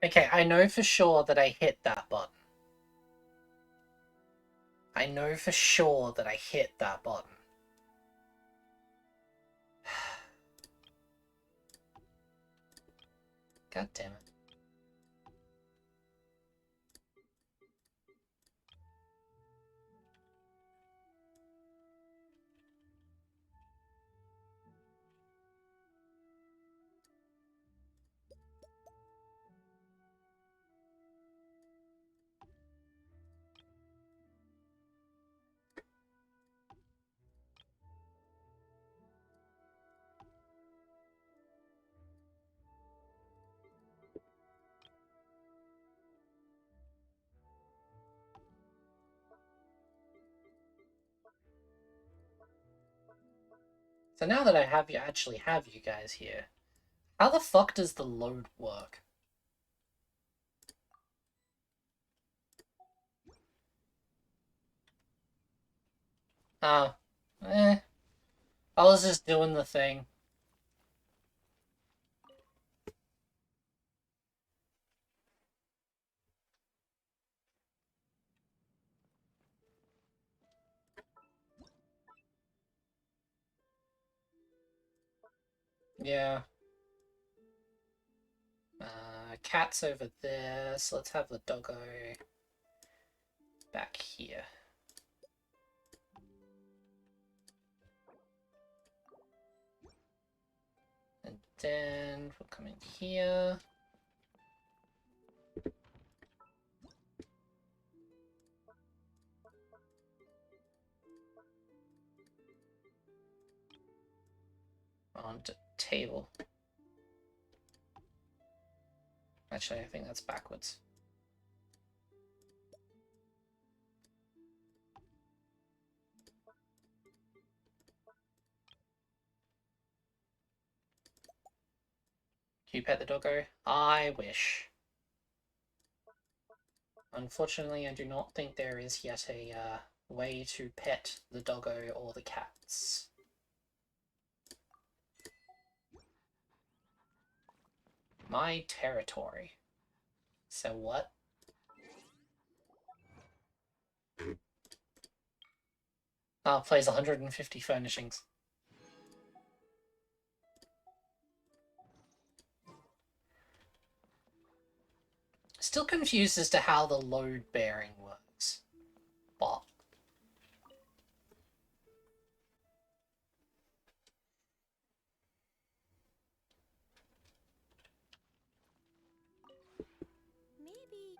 Okay, I know for sure that I hit that button. I know for sure that I hit that button. God damn it. So now that I actually have you guys here, how the fuck does the load work? Oh, eh. I was just doing the thing. Yeah. Cat's over there, so let's have the doggo back here. And then we'll come in here. Onto table. Actually, I think that's backwards. Can you pet the doggo? I wish. Unfortunately, I do not think there is yet a way to pet the doggo or the cats. My territory. So what? Oh, plays 150 furnishings. Still confused as to how the load bearing works. But Maybe.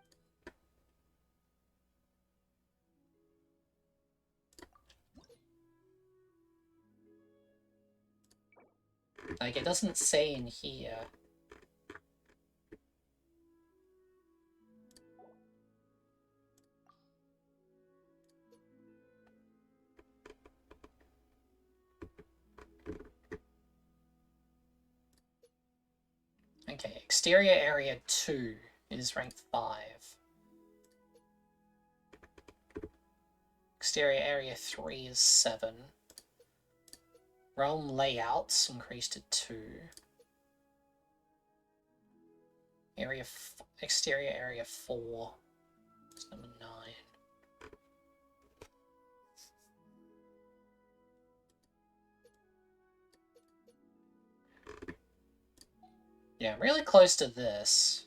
like, it doesn't say in here. Okay, exterior area 2 is rank 5. Exterior area 3 is 7. Realm layouts increased to 2. Exterior area 4 is number 9. Yeah, I'm really close to this.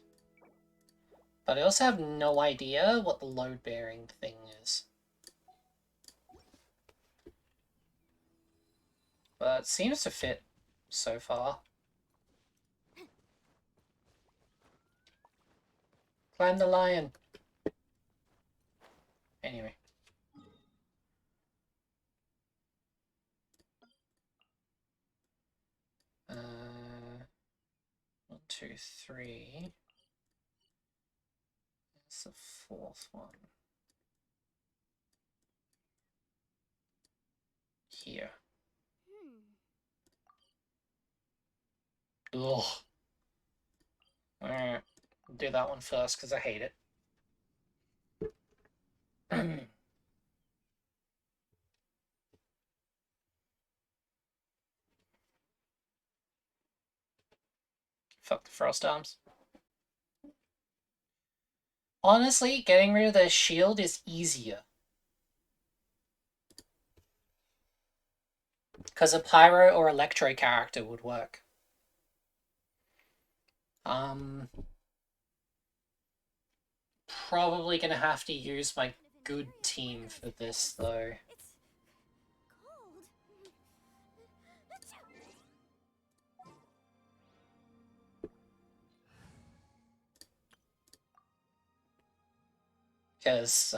But I also have no idea what the load bearing thing is. But it seems to fit so far. Climb the lion. Anyway. One, two, three. That's the fourth one. Here. Ugh. Alright. Do that one first because I hate it. Fuck the frost arms. Honestly, getting rid of their shield is easier. Because a pyro or electro character would work. Probably gonna have to use my good team for this, though. It's cold. Because,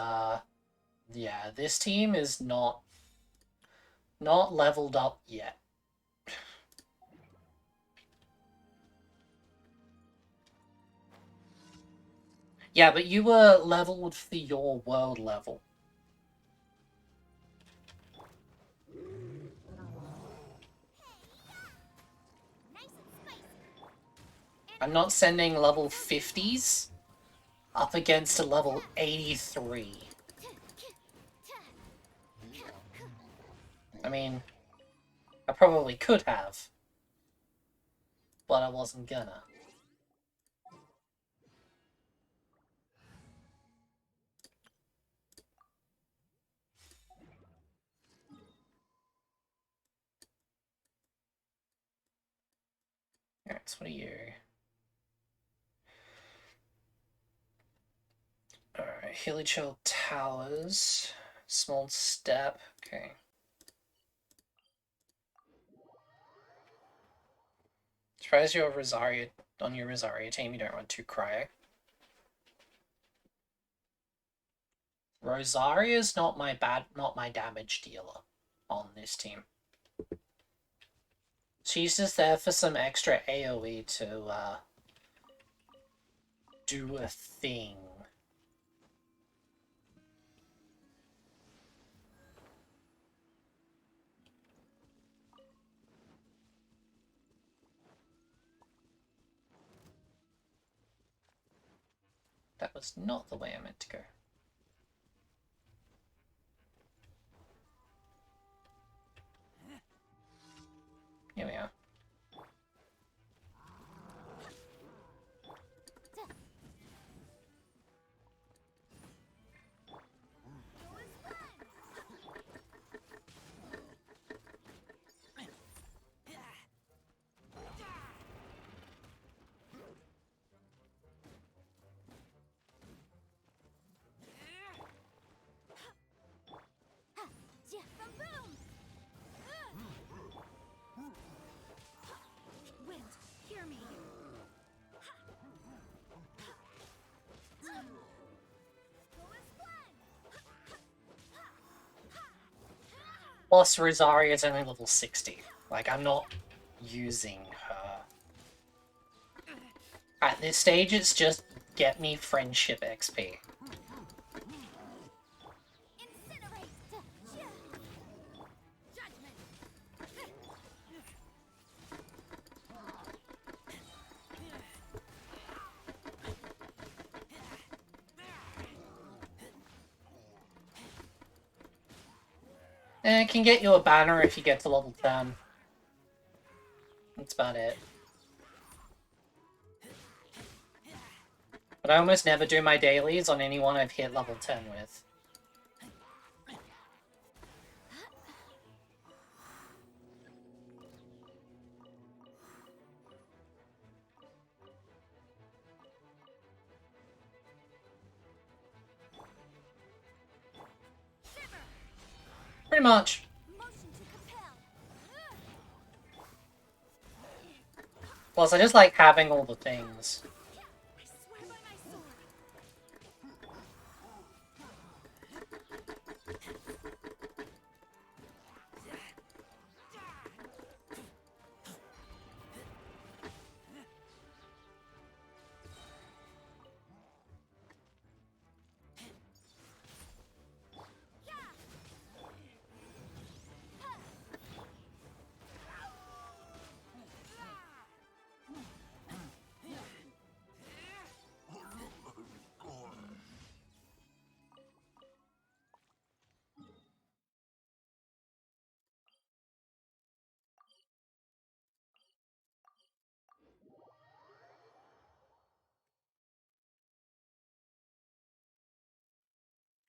yeah, this team is not leveled up yet. Yeah, but you were leveled for your world level. I'm not sending level 50s up against a level 83. I mean, I probably could have, but I wasn't gonna. Alright, so what are you? Alright, Hilly Chill Towers. Small step. Okay. Surprised you're Rosaria on your Rosaria team, you don't run 2 cryo. Rosaria's not my damage dealer on this team. She's just there for some extra AoE to do a thing. That was not the way I meant to go. Here we are. Wind, hear me. Plus, Rosaria's only level 60. Like, I'm not using her. At this stage, it's just get me friendship XP. And it can get you a banner if you get to level 10. That's about it. But I almost never do my dailies on anyone I've hit level 10 with. Pretty much. Plus, I just like having all the things.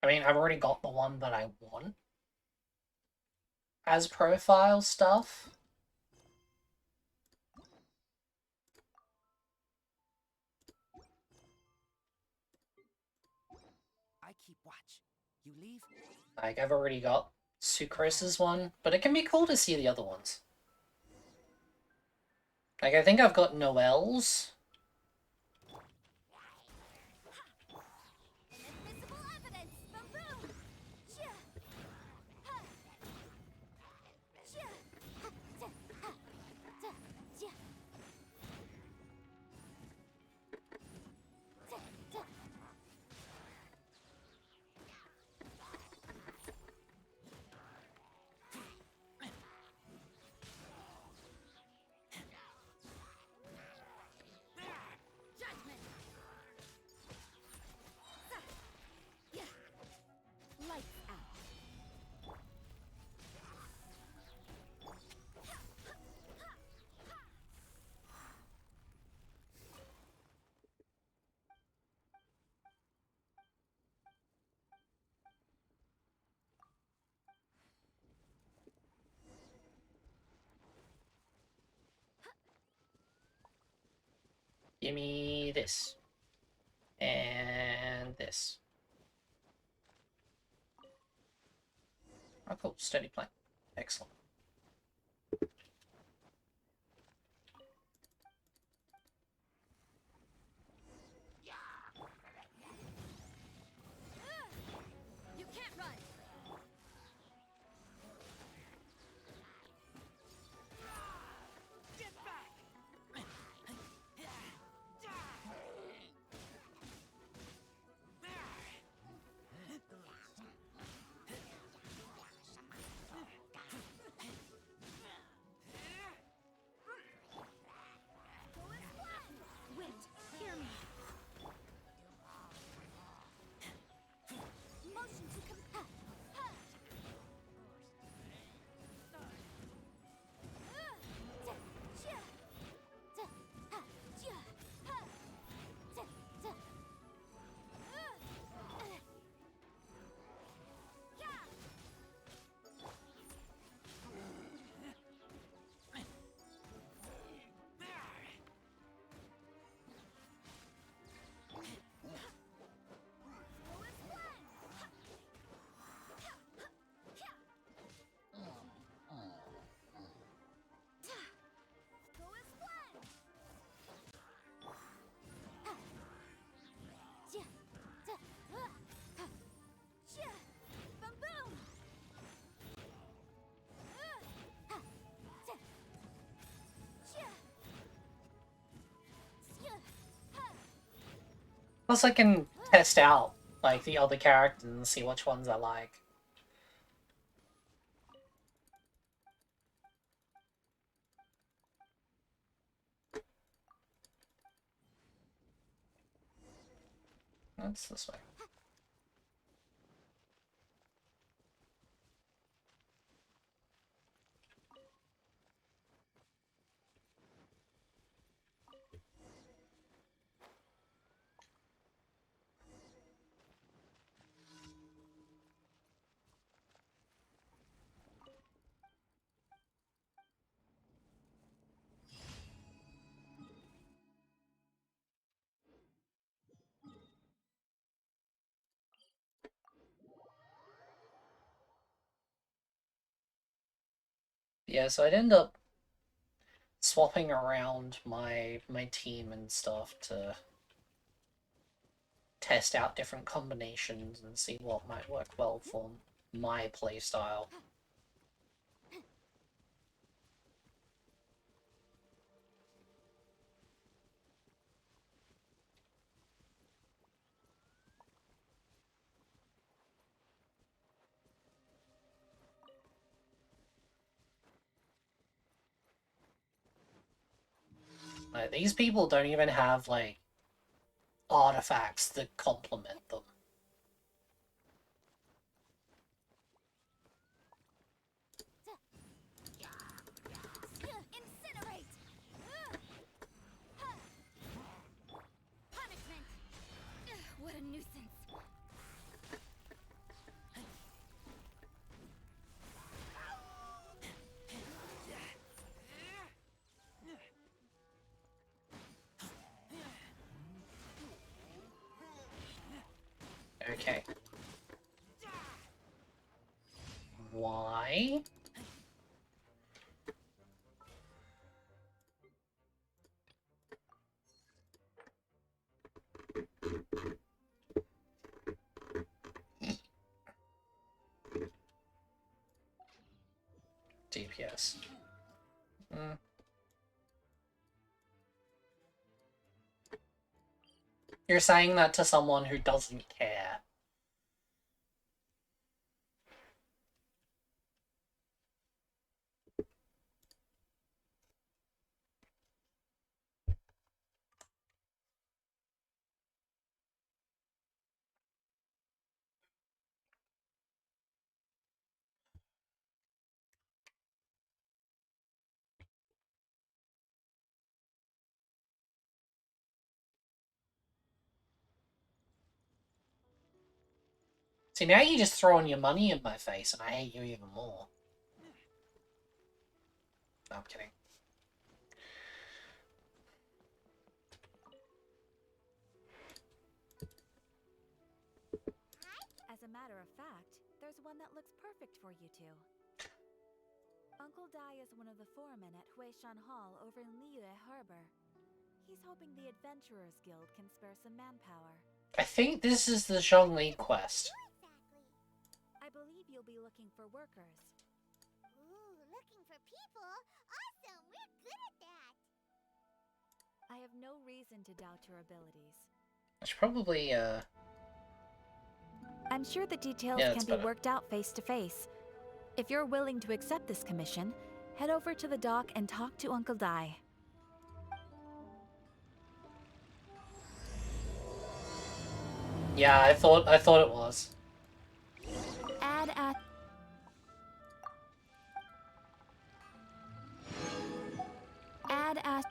I mean, I've already got the one that I want as profile stuff. I keep watch. You leave? Like, I've already got Sucrose's one, but it can be cool to see the other ones. Like, I think I've got Noelle's. Invisible evidence. Boom. Chia. Ha. Chia. Ha. Ta. Ha. Ta. Chia. Ta. Ta. Judgment. Sa. Yeah. Lights out. Give me this. And this. Oh, cool. Steady plan. Excellent. You can't run. Get back! Wind, hear me. Motion to compel. Ha. Ta. Chia. Ta. Ha. Chia. Ha. Ta. Ta. Yeah. Plus, I can test out, like, the other characters and see which ones I like. That's this way. Yeah, so I'd end up swapping around my team and stuff to test out different combinations and see what might work well for my playstyle. Like, these people don't even have, like, artifacts that complement them. Incinerate! Punishment! What a nuisance. Okay. Why? DPS. You're saying that to someone who doesn't care. See, now you're just throwing your money in my face, and I hate you even more. No, I'm kidding. As a matter of fact, there's one that looks perfect for you two. Uncle Dai is one of the foremen at Huishan Hall over in Liyue Harbor. He's hoping the Adventurers Guild can spare some manpower. I think this is the Zhongli quest. Exactly. I believe you'll be looking for workers. Ooh, looking for people? Awesome! We're good at that! I have no reason to doubt your abilities. I should probably, I'm sure the details Yeah, can that's be better. worked out face to face. If you're willing to accept this commission, head over to the dock and talk to Uncle Dai. Yeah, I thought it was. Add at Add as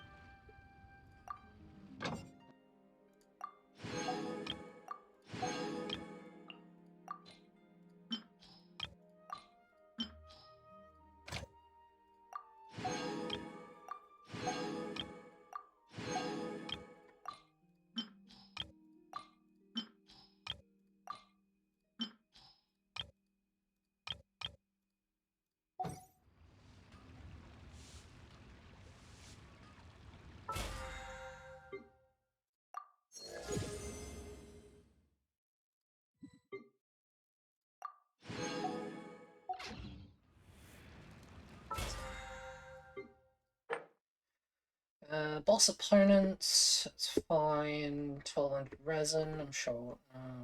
Boss opponents, it's fine. 1200 resin, I'm sure.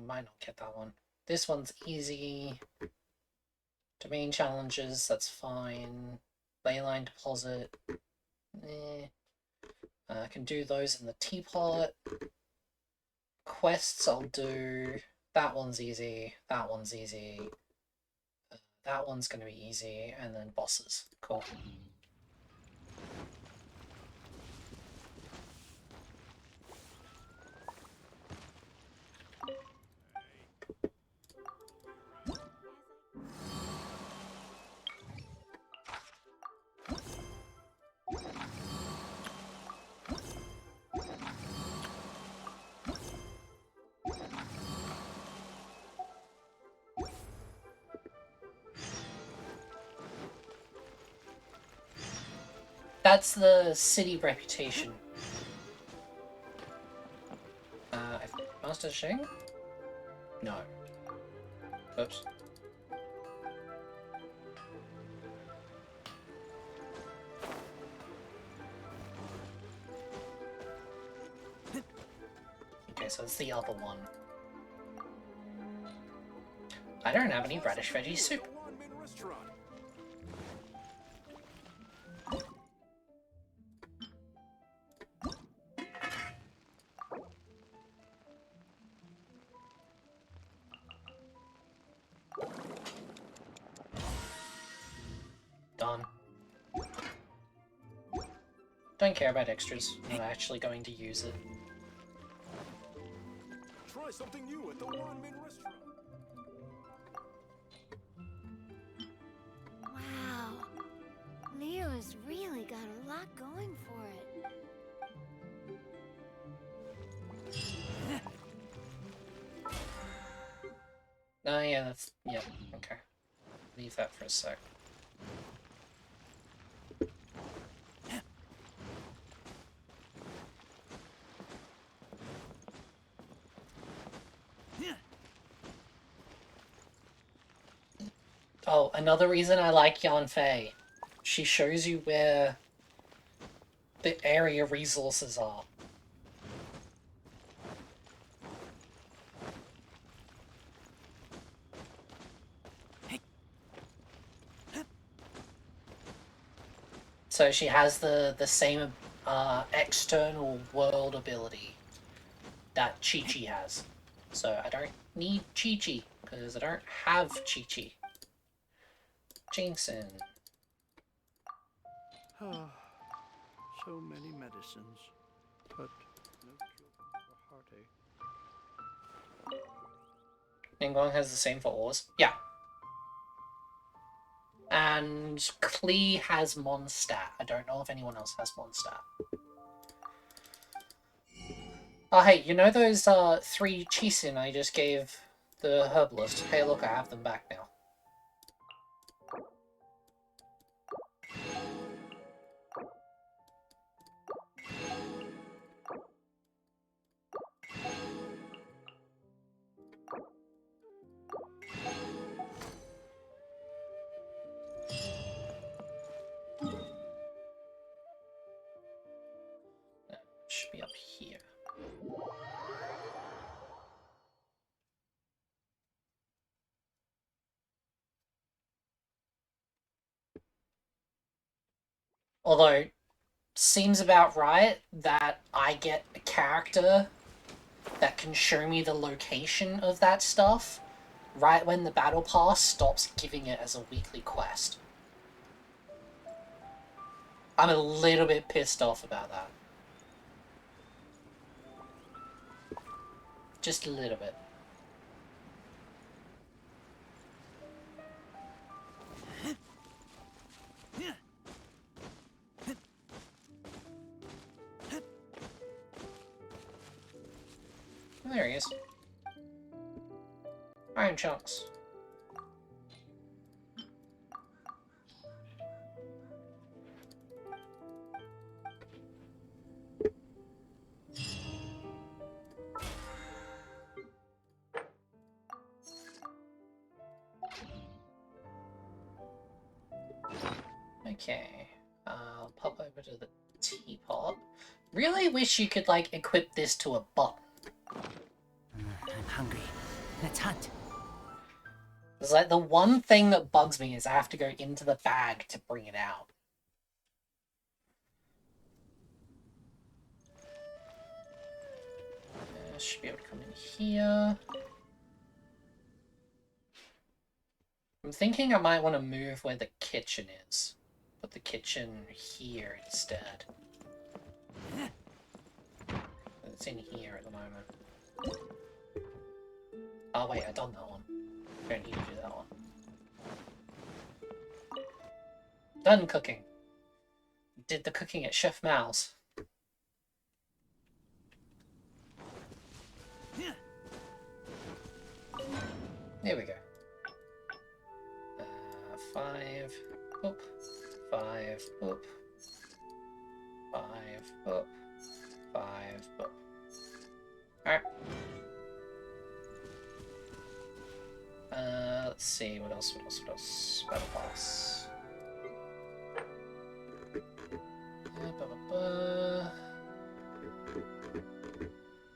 Might not get that one. This one's easy. Domain challenges, that's fine. Leyline deposit. I can do those in the teapot. Quests, I'll do. That one's easy. That one's easy. That one's gonna be easy. And then bosses. Cool. That's the city reputation. Master Sheng? No. Oops. Okay, so it's the other one. I don't have any radish veggie soup. Done. Don't care about extras. I'm not actually going to use it. Try something new at the Wanmin restaurant. Wow. Leo's really got a lot going for it. Oh yeah, that's... yeah, okay. Leave that for a sec. Oh, another reason I like Yanfei. She shows you where the area resources are. So she has the same external world ability that Chi-Chi has. So I don't need Chi-Chi, because I don't have Chi-Chi. Jameson. So many medicines, but no cure for heartache. Ningguang has the same for ores. Yeah. And Klee has Mondstadt. I don't know if anyone else has Mondstadt. Oh, hey, you know those 3 Chisin I just gave the herbalist? Hey, look, I have them back now. Should be up here. Although, seems about right that I get a character that can show me the location of that stuff right when the battle pass stops giving it as a weekly quest. I'm a little bit pissed off about that. Just a little bit. Oh, there he is. Iron chunks. Okay. I'll pop over to the teapot. Really wish you could, like, equip this to a button. I'm hungry. Let's hunt. It's like the one thing that bugs me is I have to go into the bag to bring it out. Should be able to come in here. I'm thinking I might want to move where the kitchen is. Put the kitchen here instead. It's in here at the moment. Oh wait, I've done that one. Don't need to do that one. Done cooking. Did the cooking at Chef Mao's. There we go. 5, up, 5, up, 5, up, 5, up. Alright. Let's see, what else? Battle Pass.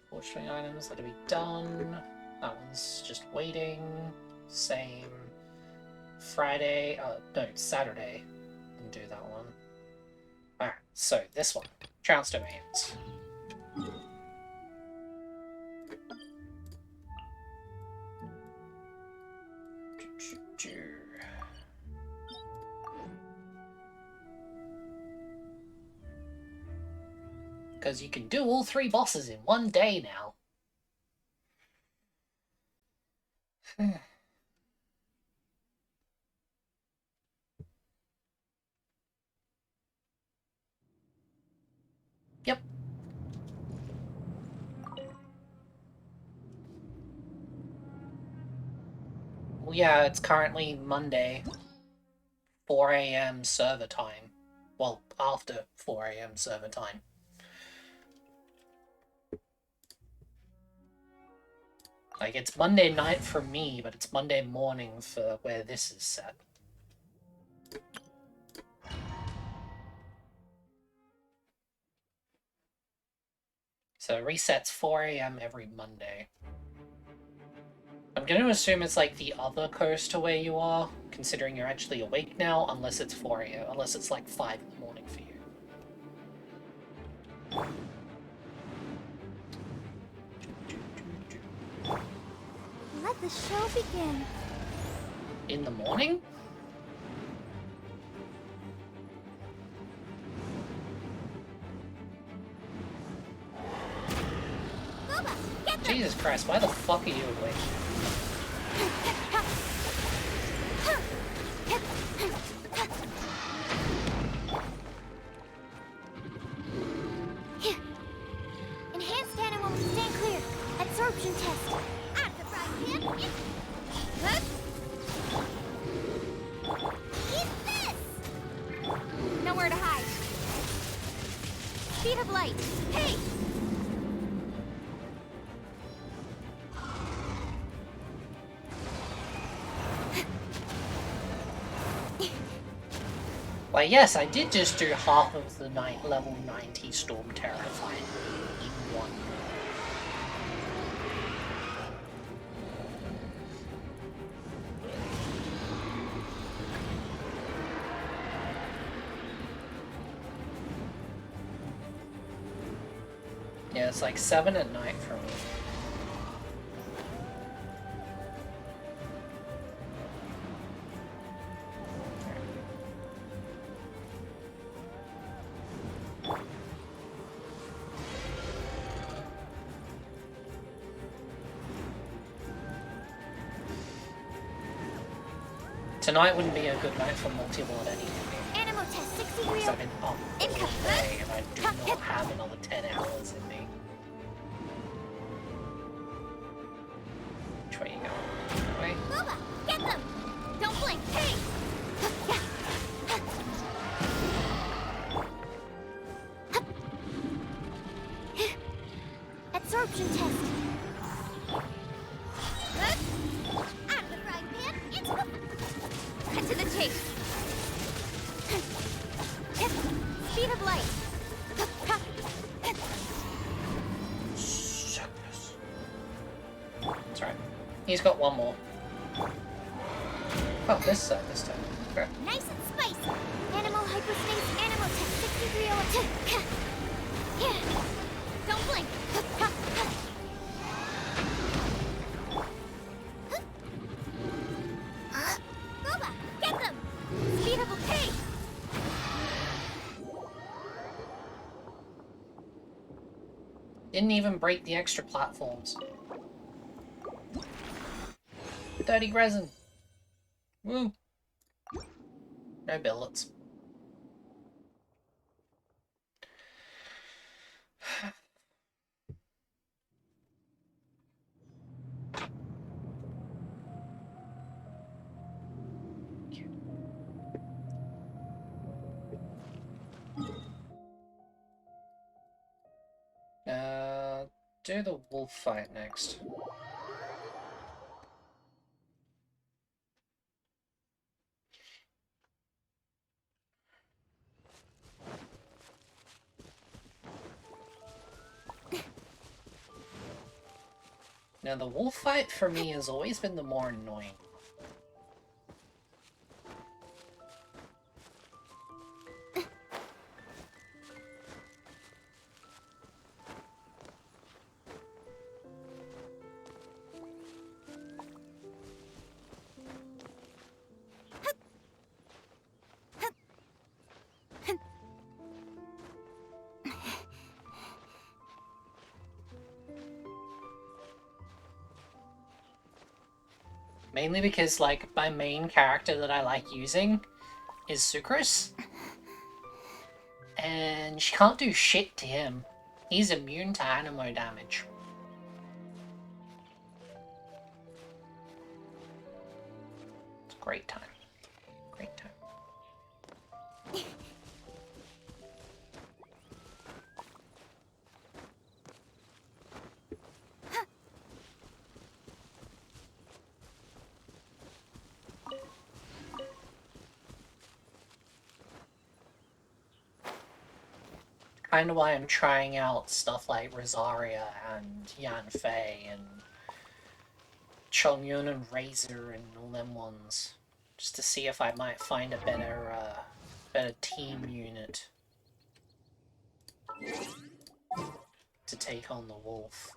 Fortune items, that'll be done. That one's just waiting. Same. Friday, no, Saturday. Can do that one. Alright, so this one. Trounce Domains. Because you can do all 3 bosses in one day now. Yep. yeah, it's currently Monday, 4 a.m. server time. Well, after 4 a.m. server time. Like, it's Monday night for me, but it's Monday morning for where this is set. So it resets 4 a.m. every Monday. I'm going to assume it's like the other coast to where you are, considering you're actually awake now, unless it's 4 a.m., unless it's like 5 in the morning for you. Let the show begin. In the morning? Boba, get them! Jesus Christ, why the fuck are you awake? Enhanced animal, stand clear. Absorption test. Out of the frying pan. Huh? Eat this! Nowhere to hide. Speed of light. Hey! Why, yes, I did just do half of the level 90 Storm Terrifying in one. Yeah, it's like 7 at night for me. Tonight wouldn't be a good night for multi-world anyway. Animal test 60 Because real. I've been up all day and I do not have another 10 hours in me. Which way you going? That way? Boba, get them! Don't blink. Hey! Absorption test. Out of the frying pan, into the... Cut to the chase. Speed of light. Sickness. That's right. He's got one more. Oh, this side this time. Okay. Nice and spicy. Animal hyperspace animal test 6301. Yeah. Don't blink. Boba, get them. Speed of okay. Didn't even break the extra platforms. 30 resin. Woo. No billets. Do the wolf fight next. Now the wolf fight for me has always been the more annoying. Mainly because, like, my main character that I like using is Sucrose. And she can't do shit to him. He's immune to animo damage. great time. Great time. Kind of why I'm trying out stuff like Rosaria and Yanfei and Chongyun and Razor and all them ones, just to see if I might find a better team unit to take on the wolf.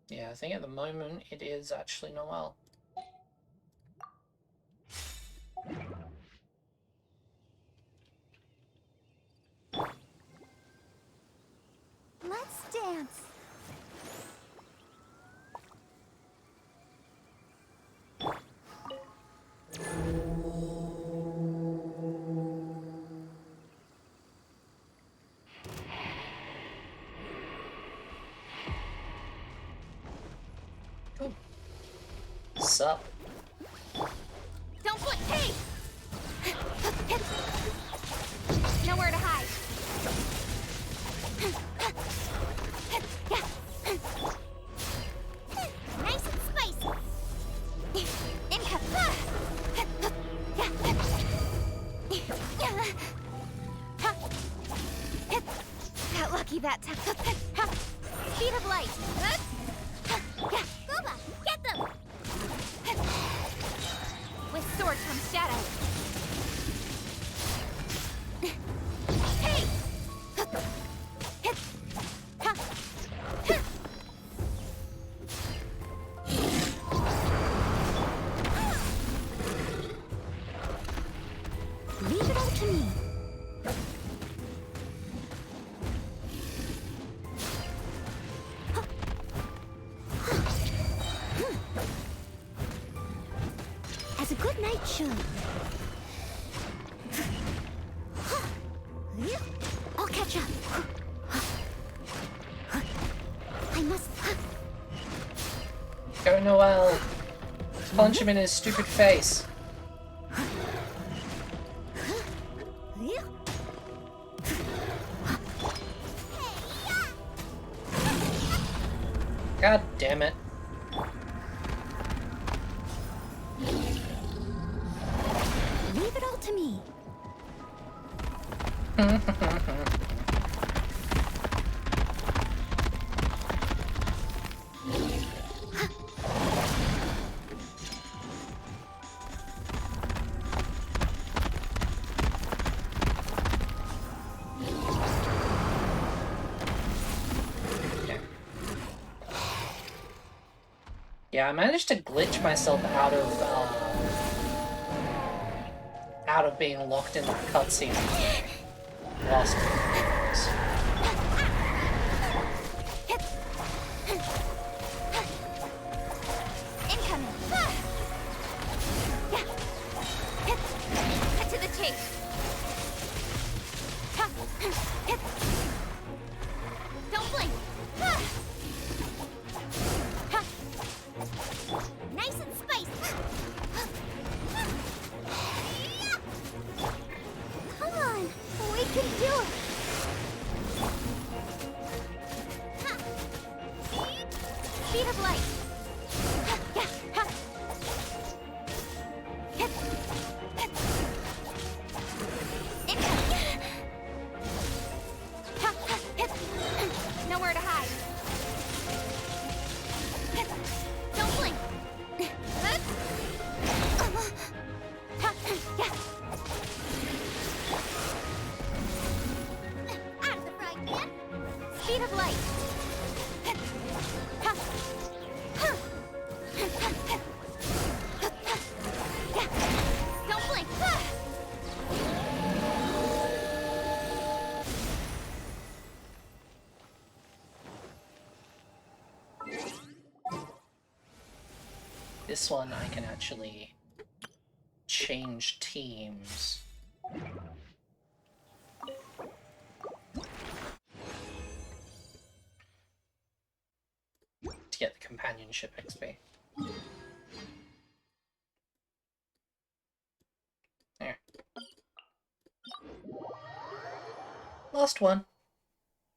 Yeah, I think at the moment it is actually Noelle. Let's dance. Sup? Don't blink! Hey! Nowhere to hide. Nice and spicy. Income. Got lucky that time. Speed of light. Gooba, get them! With sword comes shadow. Hey! Leave it all to me. As a good knight should. I'll catch up. I must. Go Noelle! Punch him in his stupid face! God damn it. Leave it all to me. Yeah, I managed to glitch myself out of being locked in that cutscene. Lost me. Incoming. Cut to the chase. Don't blink. Nice and spicy. Come on, we can do it. Speed of light. Nowhere to hide. Don't blink. Out of the frying pan. Speed of light. Don't blink. This one I can actually change teams. ship XP. There. Last one.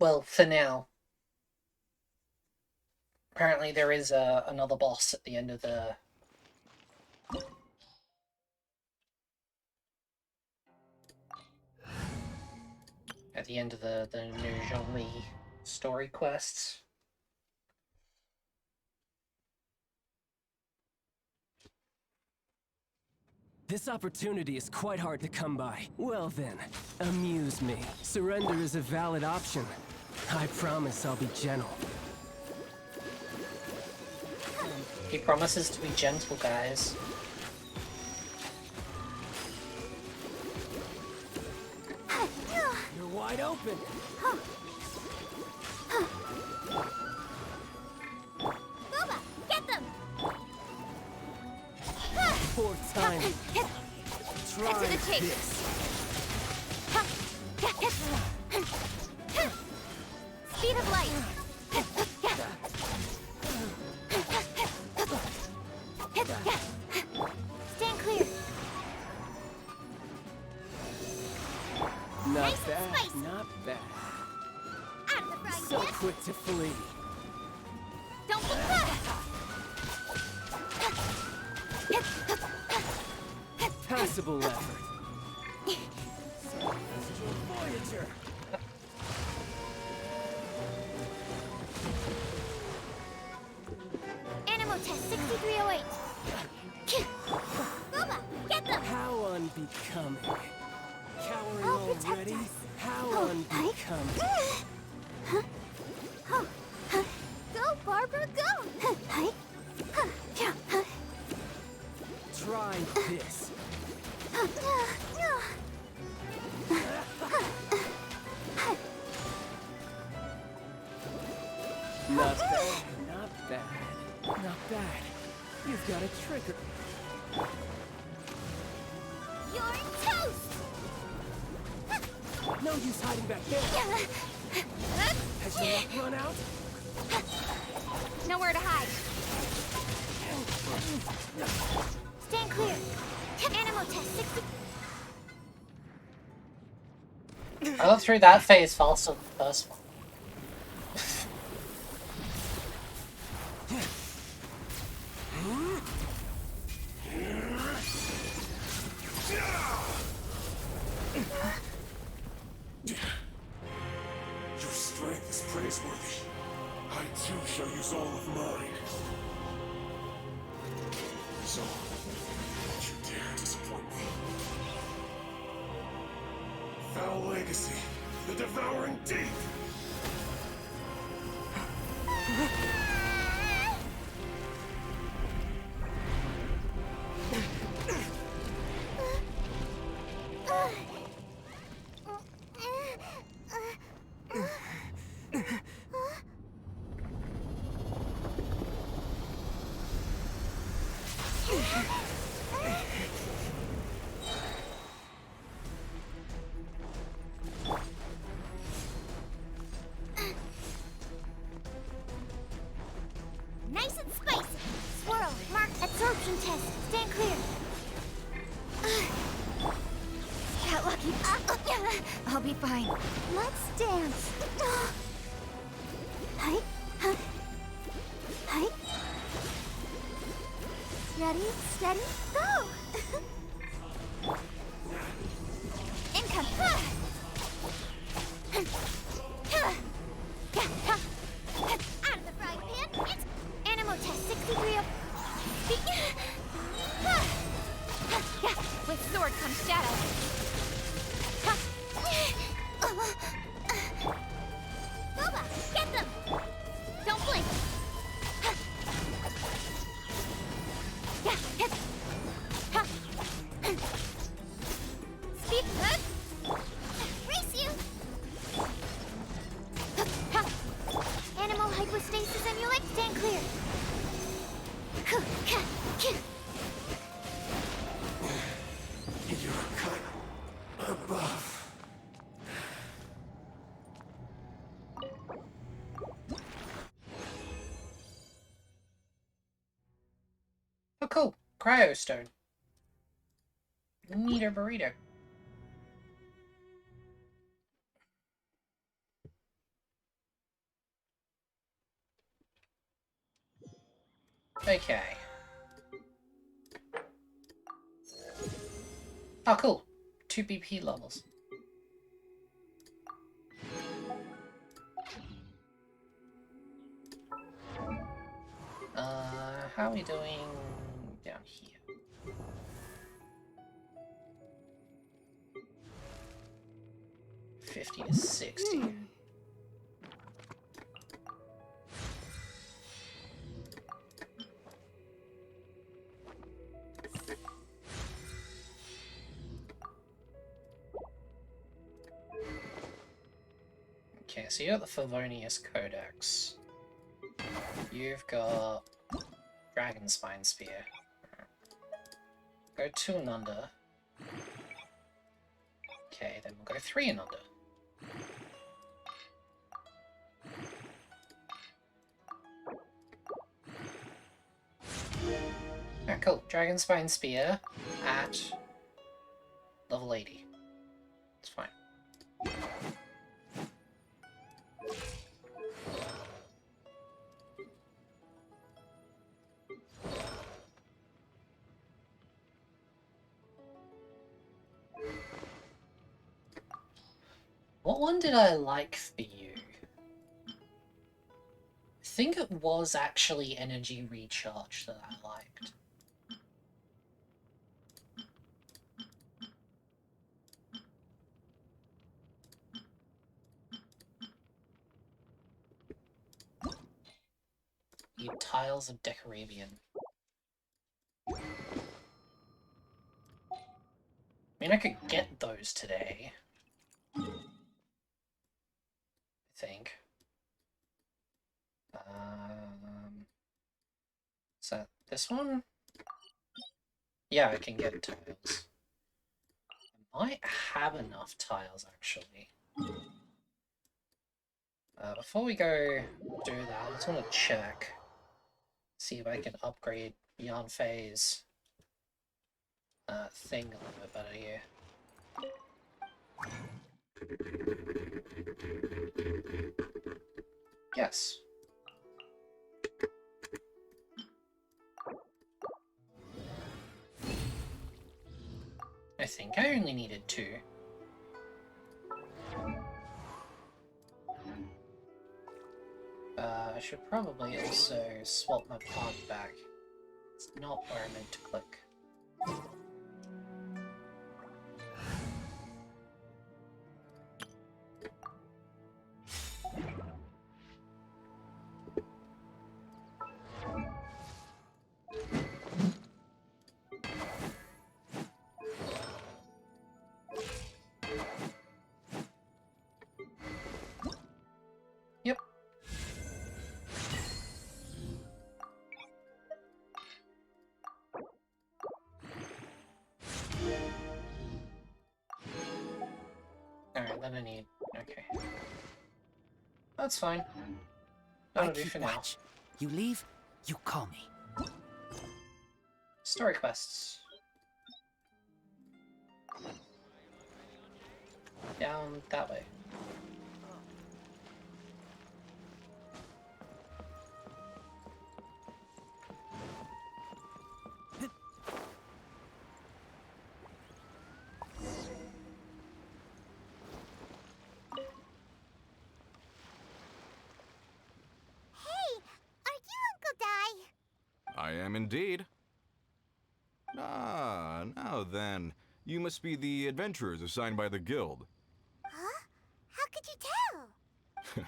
Well, for now. Apparently there is another boss at the end of the... At the end of the new Zhongli story quests. This opportunity is quite hard to come by. Well then, amuse me. Surrender is a valid option. I promise I'll be gentle. He promises to be gentle, guys. You're wide open. Boba, get them! Poor timing. Try Cut to the chase. this. Speed of light. Stand clear. Not Nice and bad, spicy. not bad. Out of the frying So pan. quick to flee. Don't look back. Passable effort. Voyager. Animal test 6308. Boba, get them. How unbecoming. Cowering I'll protect already? us. How Oh, unbecoming. Go, Barbara, go. Try this. Not bad, not bad. Not bad. You've got a trigger. You're toast. No use hiding back there. Has your luck run out? Nowhere to hide. Stand clear. Animal test 60. I got through that phase faster than the first one. Your strength is praiseworthy. I too shall use all of mine. So, don't you dare disappoint me. Foul legacy, the devouring deep! Nice and spicy. Swirl. Mark. Absorption test. Stand clear. Got lucky. I'll be fine. Let's dance. Hi. Hi. Ready, steady, go! Income. Out of the frying pan. It's animal test 63. With sword comes shadow. Boba, get them! Don't blink. Speed. Race you. Animal hypostasis amulet, stand clear. You're cut above. cool. Cryostone. Need a burrito. Okay. Oh, cool. 2 BP levels. How are we doing down here? $50 to $60. Okay, so you got the Favonius Codex. You've got Dragon Spine Spear. Go 2 and under. Okay, then we'll go 3 and under. Alright, cool. Dragon Spine Spear at level 80. It's fine. What one did I like for you? I think it was actually Energy Recharge that I liked. You Tiles of Decarabian. I mean, I could get those today. I think. Is that this one? Yeah, I can get tiles. I might have enough tiles, actually. Before we go do that, I just want to check. See if I can upgrade Yarn Phase thing a little bit better here. Yes. I think I only needed 2. I should probably also swap my path back. It's not where I meant to click. Yep. Alright, then I need... okay. That's fine. That'll do for now. Watch. You leave, you call me. Story quests. Down that way. I am indeed. Ah, now then. You must be the adventurers assigned by the guild. Huh? How could you tell?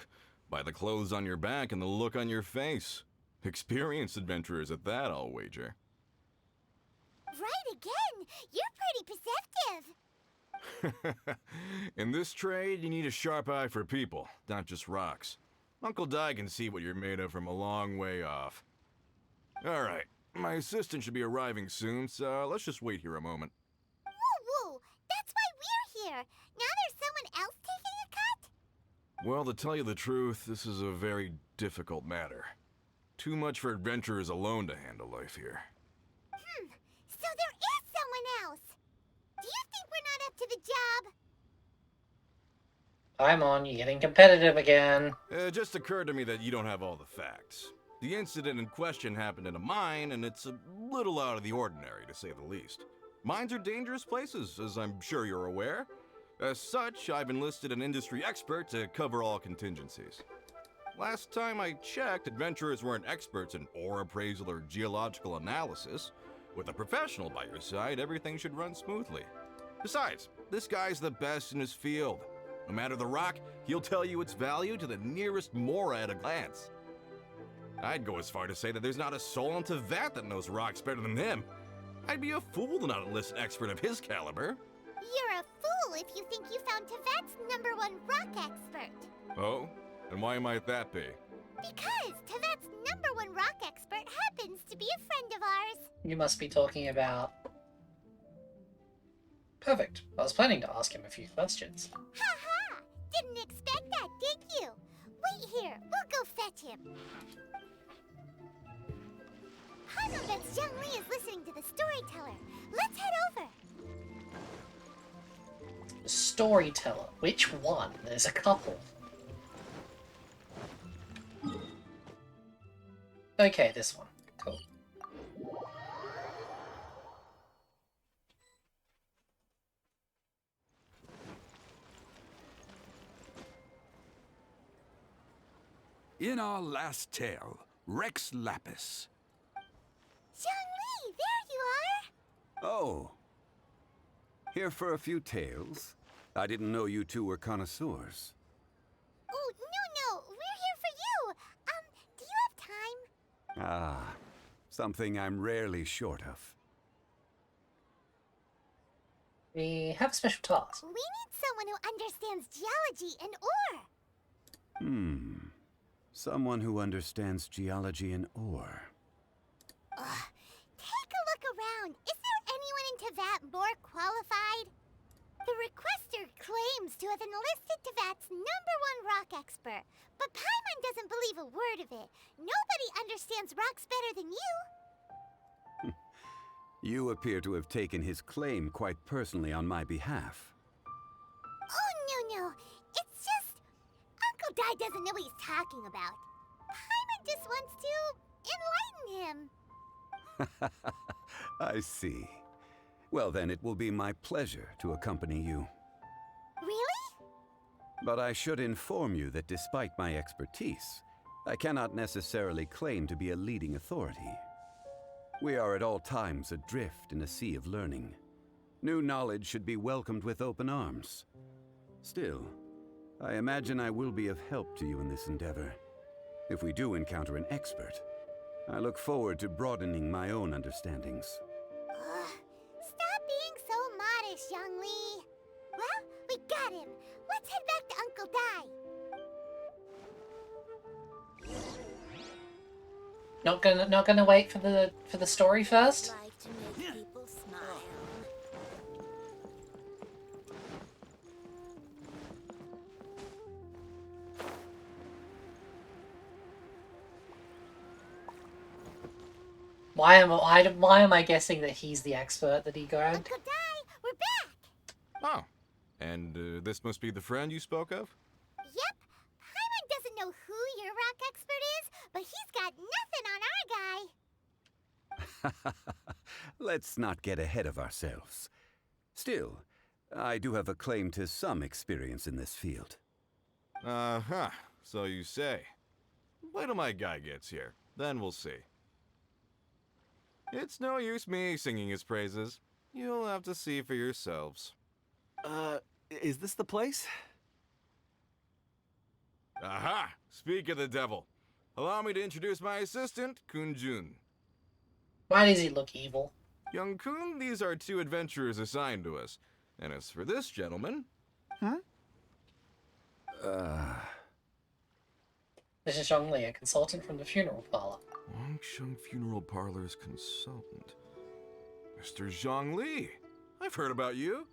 By the clothes on your back and the look on your face. Experienced adventurers at that, I'll wager. Right again! You're pretty perceptive! In this trade, you need a sharp eye for people, not just rocks. Uncle Di can see what you're made of from a long way off. All right, my assistant should be arriving soon, so let's just wait here a moment. Woo! That's why we're here! Now there's someone else taking a cut? Well, to tell you the truth, this is a very difficult matter. Too much for adventurers alone to handle life here. So there is someone else. Do you think we're not up to the job? Paimon, you're getting competitive again. It just occurred to me that you don't have all the facts. The incident in question happened in a mine, and it's a little out of the ordinary, to say the least. Mines are dangerous places, as I'm sure you're aware. As such, I've enlisted an industry expert to cover all contingencies. Last time I checked, adventurers weren't experts in ore appraisal or geological analysis. With a professional by your side, everything should run smoothly. Besides, this guy's the best in his field. No matter the rock, he'll tell you its value to the nearest mora at a glance. I'd go as far to say that there's not a soul on Tevat that knows rocks better than him. I'd be a fool to not enlist an expert of his caliber. You're a fool if you think you found Tevat's #1 rock expert. Oh? And why might that be? Because Tevat's #1 rock expert happens to be a friend of ours. You must be talking about... Perfect. I was planning to ask him a few questions. Ha! Didn't expect that, did you? Wait here, we'll go fetch him. Paimon bets Zhongli is listening to the storyteller. Let's head over. Storyteller. Which one? There's a couple. Okay, this one. Cool. In our last tale, Rex Lapis. Zhongli, there you are. Oh. Here for a few tales? I didn't know you two were connoisseurs. Oh, no, we're here for you. Do you have time? Ah, something I'm rarely short of. We have a special task. We need someone who understands geology and ore. Someone who understands geology and ore. Take a look around. Is there anyone in Tevat more qualified? The requester claims to have enlisted Tevat's #1 rock expert, but Paimon doesn't believe a word of it. Nobody understands rocks better than you. You appear to have taken his claim quite personally on my behalf. Oh, no. It's just... Uncle Dai doesn't know what he's talking about. Paimon just wants to enlighten him. I see. Well, then it will be my pleasure to accompany you. Really? But I should inform you that despite my expertise, I cannot necessarily claim to be a leading authority. We are at all times adrift in a sea of learning. New knowledge should be welcomed with open arms. Still, I imagine I will be of help to you in this endeavor. If we do encounter an expert, I look forward to broadening my own understandings. Stop being so modest, Zhongli. Well, we got him. Let's head back to Uncle Dai. Not gonna wait for the story first? Like to make people smile. Why am I guessing that he's the expert that he grabbed? Uncle Dai, we're back. Oh. And this must be the friend you spoke of? Yep. Paimon doesn't know who your rock expert is, but he's got nothing on our guy. Let's not get ahead of ourselves. Still, I do have a claim to some experience in this field. Uh-huh. So you say. Wait till my guy gets here. Then we'll see. It's no use me singing his praises. You'll have to see for yourselves. Is this the place? Aha! Speak of the devil. Allow me to introduce my assistant, Kunjun. Why does he look evil? Young Kun, these are 2 adventurers assigned to us. And as for this gentleman... This is Zhongli, a consultant from the funeral parlor. Wangsheng Funeral Parlor's consultant. Mr. Zhongli, I've heard about you.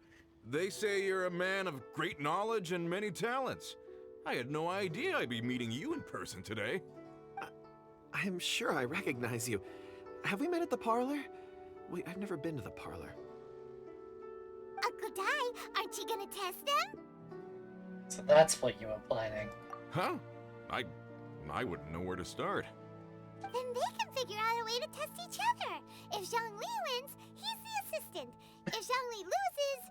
They say you're a man of great knowledge and many talents. I had no idea I'd be meeting you in person today. I'm sure I recognize you. Have we met at the parlor? Wait, I've never been to the parlor. Uncle Di, aren't you gonna test them? So that's what you were planning. Huh? I wouldn't know where to start. Then they can figure out a way to test each other. If Zhongli wins, he's the assistant. If Zhongli loses,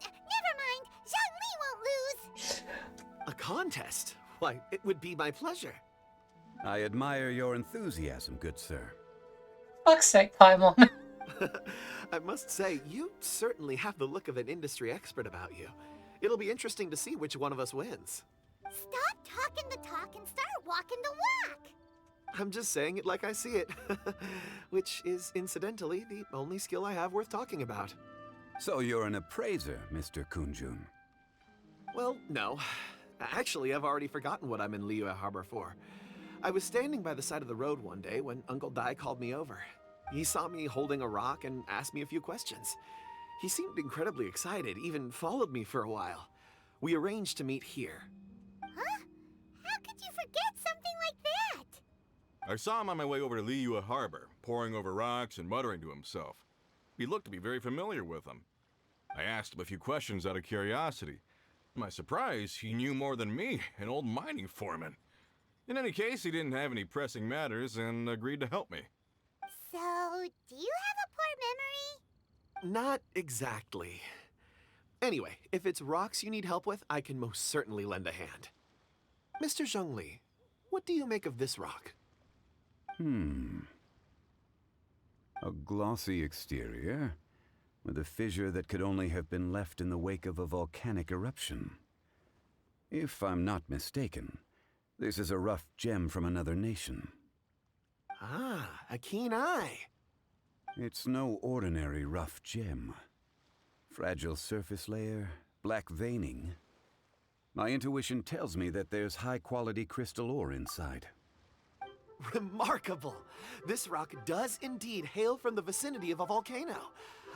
never mind. Zhongli won't lose. A contest? Why, it would be my pleasure. I admire your enthusiasm, good sir. Fuck's sake, Paimon. I must say, you certainly have the look of an industry expert about you. It'll be interesting to see which one of us wins. Stop talking the talk and start walking the walk. I'm just saying it like I see it. Which is, incidentally, the only skill I have worth talking about. So you're an appraiser, Mr. Kunjun. Well, no. Actually, I've already forgotten what I'm in Liyue Harbor for. I was standing by the side of the road one day when Uncle Dai called me over. He saw me holding a rock and asked me a few questions. He seemed incredibly excited, even followed me for a while. We arranged to meet here. Huh? How could you forget something like that? I saw him on my way over to Liyue Harbor, poring over rocks and muttering to himself. He looked to be very familiar with them. I asked him a few questions out of curiosity. To my surprise, he knew more than me, an old mining foreman. In any case, he didn't have any pressing matters and agreed to help me. So, do you have a poor memory? Not exactly. Anyway, if it's rocks you need help with, I can most certainly lend a hand. Mr. Zhongli, what do you make of this rock? A glossy exterior, with a fissure that could only have been left in the wake of a volcanic eruption. If I'm not mistaken, this is a rough gem from another nation. Ah, a keen eye. It's no ordinary rough gem. Fragile surface layer, black veining. My intuition tells me that there's high-quality crystal ore inside. Remarkable! This rock does indeed hail from the vicinity of a volcano.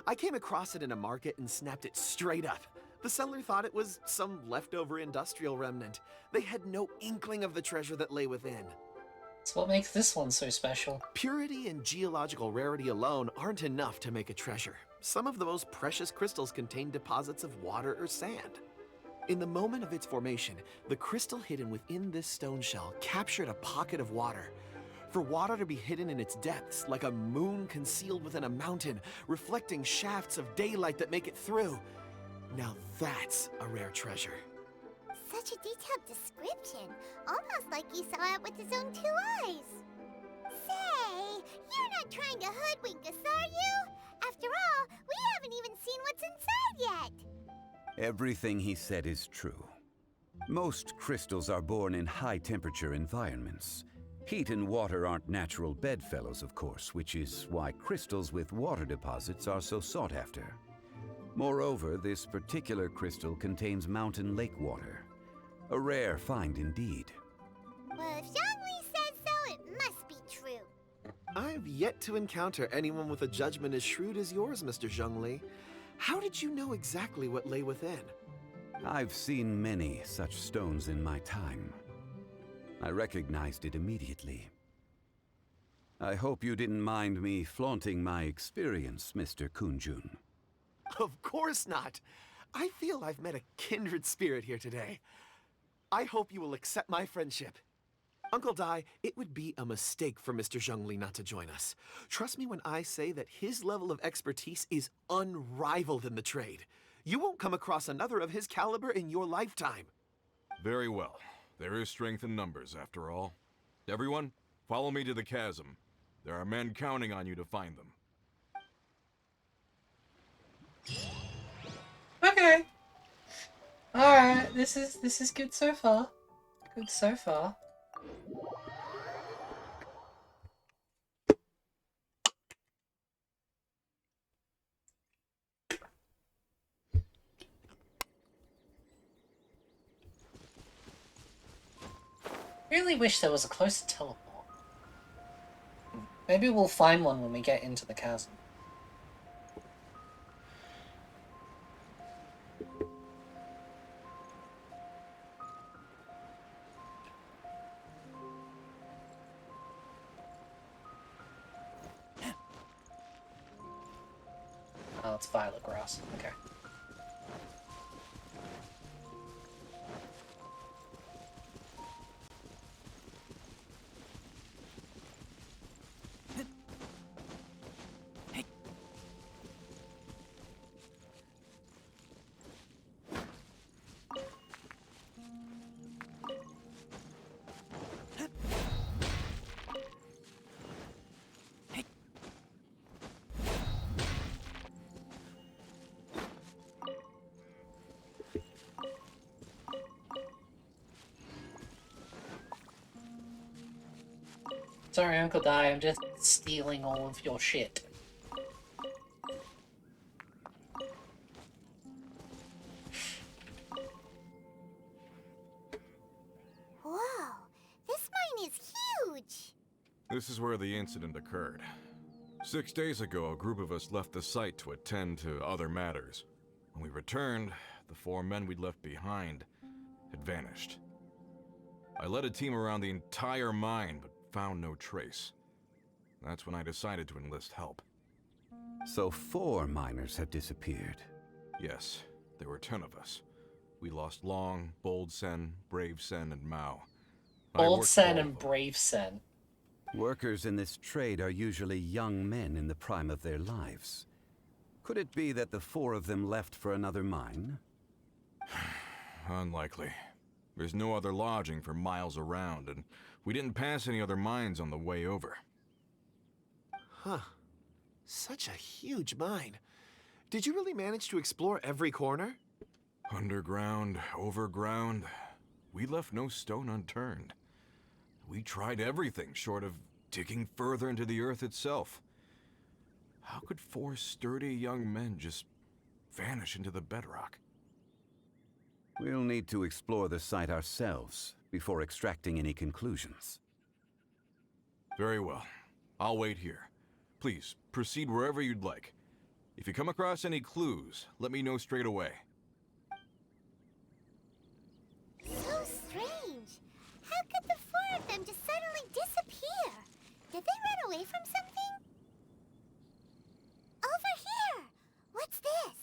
I came across it in a market and snapped it straight up. The seller thought it was some leftover industrial remnant. They had no inkling of the treasure that lay within. So what makes this one so special? Purity and geological rarity alone aren't enough to make a treasure. Some of the most precious crystals contain deposits of water or sand. In the moment of its formation, the crystal hidden within this stone shell captured a pocket of water. For water to be hidden in its depths, like a moon concealed within a mountain, reflecting shafts of daylight that make it through. Now that's a rare treasure. Such a detailed description, almost like he saw it with his own 2 eyes. Say, you're not trying to hoodwink us, are you? After all, we haven't even seen what's inside yet. Everything he said is true. Most crystals are born in high-temperature environments. Heat and water aren't natural bedfellows, of course, which is why crystals with water deposits are so sought after. Moreover, this particular crystal contains mountain lake water. A rare find indeed. Well, if Zhongli says so, it must be true. I've yet to encounter anyone with a judgment as shrewd as yours, Mr. Zhongli. How did you know exactly what lay within? I've seen many such stones in my time. I recognized it immediately. I hope you didn't mind me flaunting my experience, Mr. Kunjun. Of course not. I feel I've met a kindred spirit here today. I hope you will accept my friendship. Uncle Dai, it would be a mistake for Mr. Zhongli not to join us. Trust me when I say that his level of expertise is unrivaled in the trade. You won't come across another of his caliber in your lifetime. Very well. There is strength in numbers, after all. Everyone, follow me to the chasm. There are men counting on you to find them. Okay. Alright, this is good so far. Good so far. Really wish there was a closer teleport. Maybe we'll find one when we get into the chasm. it's violet grass. Okay. Sorry, Uncle Di, I'm just stealing all of your shit. Whoa, this mine is huge! This is where the incident occurred. 6 days ago, a group of us left the site to attend to other matters. When we returned, the 4 men we'd left behind had vanished. I led a team around the entire mine, but found no trace. That's when I decided to enlist help. So 4 miners have disappeared. Yes, there were 10 of us. We lost Long, Bold Sen, Brave Sen, and Mao. I Bold worked Sen all and of them. Brave Sen. Workers in this trade are usually young men in the prime of their lives. Could it be that the 4 of them left for another mine? Unlikely. There's no other lodging for miles around, and we didn't pass any other mines on the way over. Huh. Such a huge mine. Did you really manage to explore every corner? Underground, overground, we left no stone unturned. We tried everything short of digging further into the earth itself. How could 4 sturdy young men just vanish into the bedrock? We'll need to explore the site ourselves before extracting any conclusions. Very well. I'll wait here. Please, proceed wherever you'd like. If you come across any clues, let me know straight away. So strange. How could the 4 of them just suddenly disappear? Did they run away from something? Over here! What's this?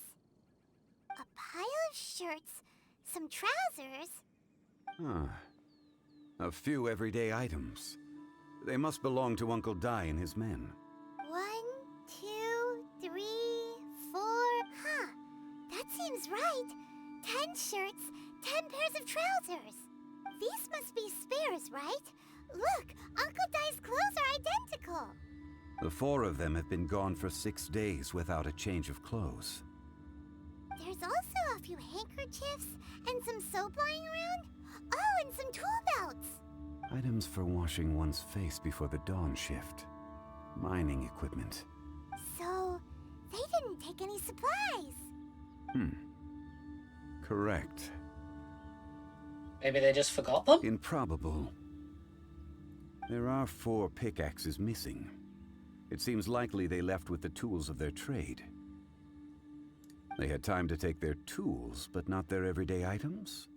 A pile of shirts, some trousers. Huh. A few everyday items. They must belong to Uncle Di and his men. 1, 2, 3, 4. Huh. That seems right. 10 shirts, 10 pairs of trousers. These must be spares, right? Look, Uncle Di's clothes are identical. The 4 of them have been gone for 6 days without a change of clothes. There's also a few handkerchiefs and some soap lying around. Oh, and some tool belts. Items for washing one's face before the dawn shift. Mining equipment. So, they didn't take any supplies. Correct. Maybe they just forgot them? Improbable. There are 4 pickaxes missing. It seems likely they left with the tools of their trade. They had time to take their tools, but not their everyday items?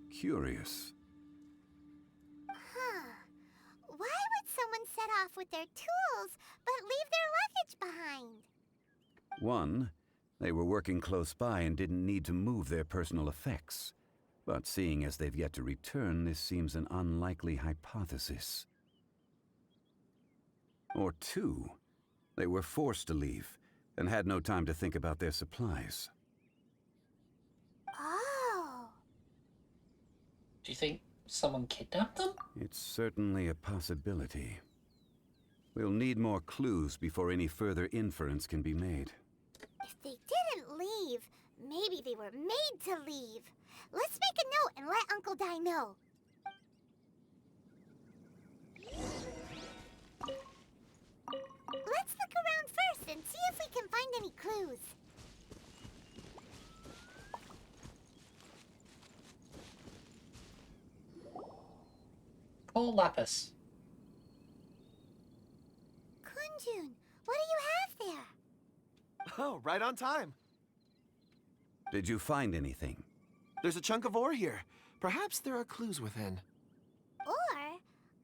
Curious. Huh. Why would someone set off with their tools, but leave their luggage behind? 1, they were working close by and didn't need to move their personal effects. But seeing as they've yet to return, this seems an unlikely hypothesis. Or 2, they were forced to leave and had no time to think about their supplies. Oh. Do you think someone kidnapped them? It's certainly a possibility. We'll need more clues before any further inference can be made. If they didn't leave, maybe they were made to leave. Let's make a note and let Uncle Di know. Let's look around first and see if we can find any clues. Poor Lapis. Kunjun, what do you have there? Oh, right on time. Did you find anything? There's a chunk of ore here. Perhaps there are clues within. Or,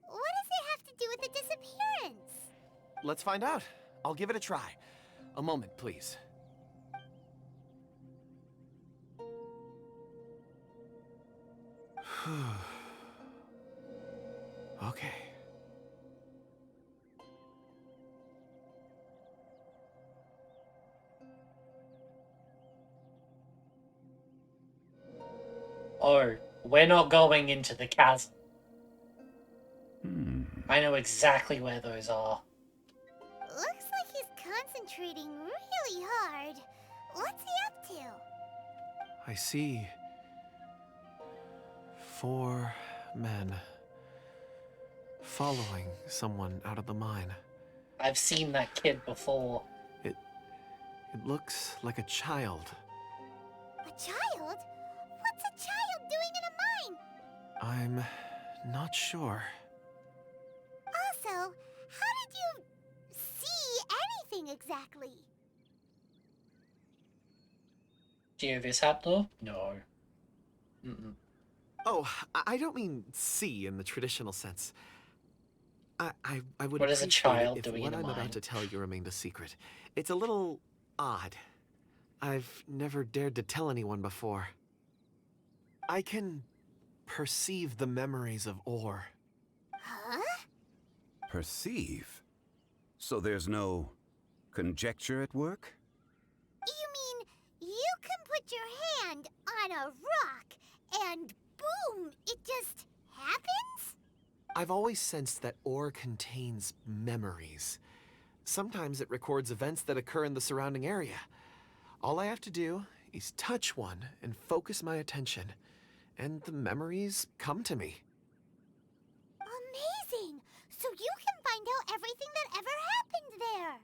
what does it have to do with the disappearance? Let's find out. I'll give it a try. A moment, please. Okay. Oh, we're not going into the chasm. I know exactly where those are. Looks like he's concentrating really hard. What's he up to? I see 4 men following someone out of the mine. I've seen that kid before. It looks like a child. A child? What's a child doing in a mine? I'm not sure. Also, how did you see anything exactly? Do you have this hat though? No. Mm-mm. Oh, I don't mean see in the traditional sense. I would What is a appreciate child it if doing what in a I'm mine? about to tell you remained a secret. It's a little odd. I've never dared to tell anyone before. I can perceive the memories of ore. Huh? Perceive? So there's no conjecture at work? You mean you can put your hand on a rock and boom, it just happens? I've always sensed that ore contains memories. Sometimes it records events that occur in the surrounding area. All I have to do is touch one and focus my attention, and the memories come to me. Amazing! So you can find out everything that ever happened there.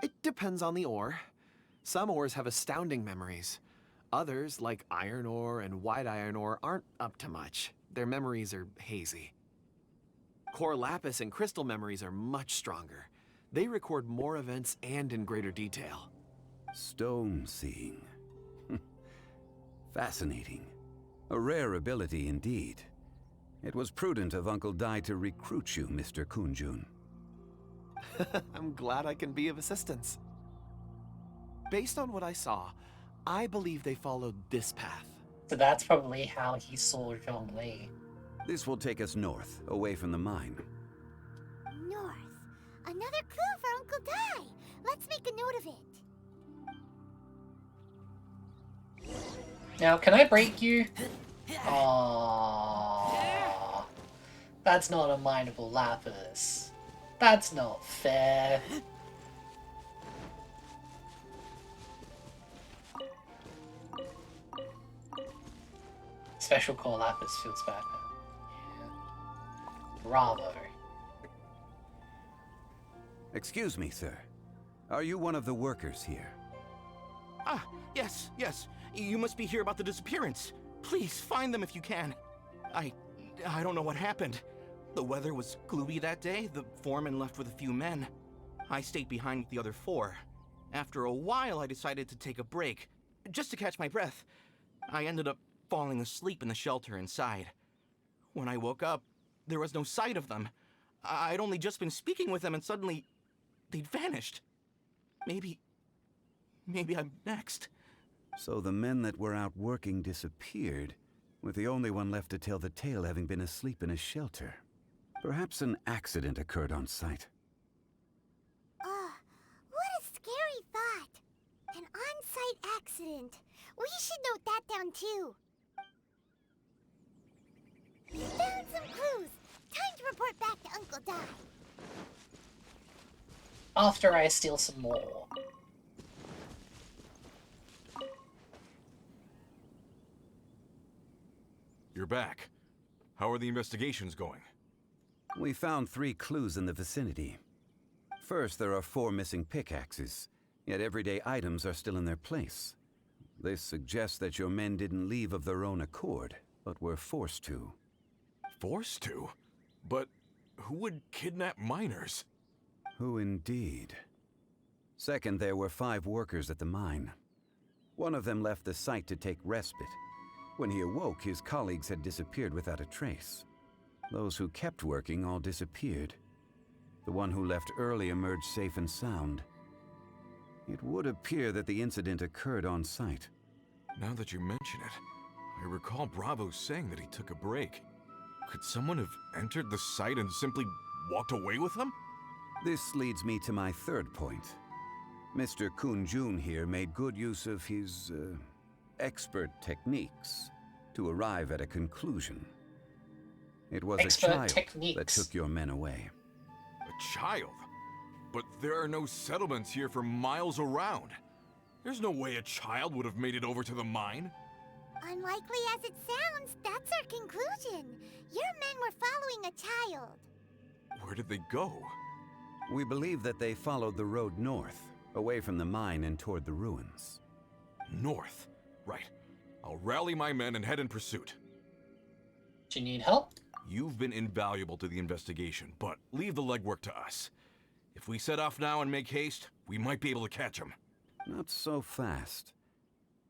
It depends on the ore. Some ores have astounding memories. Others, like iron ore and white iron ore, aren't up to much. Their memories are hazy. Core lapis and crystal memories are much stronger. They record more events and in greater detail. Stone seeing. Fascinating. A rare ability indeed. It was prudent of Uncle Dai to recruit you, Mr. Kunjun. I'm glad I can be of assistance. Based on what I saw, I believe they followed this path. So that's probably how he saw Zhongli. This will take us north, away from the mine. North. Another clue for Uncle Dai. Let's make a note of it. Now, can I break you? Aww. That's not a mineable lapis. That's not fair. Special core lapis feels bad now. Yeah. Bravo. Excuse me, sir. Are you one of the workers here? Ah, yes. You must be here about the disappearance. Please, find them if you can. I don't know what happened. The weather was gloomy that day. The foreman left with a few men. I stayed behind with the other 4. After a while, I decided to take a break, just to catch my breath. I ended up falling asleep in the shelter inside. When I woke up, there was no sight of them. I'd only just been speaking with them and suddenly they'd vanished. Maybe I'm next. So the men that were out working disappeared, with the only one left to tell the tale having been asleep in a shelter. Perhaps an accident occurred on site. What a scary thought. An on-site accident. We should note that down too. Found some clues. Time to report back to Uncle Dai. After I steal some more. You're back. How are the investigations going? We found 3 clues in the vicinity. First, there are 4 missing pickaxes, yet everyday items are still in their place. This suggests that your men didn't leave of their own accord, but were forced to. Forced to? But who would kidnap miners? Who indeed? Second, there were 5 workers at the mine. One of them left the site to take respite. When he awoke, his colleagues had disappeared without a trace. Those who kept working all disappeared. The one who left early emerged safe and sound. It would appear that the incident occurred on site. Now that you mention it, I recall Bravo saying that he took a break. Could someone have entered the site and simply walked away with him? This leads me to my third point. Mr. Kun-jun here made good use of his expert techniques to arrive at a conclusion. It was Expert a child techniques. that took your men away. A child? But there are no settlements here for miles around. There's no way a child would have made it over to the mine. Unlikely as it sounds, that's our conclusion. Your men were following a child. Where did they go? We believe that they followed the road north, away from the mine and toward the ruins. North. Right. I'll rally my men and head in pursuit. Do you need help? You've been invaluable to the investigation, but leave the legwork to us. If we set off now and make haste, we might be able to catch them. Not so fast.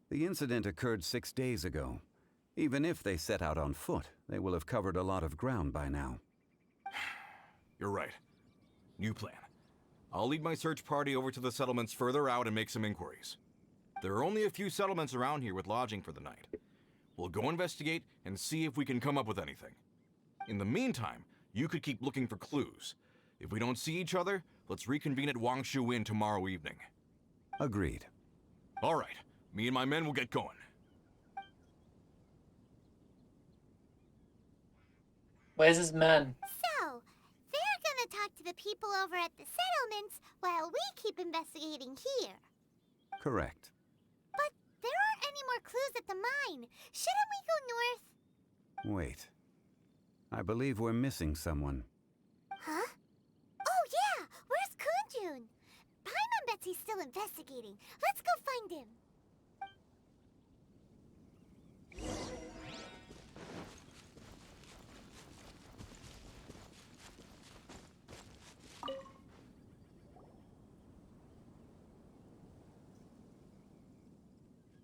The incident occurred 6 days ago. Even if they set out on foot, they will have covered a lot of ground by now. You're right. New plan. I'll lead my search party over to the settlements further out and make some inquiries. There are only a few settlements around here with lodging for the night. We'll go investigate and see if we can come up with anything. In the meantime, you could keep looking for clues. If we don't see each other, let's reconvene at Wangshu Inn tomorrow evening. Agreed. All right. Me and my men will get going. Where's his man? So, they're gonna talk to the people over at the settlements while we keep investigating here. Correct. But there aren't any more clues at the mine. Shouldn't we go north? Wait. I believe we're missing someone. Huh? Oh yeah! Where's Kunjun? Paimon bets he's still investigating. Let's go find him.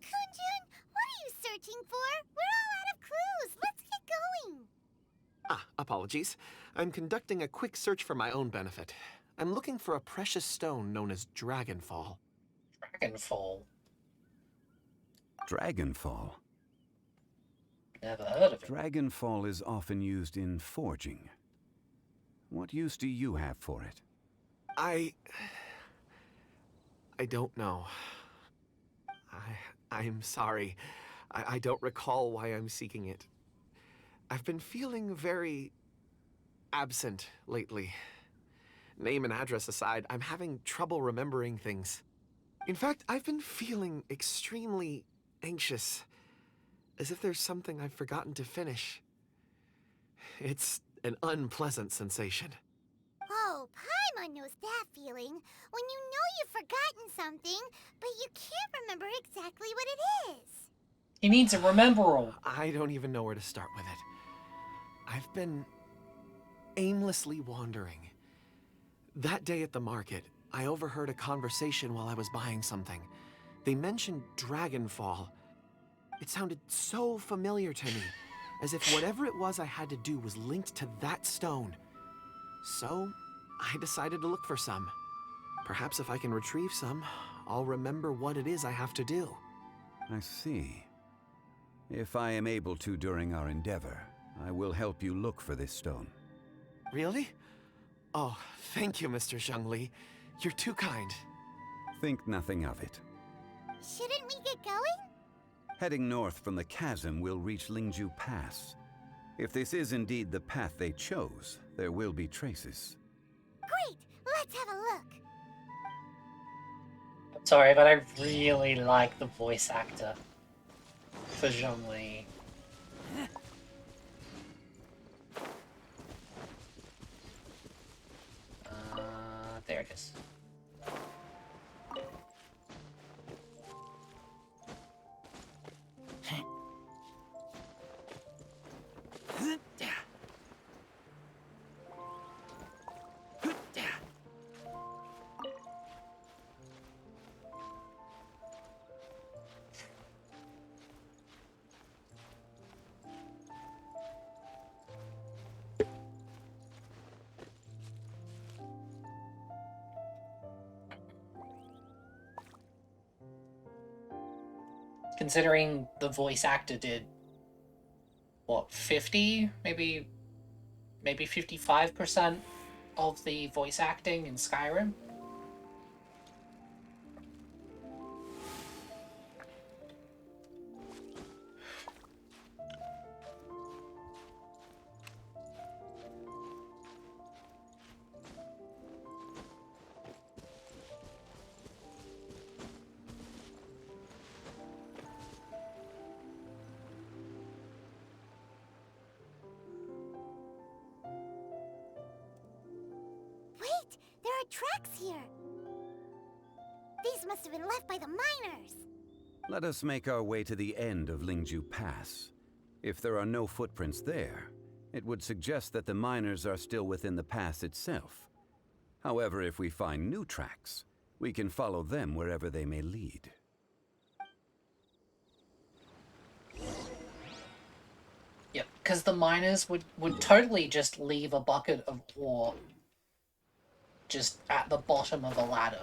Kunjun, what are you searching for? We're all out of clues. Let's get going. Apologies. I'm conducting a quick search for my own benefit. I'm looking for a precious stone known as Dragonfall. Dragonfall. Dragonfall. Never heard of it. Dragonfall is often used in forging. What use do you have for it? I don't know. I'm sorry. I don't recall why I'm seeking it. I've been feeling very absent lately. Name and address aside, I'm having trouble remembering things. In fact, I've been feeling extremely anxious, as if there's something I've forgotten to finish. It's an unpleasant sensation. Oh, Paimon knows that feeling. When you know you've forgotten something, but you can't remember exactly what it is. He needs a remember-all. I don't even know where to start with it. I've been aimlessly wandering. That day at the market, I overheard a conversation while I was buying something. They mentioned Dragonfall. It sounded so familiar to me, as if whatever it was I had to do was linked to that stone. So, I decided to look for some. Perhaps if I can retrieve some, I'll remember what it is I have to do. I see. If I am able to during our endeavor, I will help you look for this stone. Really? Oh, thank you, Mr. Zhongli. You're too kind. Think nothing of it. Shouldn't we get going? Heading north from the chasm, we'll reach Lingju Pass. If this is indeed the path they chose, there will be traces. Great! Let's have a look. I'm sorry, but I really like the voice actor for Zhongli. There it is. Considering the voice actor did what, 50, maybe 55% of the voice acting in Skyrim. Wait, there are tracks here. These must have been left by the miners. Let us make our way to the end of Lingju Pass. If there are no footprints there, it would suggest that the miners are still within the pass itself. However, if we find new tracks, we can follow them wherever they may lead. Yep, because the miners would totally just leave a bucket of ore just at the bottom of a ladder.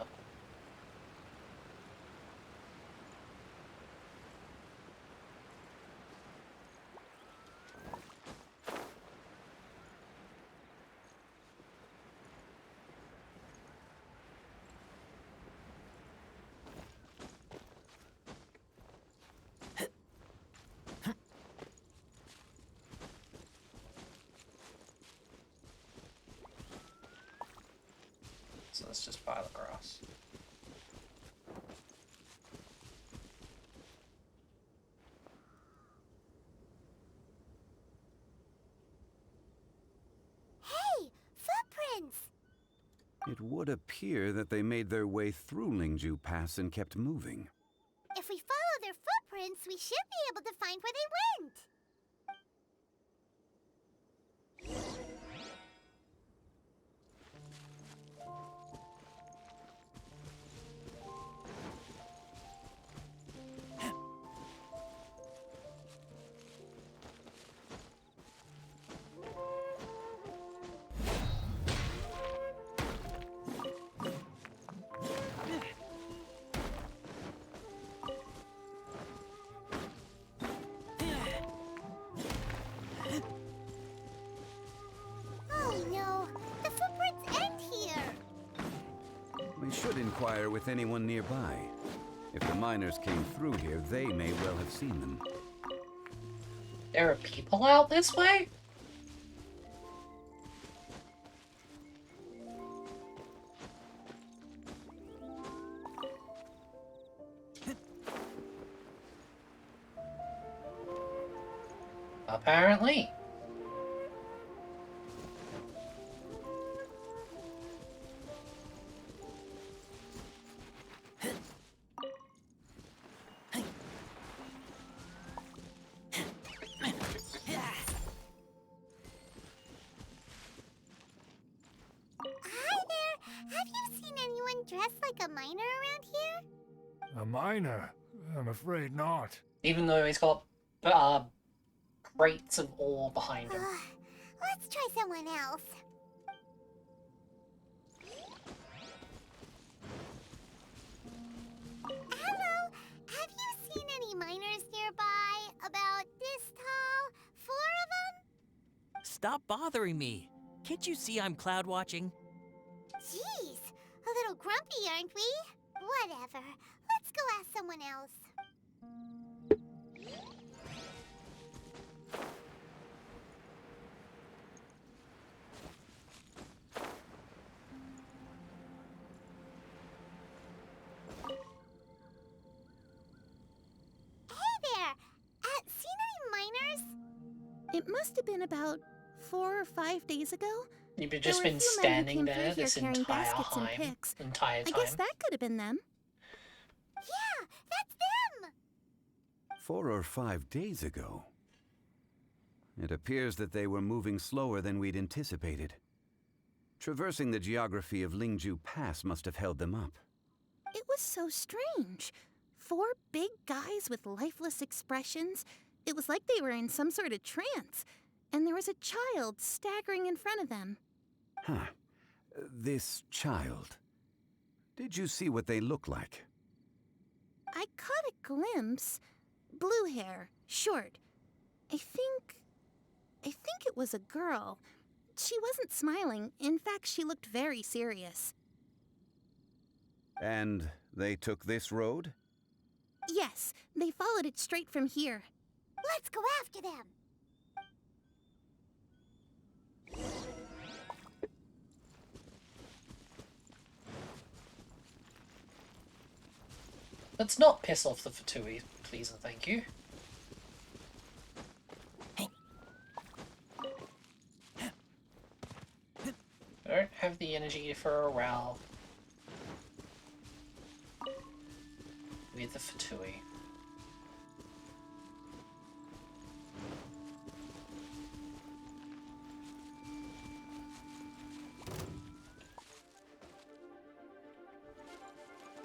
So let's just pile across. Hey, footprints! It would appear that they made their way through Lingju Pass and kept moving. If we follow their footprints, we should be able to find where they went. Oh no, the footprints end here. We should inquire with anyone nearby. If the miners came through here, they may well have seen them. There are people out this way? Apparently. Hi there! Have you seen anyone dressed like a miner around here? A miner? I'm afraid not. Even though he's got crates of ore behind him. Let's try someone else. Hello! Have you seen any miners nearby? About this tall? 4 of them? Stop bothering me. Can't you see I'm cloud watching? Jeez, a little grumpy, aren't we? Whatever. Let's go ask someone else. Hey there! Seen any miners? It must have been about 4 or 5 days ago. You've There just were a been few men who standing came there through here this carrying entire baskets and time. picks. Entire I time. guess that could have been them. Yeah, that's them! 4 or 5 days ago. It appears that they were moving slower than we'd anticipated. Traversing the geography of Lingju Pass must have held them up. It was so strange. 4 big guys with lifeless expressions. It was like they were in some sort of trance. And there was a child staggering in front of them. Huh. This child. Did you see what they look like? I caught a glimpse. Blue hair, short. I think I think it was a girl. She wasn't smiling. In fact, she looked very serious. And they took this road? Yes, they followed it straight from here. Let's go after them. Let's not piss off the Fatui, please and thank you. I don't have the energy for a row with the Fatui.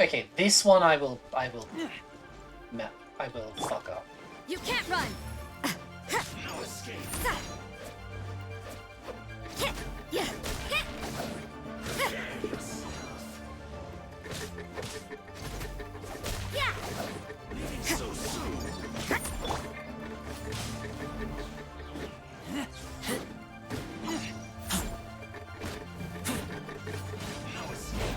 Okay, this one I will fuck up. You can't run! No escape. Leaving so soon. No escape.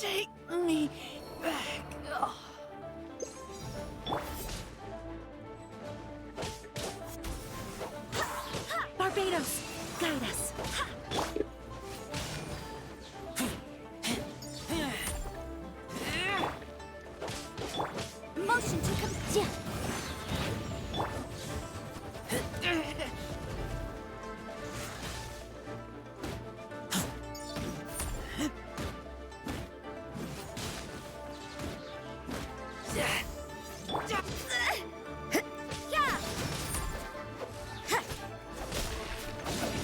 Take me back. Oh. Barbados, guide us. Motion to come. Yeah.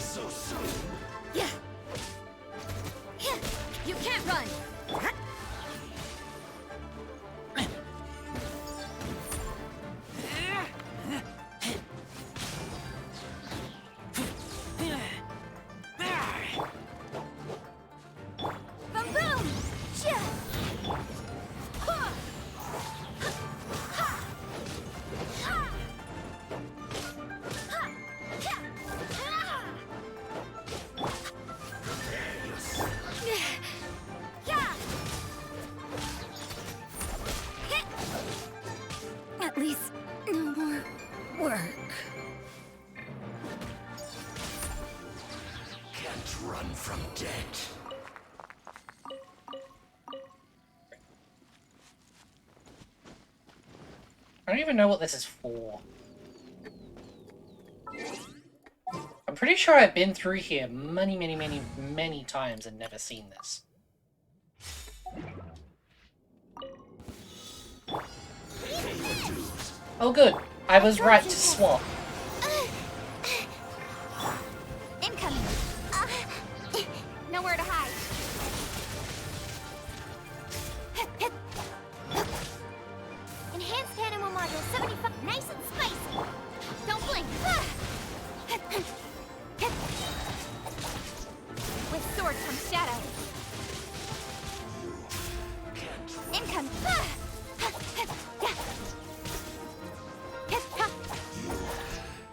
So soon. You can't run! Boom boom. Yeah. At least, no more work. Can't run from death. I don't even know what this is for. I'm pretty sure I've been through here many times and never seen this. Oh good, I was right to swap. Incoming. Nowhere to hide. Enhanced animal module 75. Nice and spicy. Don't blink. With sword comes shadow. Incoming.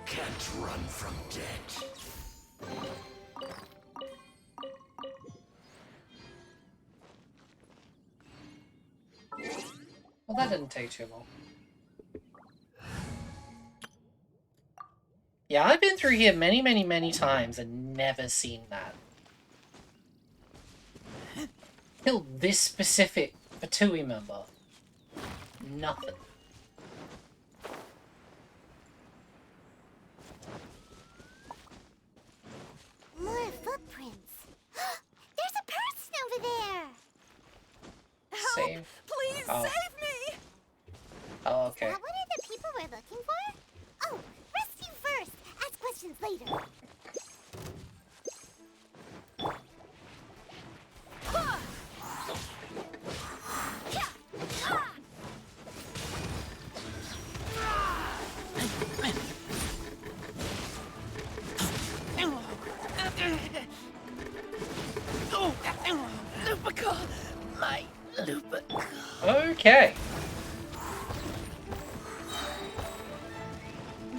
Can't run from death. Well, that didn't take too long. Yeah, I've been through here many times and never seen that. Killed this specific Fatui member. Nothing. More footprints. There's a person over there. Save. Please Oh. save me! Oh, Is okay. that one of the people we're looking for? Oh, rescue first. Ask questions later. Oh, Okay.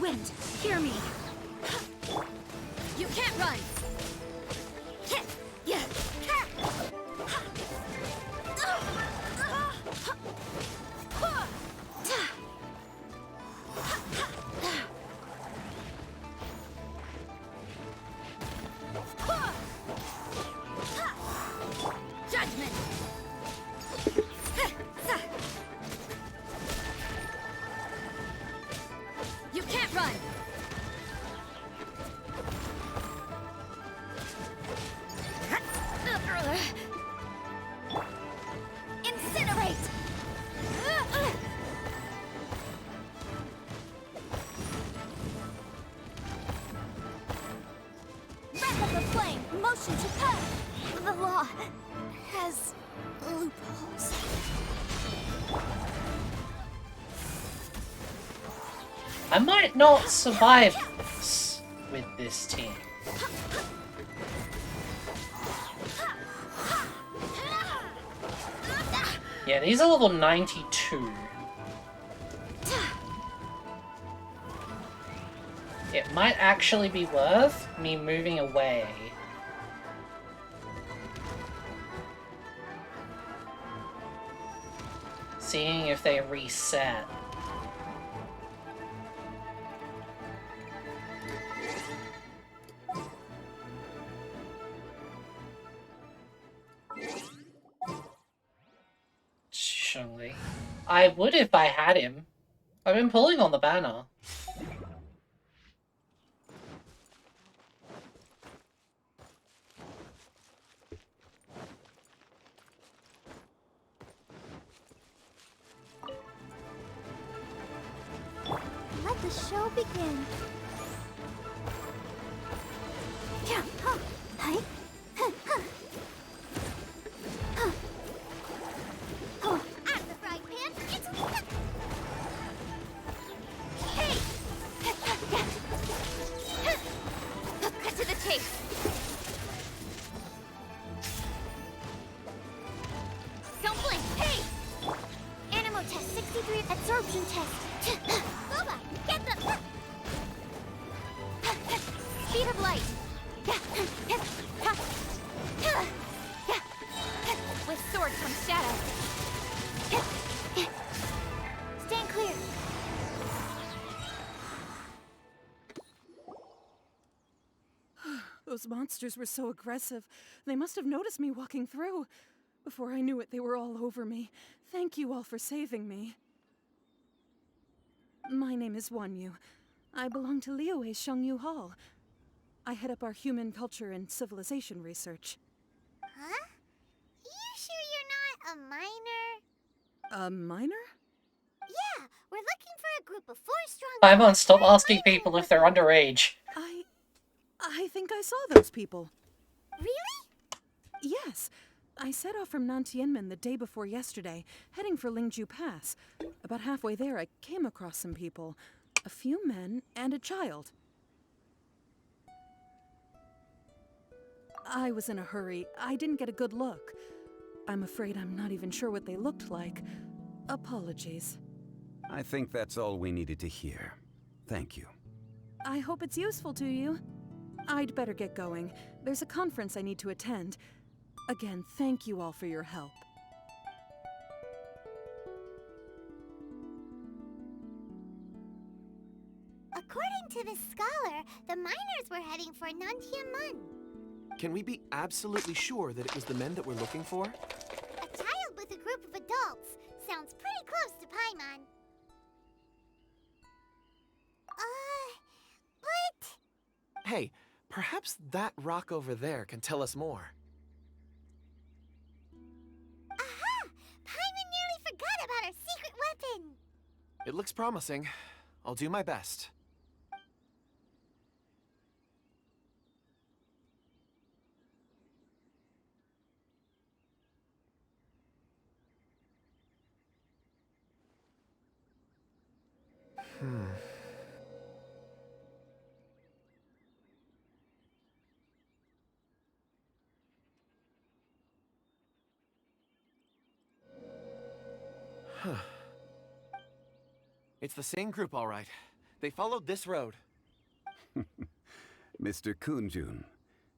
Wind, hear me. You can't run. Judgment. You can't run. Incinerate. Wrap up the flame. Motion to cut. The law has loopholes. I might not survive this with this team. Yeah, these are level 92. It might actually be worth me moving away. Seeing if they reset. Surely. I would if I had him. I've been pulling on the banner. Let the show begin. Yeah, huh, hi, huh, huh. Huh. Oh, out of the frying pan, into the pot. Hey! Cut to the chase. Don't blink. Hey! Animo test 63, absorption test. Boba, get them! Speed of light. With sword comes shadow. Stand clear. Those monsters were so aggressive. They must have noticed me walking through. Before I knew it, they were all over me. Thank you all for saving me. My name is Wanyu. I belong to Liyue's Shengyu Hall. I head up our human culture and civilization research. Huh? You sure you're not a minor? A minor? Yeah, we're looking for a group of 4 strong. Paimon, stop asking people if they're underage. I think I saw those people. Really? Yes. I set off from Nantianmen the day before yesterday, heading for Lingju Pass. About halfway there, I came across some people. A few men and a child. I was in a hurry. I didn't get a good look. I'm afraid I'm not even sure what they looked like. Apologies. I think that's all we needed to hear. Thank you. I hope it's useful to you. I'd better get going. There's a conference I need to attend. Again, thank you all for your help. According to this scholar, the miners were heading for Nantianmen. Can we be absolutely sure that it was the men that we're looking for? A child with a group of adults. Sounds pretty close to Paimon. But... Hey, perhaps that rock over there can tell us more. Aha! Paimon nearly forgot about our secret weapon! It looks promising. I'll do my best. It's the same group, all right. They followed this road. Mr. Kunjun,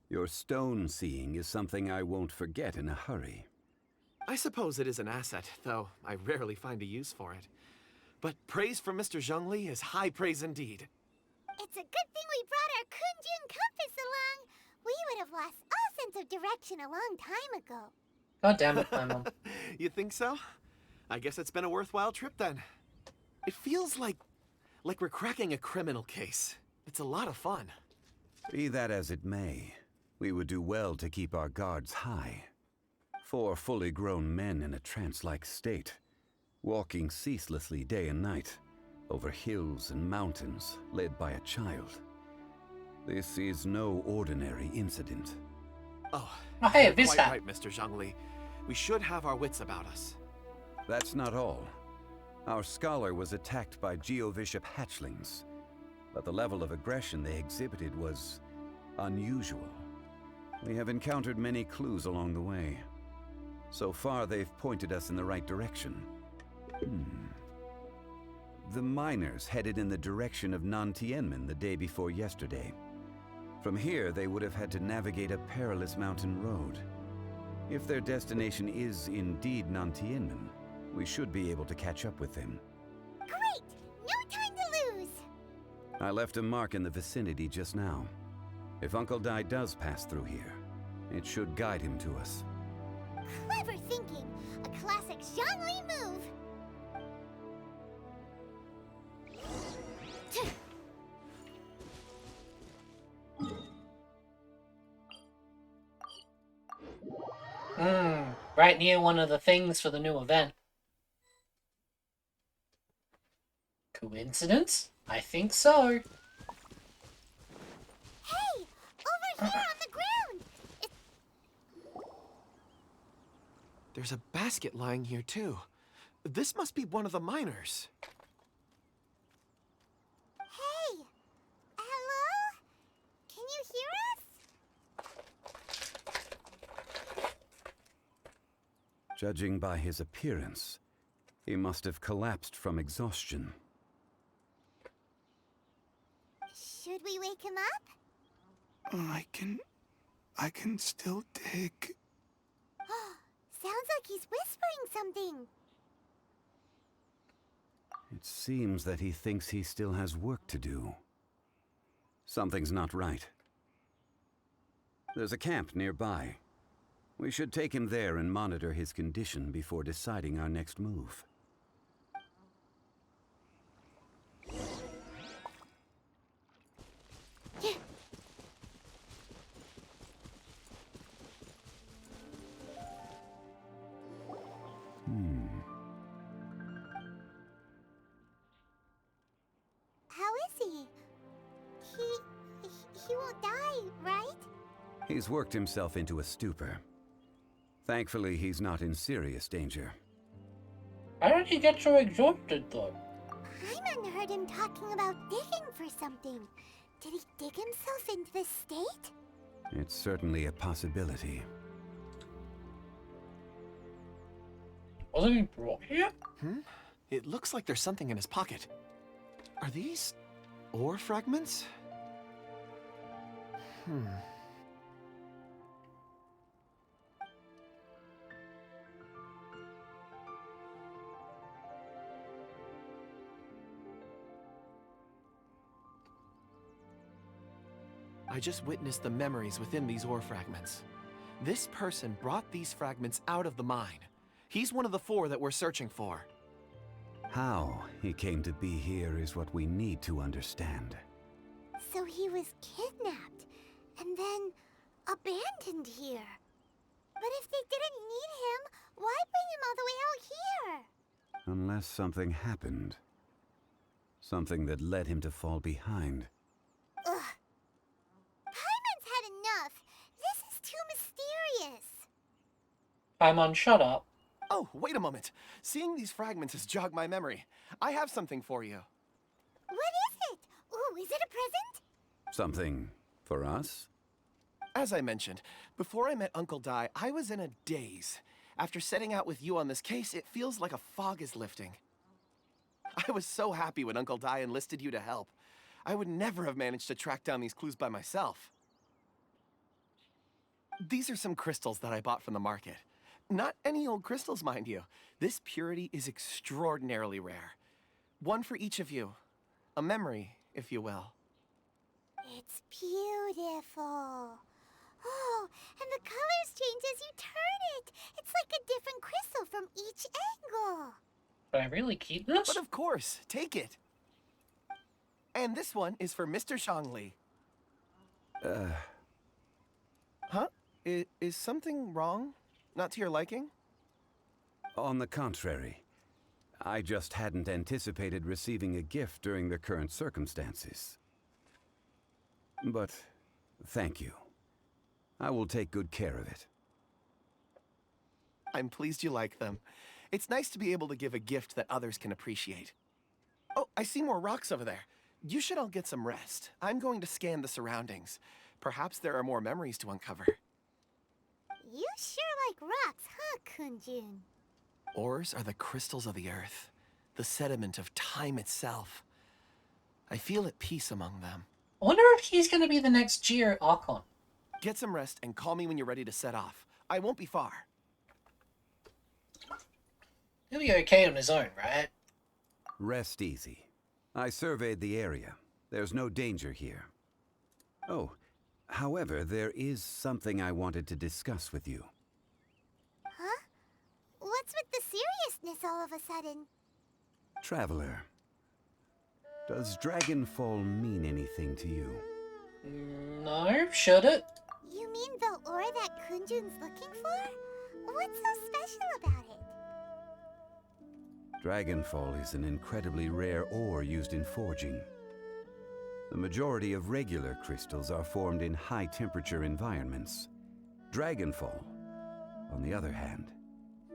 your stone seeing is something I won't forget in a hurry. I suppose it is an asset, though I rarely find a use for it. But praise from Mr. Zhongli is high praise indeed. It's a good thing we brought our Kunjun compass along. We would have lost all sense of direction a long time ago. God damn it, Paimon. You think so? I guess it's been a worthwhile trip then. It feels like we're cracking a criminal case. It's a lot of fun. Be that as it may, we would do well to keep our guards high. 4 fully grown men in a trance-like state, walking ceaselessly day and night, over hills and mountains, led by a child. This is no ordinary incident. Oh, hey, you're Vista. quite right, Mr. Zhongli. We should have our wits about us. That's not all. Our scholar was attacked by Geovishap hatchlings, but the level of aggression they exhibited was unusual. We have encountered many clues along the way. So far, they've pointed us in the right direction. The miners headed in the direction of Nantianmen the day before yesterday. From here, they would have had to navigate a perilous mountain road. If their destination is indeed Nantianmen, we should be able to catch up with them. Great! No time to lose! I left a mark in the vicinity just now. If Uncle Dai does pass through here, it should guide him to us. Clever thinking! A classic Zhongli move! Right near one of the things for the new event. Coincidence? I think so. Hey! Over here on the ground! There's a basket lying here too. This must be one of the miners. Hey! Hello? Can you hear us? Judging by his appearance, he must have collapsed from exhaustion. Should we wake him up? I can still dig. Sounds like he's whispering something. It seems that he thinks he still has work to do. Something's not right. There's a camp nearby. We should take him there and monitor his condition before deciding our next move. How is he? He won't die, right? He's worked himself into a stupor. Thankfully, he's not in serious danger. How did he get so exhausted, though? Paimon heard him talking about digging for something. Did he dig himself into this state? It's certainly a possibility. Wasn't he brought here? It looks like there's something in his pocket. Are these ore fragments? I just witnessed the memories within these ore fragments. This person brought these fragments out of the mine. He's one of the 4 that we're searching for. How he came to be here is what we need to understand. So he was kidnapped and then abandoned here. But if they didn't need him, why bring him all the way out here? Unless something happened. Something that led him to fall behind. Ugh. Paimon's had enough. This is too mysterious. Paimon, shut up. Oh, wait a moment. Seeing these fragments has jogged my memory. I have something for you. What is it? Ooh, is it a present? Something for us? As I mentioned, before I met Uncle Dai, I was in a daze. After setting out with you on this case, it feels like a fog is lifting. I was so happy when Uncle Dai enlisted you to help. I would never have managed to track down these clues by myself. These are some crystals that I bought from the market. Not any old crystals, mind you. This purity is extraordinarily rare. One for each of you. A memory, if you will. It's beautiful. Oh, and the colors change as you turn it. It's like a different crystal from each angle. But I really keep this? But of course, take it. And this one is for Mr. Shangli. Huh? Is something wrong? Not to your liking? On the contrary, I just hadn't anticipated receiving a gift during the current circumstances. But thank you. I will take good care of it. I'm pleased you like them. It's nice to be able to give a gift that others can appreciate. Oh, I see more rocks over there. You should all get some rest. I'm going to scan the surroundings. Perhaps there are more memories to uncover. You sure like rocks, huh, Kunjun? Ores are the crystals of the earth, the sediment of time itself. I feel at peace among them. I wonder if he's gonna be the next Geo Archon. Get some rest and call me when you're ready to set off. I won't be far. He'll be okay on his own, right? Rest easy. I surveyed the area. There's no danger here. Oh, however, there is something I wanted to discuss with you. Huh? What's with the seriousness all of a sudden? Traveler, does Dragonfall mean anything to you? No, should it? You mean the ore that Kunjun's looking for? What's so special about it? Dragonfall is an incredibly rare ore used in forging. The majority of regular crystals are formed in high-temperature environments. Dragonfall, on the other hand,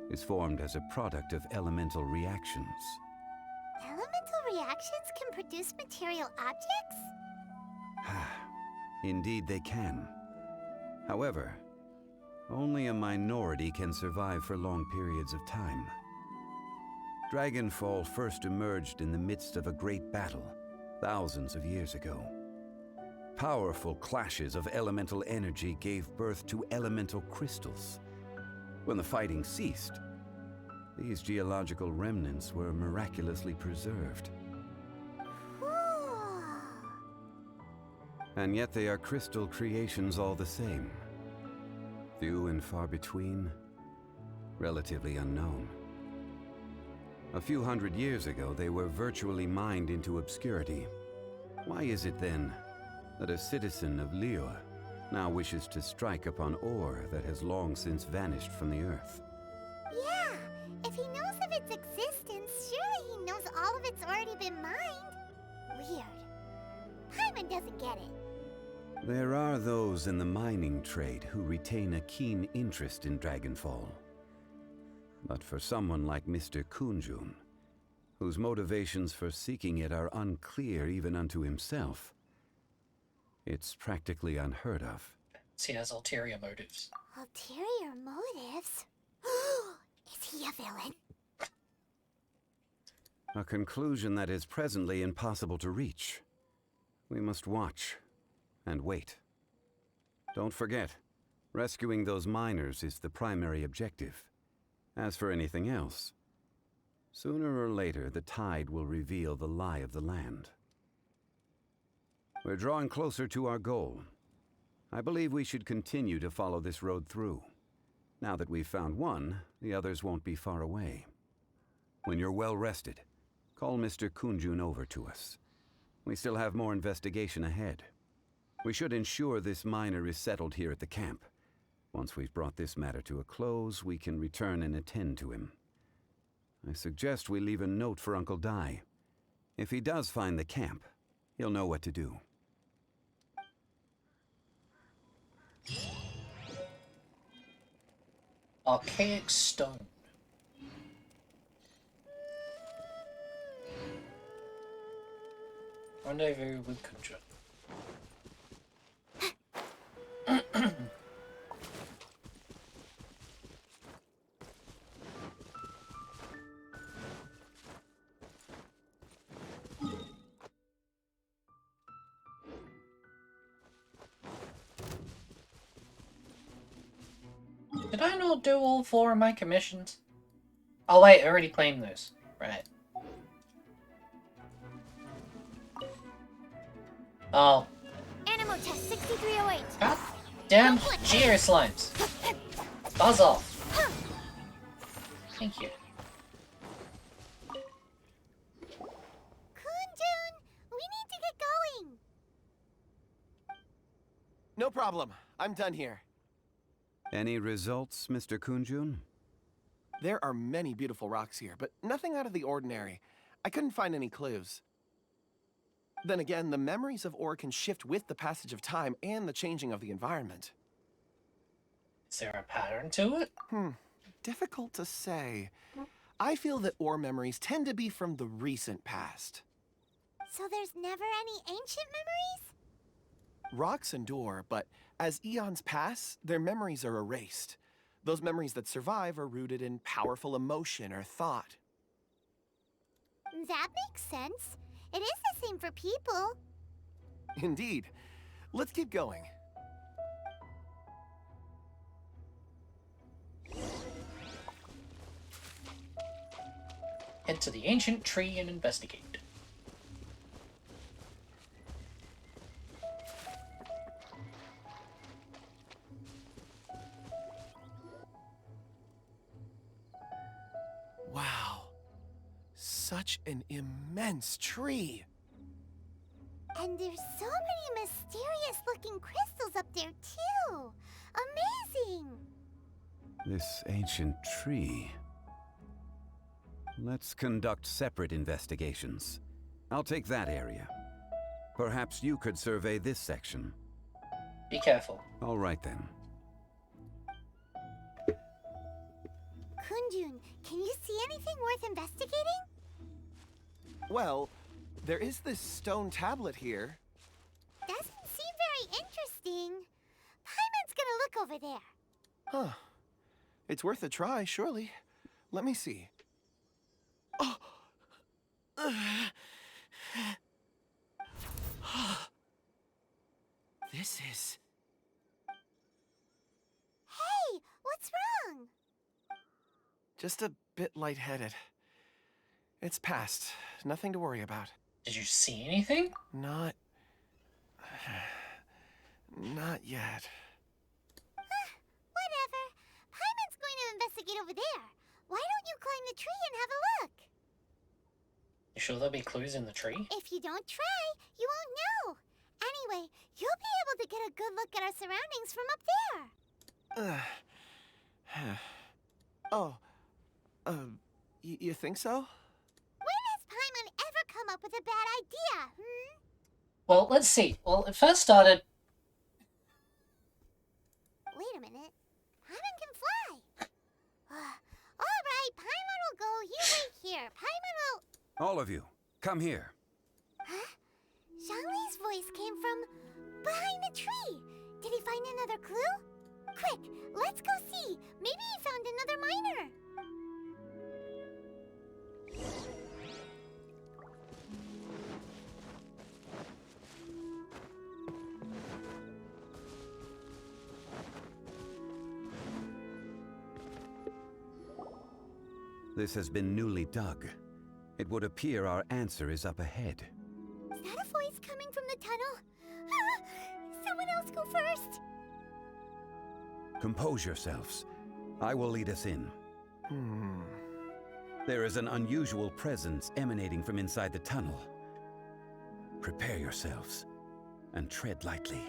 is formed as a product of elemental reactions. Elemental reactions can produce material objects? Indeed they can. However, only a minority can survive for long periods of time. Dragonfall first emerged in the midst of a great battle, thousands of years ago. Powerful clashes of elemental energy gave birth to elemental crystals. When the fighting ceased, these geological remnants were miraculously preserved. And yet they are crystal creations all the same. Few and far between, relatively unknown. A few hundred years ago, they were virtually mined into obscurity. Why is it then that a citizen of Liyue now wishes to strike upon ore that has long since vanished from the earth? Yeah, if he knows of its existence, surely he knows all of it's already been mined. Weird. Paimon doesn't get it. There are those in the mining trade who retain a keen interest in Dragonfall. But for someone like Mr. Kunjun, whose motivations for seeking it are unclear even unto himself, it's practically unheard of. He has ulterior motives. Ulterior motives? Is he a villain? A conclusion that is presently impossible to reach. We must watch and wait. Don't forget, rescuing those miners is the primary objective. As for anything else, sooner or later the tide will reveal the lie of the land. We're drawing closer to our goal. I believe we should continue to follow this road through. Now that we've found one, the others won't be far away. When you're well rested, call Mr. Kunjun over to us. We still have more investigation ahead. We should ensure this miner is settled here at the camp. Once we've brought this matter to a close, we can return and attend to him. I suggest we leave a note for Uncle Dai. If he does find the camp, he'll know what to do. Archaic stone. Rendezvous with Kunjun. Did I not do all 4 of my commissions? Oh wait, I already claimed those. Right. Oh. Animal test 6308. God damn Geo slimes. Buzz off. Thank you. Kunjun, we need to get going. No problem. I'm done here. Any results, Mr. Kunjun? There are many beautiful rocks here, but nothing out of the ordinary. I couldn't find any clues. Then again, the memories of ore can shift with the passage of time and the changing of the environment. Is there a pattern to it? Difficult to say. I feel that ore memories tend to be from the recent past. So there's never any ancient memories? Rocks endure, but as eons pass, their memories are erased. Those memories that survive are rooted in powerful emotion or thought. That makes sense. It is the same for people. Indeed. Let's keep going. Head to the ancient tree and investigate. Wow. Such an immense tree. And there's so many mysterious looking crystals up there too. Amazing! This ancient tree. Let's conduct separate investigations. I'll take that area. Perhaps you could survey this section. Be careful. All right then. Kunjun, can you see anything worth investigating? Well, there is this stone tablet here. Doesn't seem very interesting. Paimon's gonna look over there. Huh. It's worth a try, surely. Let me see. Oh! This is... Hey, what's wrong? just a bit lightheaded. It's past. Nothing to worry about. Did you see anything? Not yet. Whatever. Paimon's going to investigate over there. Why don't you climb the tree and have a look? You sure there'll be clues in the tree? If you don't try, you won't know. Anyway, you'll be able to get a good look at our surroundings from up there. You think so? When has Paimon ever come up with a bad idea, Well, let's see. Well, it first started... Wait a minute. Paimon can fly. All right, Paimon will go. You wait here. Paimon will... All of you, come here. Huh? Zhongli's voice came from behind the tree. Did he find another clue? Quick, let's go see. Maybe he found another miner. This has been newly dug. It would appear our answer is up ahead. Is that a voice coming from the tunnel? Someone else go first. Compose yourselves. I will lead us in. There is an unusual presence emanating from inside the tunnel. Prepare yourselves and tread lightly.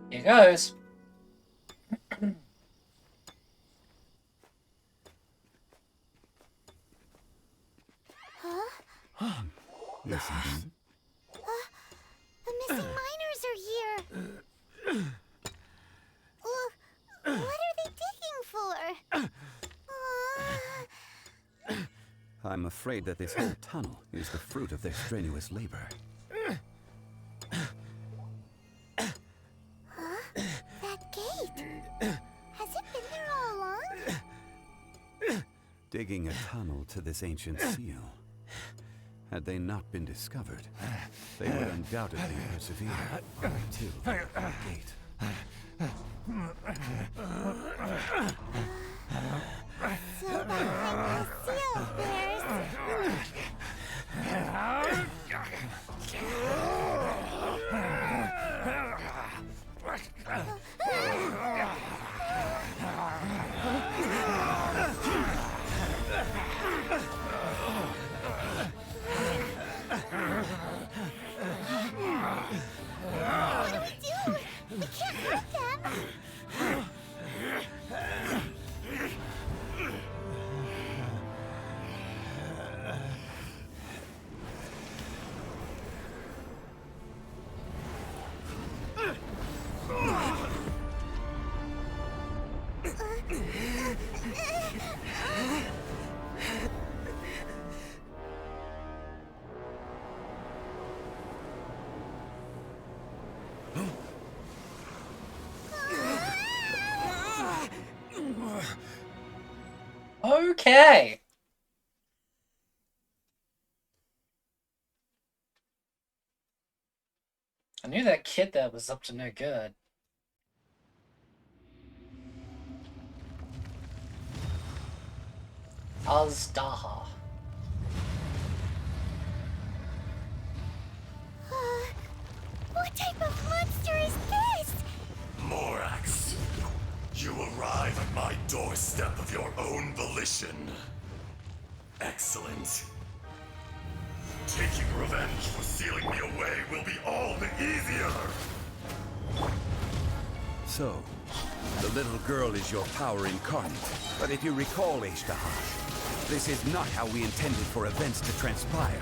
Here goes. Huh? Listen. The missing miners are here. What are they digging for? I'm afraid that this whole tunnel is the fruit of their strenuous labor. That gate. Has it been there all along? Digging a tunnel to this ancient seal. Had they not been discovered, they would undoubtedly persevere until the gate. So behind the seal, there's... What do we do? We can't hurt them. Okay. I knew that kid there was up to no good. Azdaha. What type of monster is this? Morax, you arrive at my doorstep of your own volition. Excellent. Taking revenge for sealing me away will be all the easier. So, the little girl is your power incarnate. But if you recall, Ashtaha, this is not how we intended for events to transpire.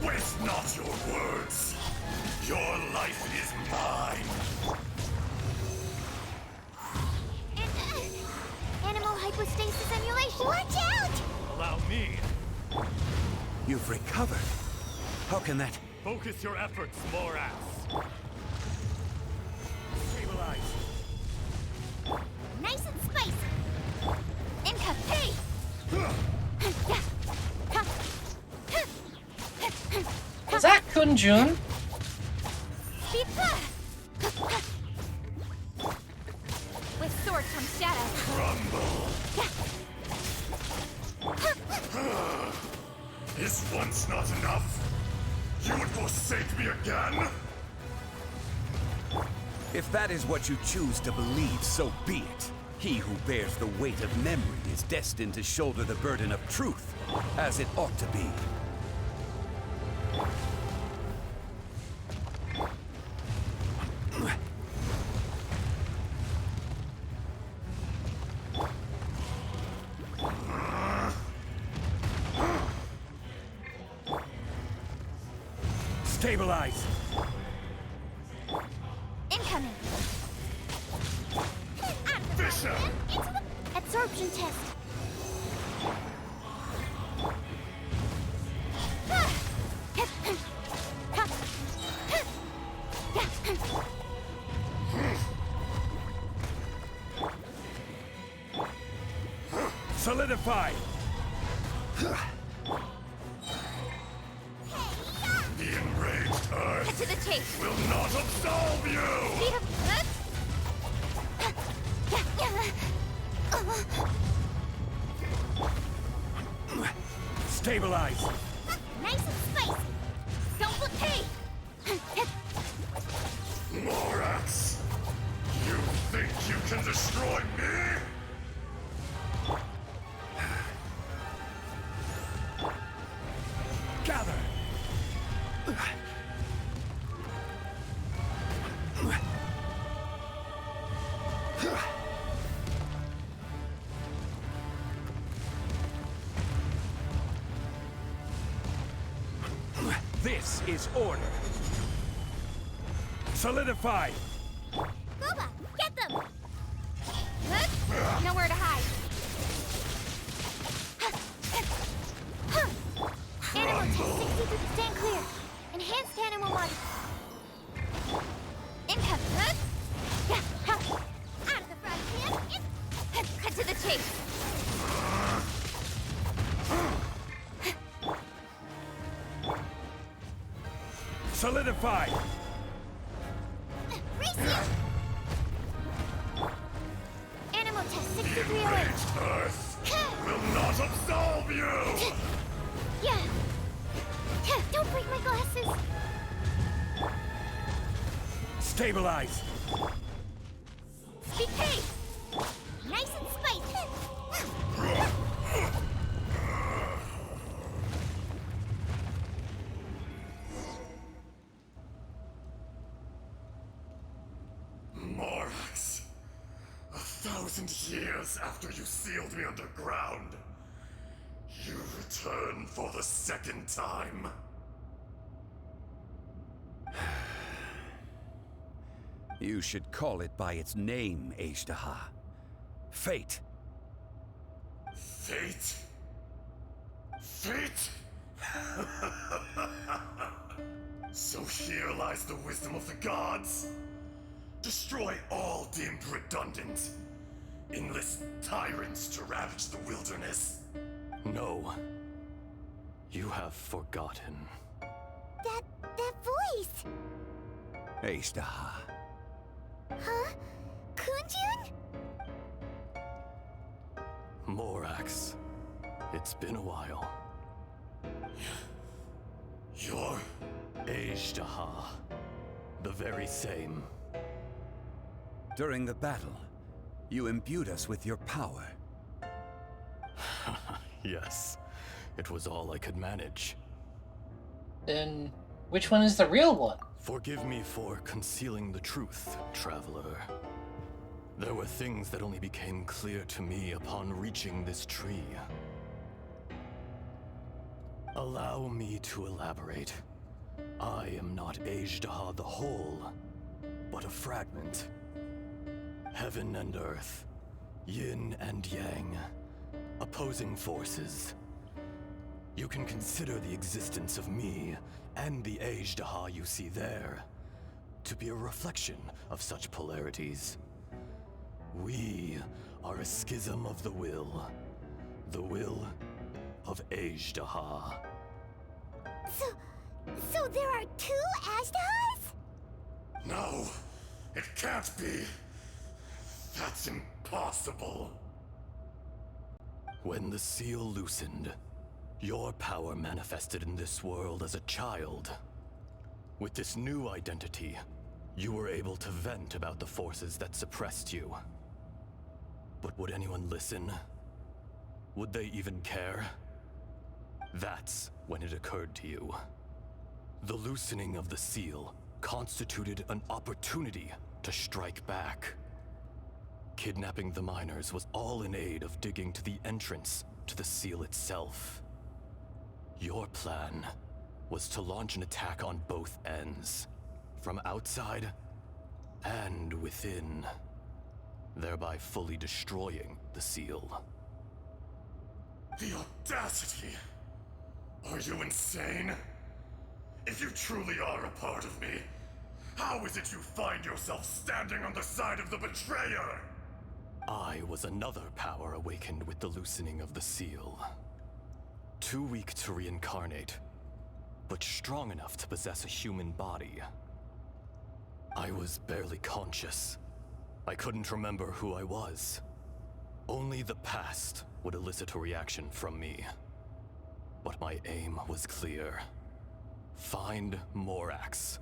Waste not your words. Your life is mine. Animal hypostasis emulation. Watch out! Allow me. You've recovered. How can that... Focus your efforts, Morax. Stabilize. Nice and spicy. Inca, hey! Is that Kunjun? With sword comes shadow. Is once not enough? You would forsake me again? If that is what you choose to believe, so be it. He who bears the weight of memory is destined to shoulder the burden of truth, as it ought to be. Stabilize. Incoming. Fisher! Into the absorption test. Solidify. The enraged earth Get to the chase. will not absolve you! Speed of... Stabilize. Nice and spicy. Don't pay. Morax! You think you can destroy me? Gather. This is order. Solidify. Booba, get them. Nowhere to hide. Animal test 60 to stand clear. Enhanced animal mod. Income. Out of the front pan. Cut to the chase. Solidified! Race you! Animal test The 6308. enraged Earth will not absolve you! Yeah. Don't break my glasses. Stabilize! Speak pace. Nice and spicy. Morax, 1,000 years after you sealed me underground, you return for the second time. You should call it by its name, Ajdaha. Fate. Fate? Fate? So here lies the wisdom of the gods. Destroy all deemed redundant. Enlist tyrants to ravage the wilderness. No. You have forgotten. That voice. Ajdaha. Huh? Kunjun? Morax. It's been a while. You're... Ajdaha. The very same. During the battle, you imbued us with your power. Yes. It was all I could manage. Then, which one is the real one? Forgive me for concealing the truth, traveler. There were things that only became clear to me upon reaching this tree. Allow me to elaborate. I am not Ajdaha the whole, but a fragment. Heaven and earth, yin and yang, opposing forces. You can consider the existence of me and the Ajdaha you see there to be a reflection of such polarities. We are a schism of the will of Ajdaha. So there are two Ajdahas? No, it can't be. That's impossible. When the seal loosened, your power manifested in this world as a child. With this new identity, you were able to vent about the forces that suppressed you. But would anyone listen? Would they even care? That's when it occurred to you. The loosening of the seal constituted an opportunity to strike back. Kidnapping the miners was all in aid of digging to the entrance to the seal itself. Your plan was to launch an attack on both ends, from outside and within, thereby fully destroying the seal. The audacity! Are you insane? If you truly are a part of me, how is it you find yourself standing on the side of the betrayer? I was another power awakened with the loosening of the seal. Too weak to reincarnate, but strong enough to possess a human body. I was barely conscious. I couldn't remember who I was. Only the past would elicit a reaction from me. But my aim was clear. Find Morax,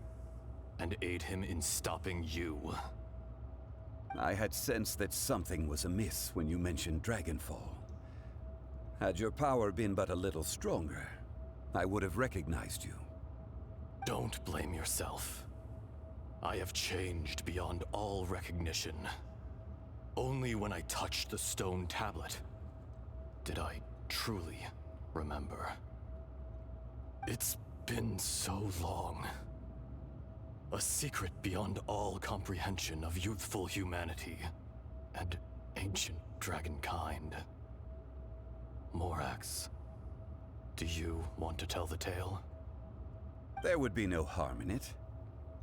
and aid him in stopping you. I had sensed that something was amiss when you mentioned Dragonfall. Had your power been but a little stronger, I would have recognized you. Don't blame yourself. I have changed beyond all recognition. Only when I touched the stone tablet did I truly remember. It's been so long. A secret beyond all comprehension of youthful humanity and ancient dragonkind. Morax, do you want to tell the tale? There would be no harm in it.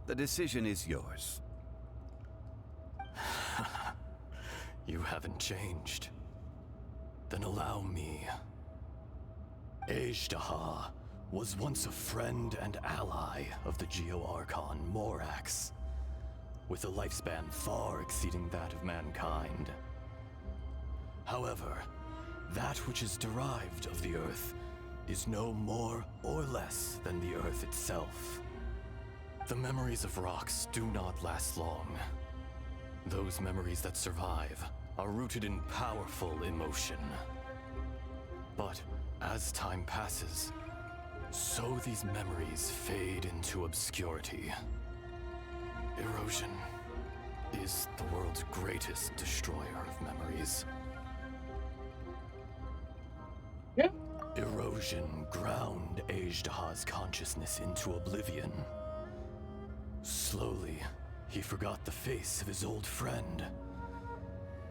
The decision is yours. You haven't changed. Then allow me. Ajdaha was once a friend and ally of the Geo-Archon Morax, with a lifespan far exceeding that of mankind. However, that which is derived of the Earth is no more or less than the Earth itself. The memories of rocks do not last long. Those memories that survive are rooted in powerful emotion. But as time passes, so these memories fade into obscurity. Erosion is the world's greatest destroyer of memories. Yeah. Erosion ground Ajdaha's consciousness into oblivion. Slowly, he forgot the face of his old friend,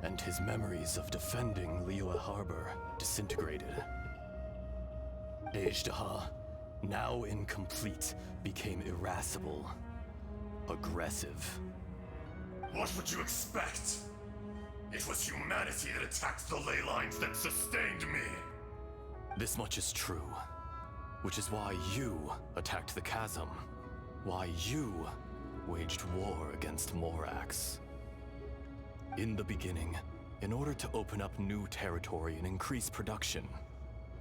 and his memories of defending Liyue Harbor disintegrated. Ajdaha, now incomplete, became irascible, aggressive. What would you expect? It was humanity that attacked the ley lines that sustained me. This much is true, which is why you attacked the chasm, why you waged war against Morax. In the beginning, in order to open up new territory and increase production,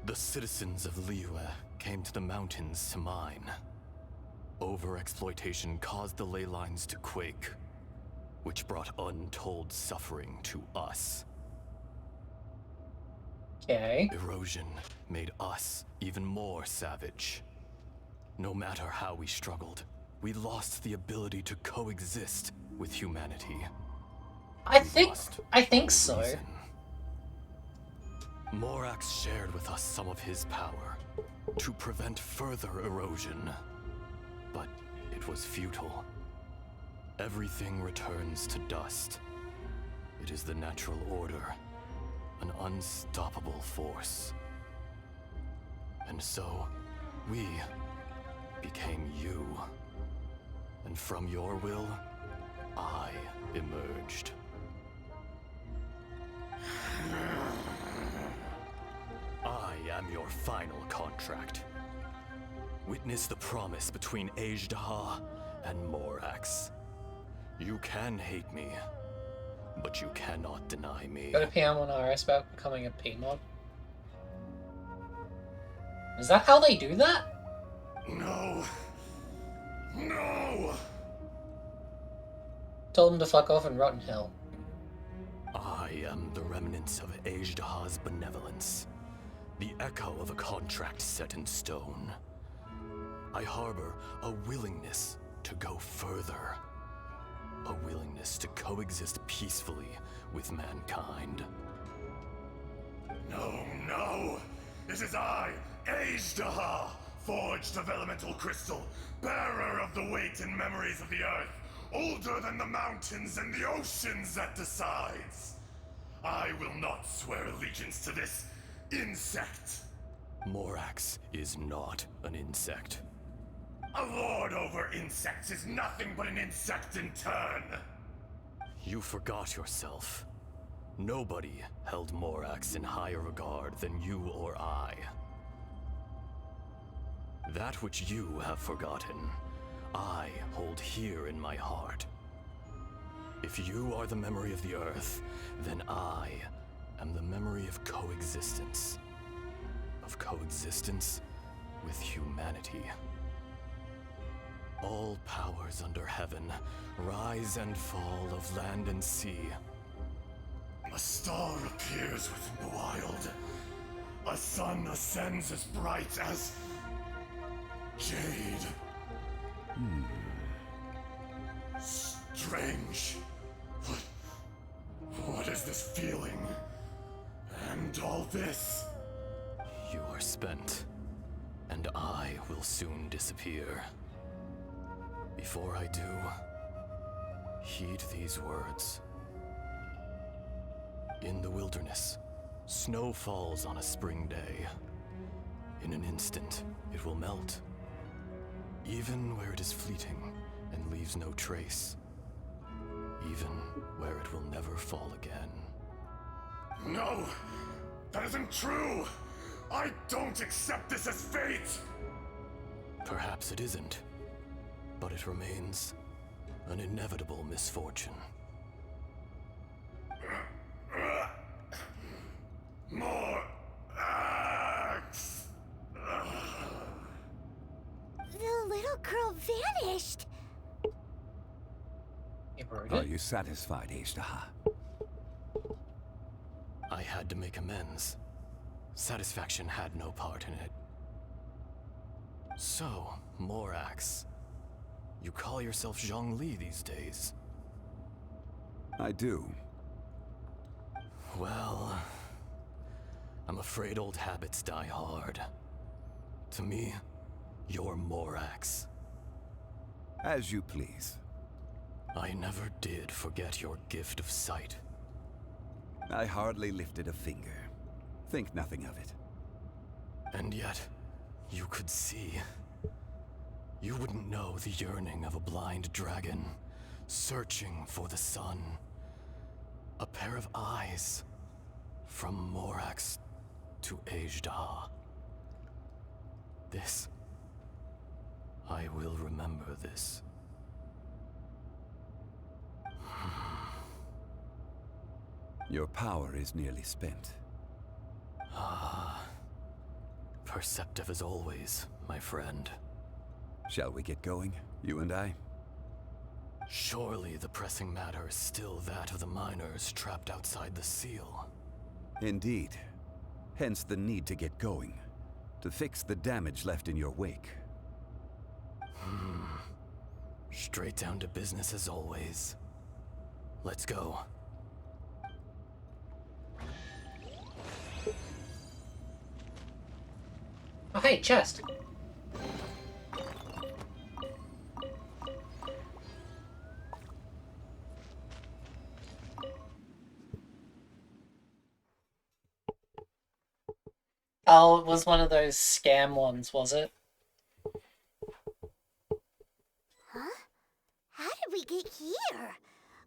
the citizens of Liyue came to the mountains to mine. Overexploitation caused the ley lines to quake, which brought untold suffering to us. Okay. Erosion made us even more savage. No matter how we struggled, we lost the ability to coexist with humanity. I think so. Reason. Morax shared with us some of his power to prevent further erosion, but it was futile. Everything returns to dust. It is the natural order, an unstoppable force. And so, we became you. And from your will, I emerged. I am your final contract. Witness the promise between Ajdaha and Morax. You can hate me, but you cannot deny me. Got a PM on RS about becoming a P-mod. Is that how they do that? No. No! Told him to fuck off in Rotten Hill. I am the remnants of Ajdaha's benevolence, the echo of a contract set in stone. I harbor a willingness to go further, a willingness to coexist peacefully with mankind. No! It is I, Ajdaha, forged of elemental crystal, bearer of the weight and memories of the earth, older than the mountains and the oceans that decides. I will not swear allegiance to this insect. Morax is not an insect. A lord over insects is nothing but an insect in turn. You forgot yourself. Nobody held Morax in higher regard than you or I. That which you have forgotten, I hold here in my heart. If you are the memory of the Earth, then I am the memory of coexistence. Of coexistence with humanity. All powers under heaven, rise and fall of land and sea. A star appears within the wild. A sun ascends as bright as jade. Strange. What is this feeling? And all this? You are spent, and I will soon disappear. Before I do, heed these words. In the wilderness, snow falls on a spring day. In an instant, it will melt. Even where it is fleeting and leaves no trace. Even where it will never fall again. No! That isn't true! I don't accept this as fate! Perhaps it isn't, but it remains an inevitable misfortune. More axe! The little girl vanished. Are you satisfied, Ishtaha? I had to make amends. Satisfaction had no part in it. So, Morax, you call yourself Zhongli these days? I do. Well, I'm afraid old habits die hard. To me, you're Morax. As you please. I never did forget your gift of sight. I hardly lifted a finger. Think nothing of it. And yet, you could see. You wouldn't know the yearning of a blind dragon, searching for the sun. A pair of eyes, from Morax to Ajda. This. I will remember this. Your power is nearly spent. Ah. Perceptive as always, my friend. Shall we get going, you and I? Surely the pressing matter is still that of the miners trapped outside the seal. Indeed. Hence the need to get going. To fix the damage left in your wake. Straight down to business as always. Let's go. Oh, hey, chest. Oh, it was one of those scam ones, was it? Huh? How did we get here?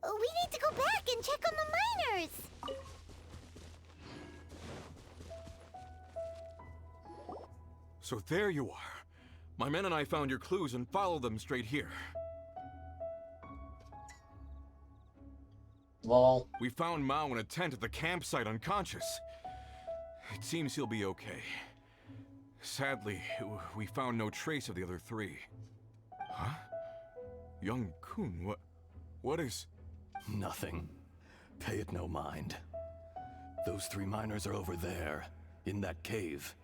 We need to go back and check on the miners. So there you are. My men and I found your clues and followed them straight here. Lol. We found Mao in a tent at the campsite unconscious. It seems he'll be okay. Sadly, we found no trace of the other three. Huh? Young Kun, what is... Nothing. Pay it no mind. Those three miners are over there, in that cave.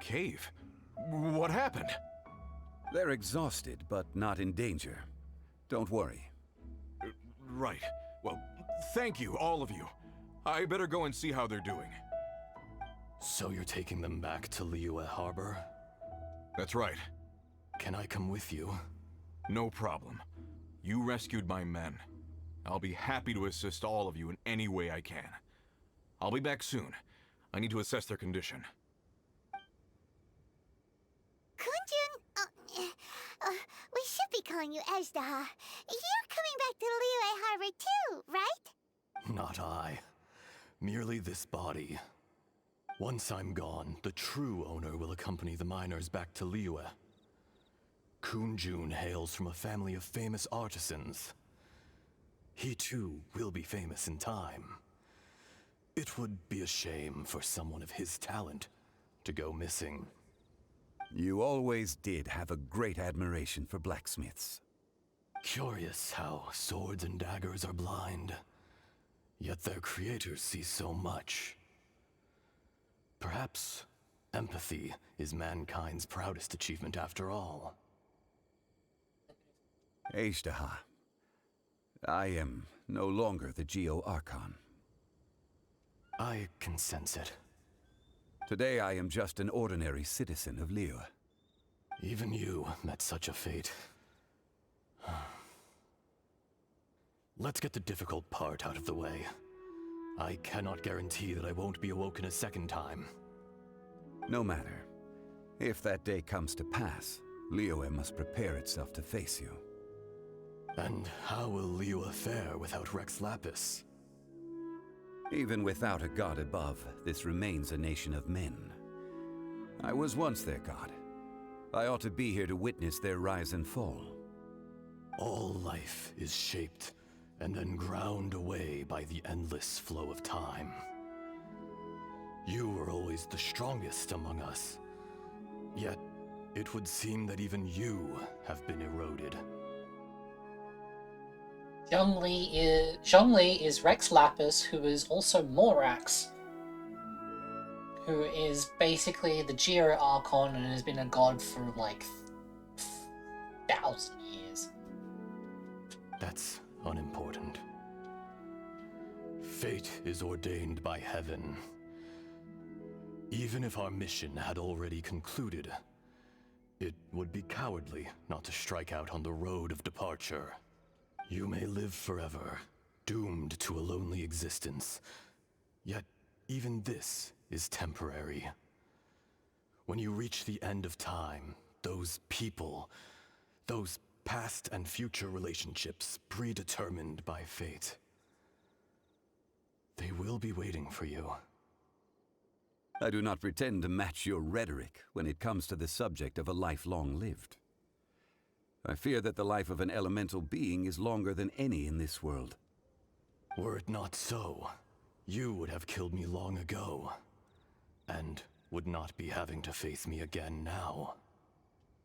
Cave? What happened? They're exhausted, but not in danger. Don't worry. Right. Well, thank you, all of you. I better go and see how they're doing. So you're taking them back to Liyue Harbor? That's right. Can I come with you? No problem. You rescued my men. I'll be happy to assist all of you in any way I can. I'll be back soon. I need to assess their condition. Kunjun, we should be calling you Ajdaha. You're coming back to Liyue Harbor too, right? Not I. Merely this body. Once I'm gone, the true owner will accompany the miners back to Liyue. Kunjun hails from a family of famous artisans. He too will be famous in time. It would be a shame for someone of his talent to go missing. You always did have a great admiration for blacksmiths. Curious how swords and daggers are blind, yet their creators see so much. Perhaps empathy is mankind's proudest achievement after all. Ajdaha, I am no longer the Geo-Archon. I can sense it. Today I am just an ordinary citizen of Liyue. Even you met such a fate. Let's get the difficult part out of the way. I cannot guarantee that I won't be awoken a second time. No matter. If that day comes to pass, Liyue must prepare itself to face you. And how will Liyue fare without Rex Lapis? Even without a god above, this remains a nation of men. I was once their god, I ought to be here to witness their rise and fall. All life is shaped and then ground away by the endless flow of time. You were always the strongest among us, yet it would seem that even you have been eroded. Zhongli is Rex Lapis, who is also Morax, who is basically the Geo Archon and has been a god for like 1,000 years. That's unimportant. Fate is ordained by heaven. Even if our mission had already concluded, it would be cowardly not to strike out on the road of departure. You may live forever, doomed to a lonely existence. Yet, even this is temporary. When you reach the end of time, those people, those past and future relationships predetermined by fate, they will be waiting for you. I do not pretend to match your rhetoric when it comes to the subject of a life long lived. I fear that the life of an elemental being is longer than any in this world. Were it not so, you would have killed me long ago, and would not be having to face me again now.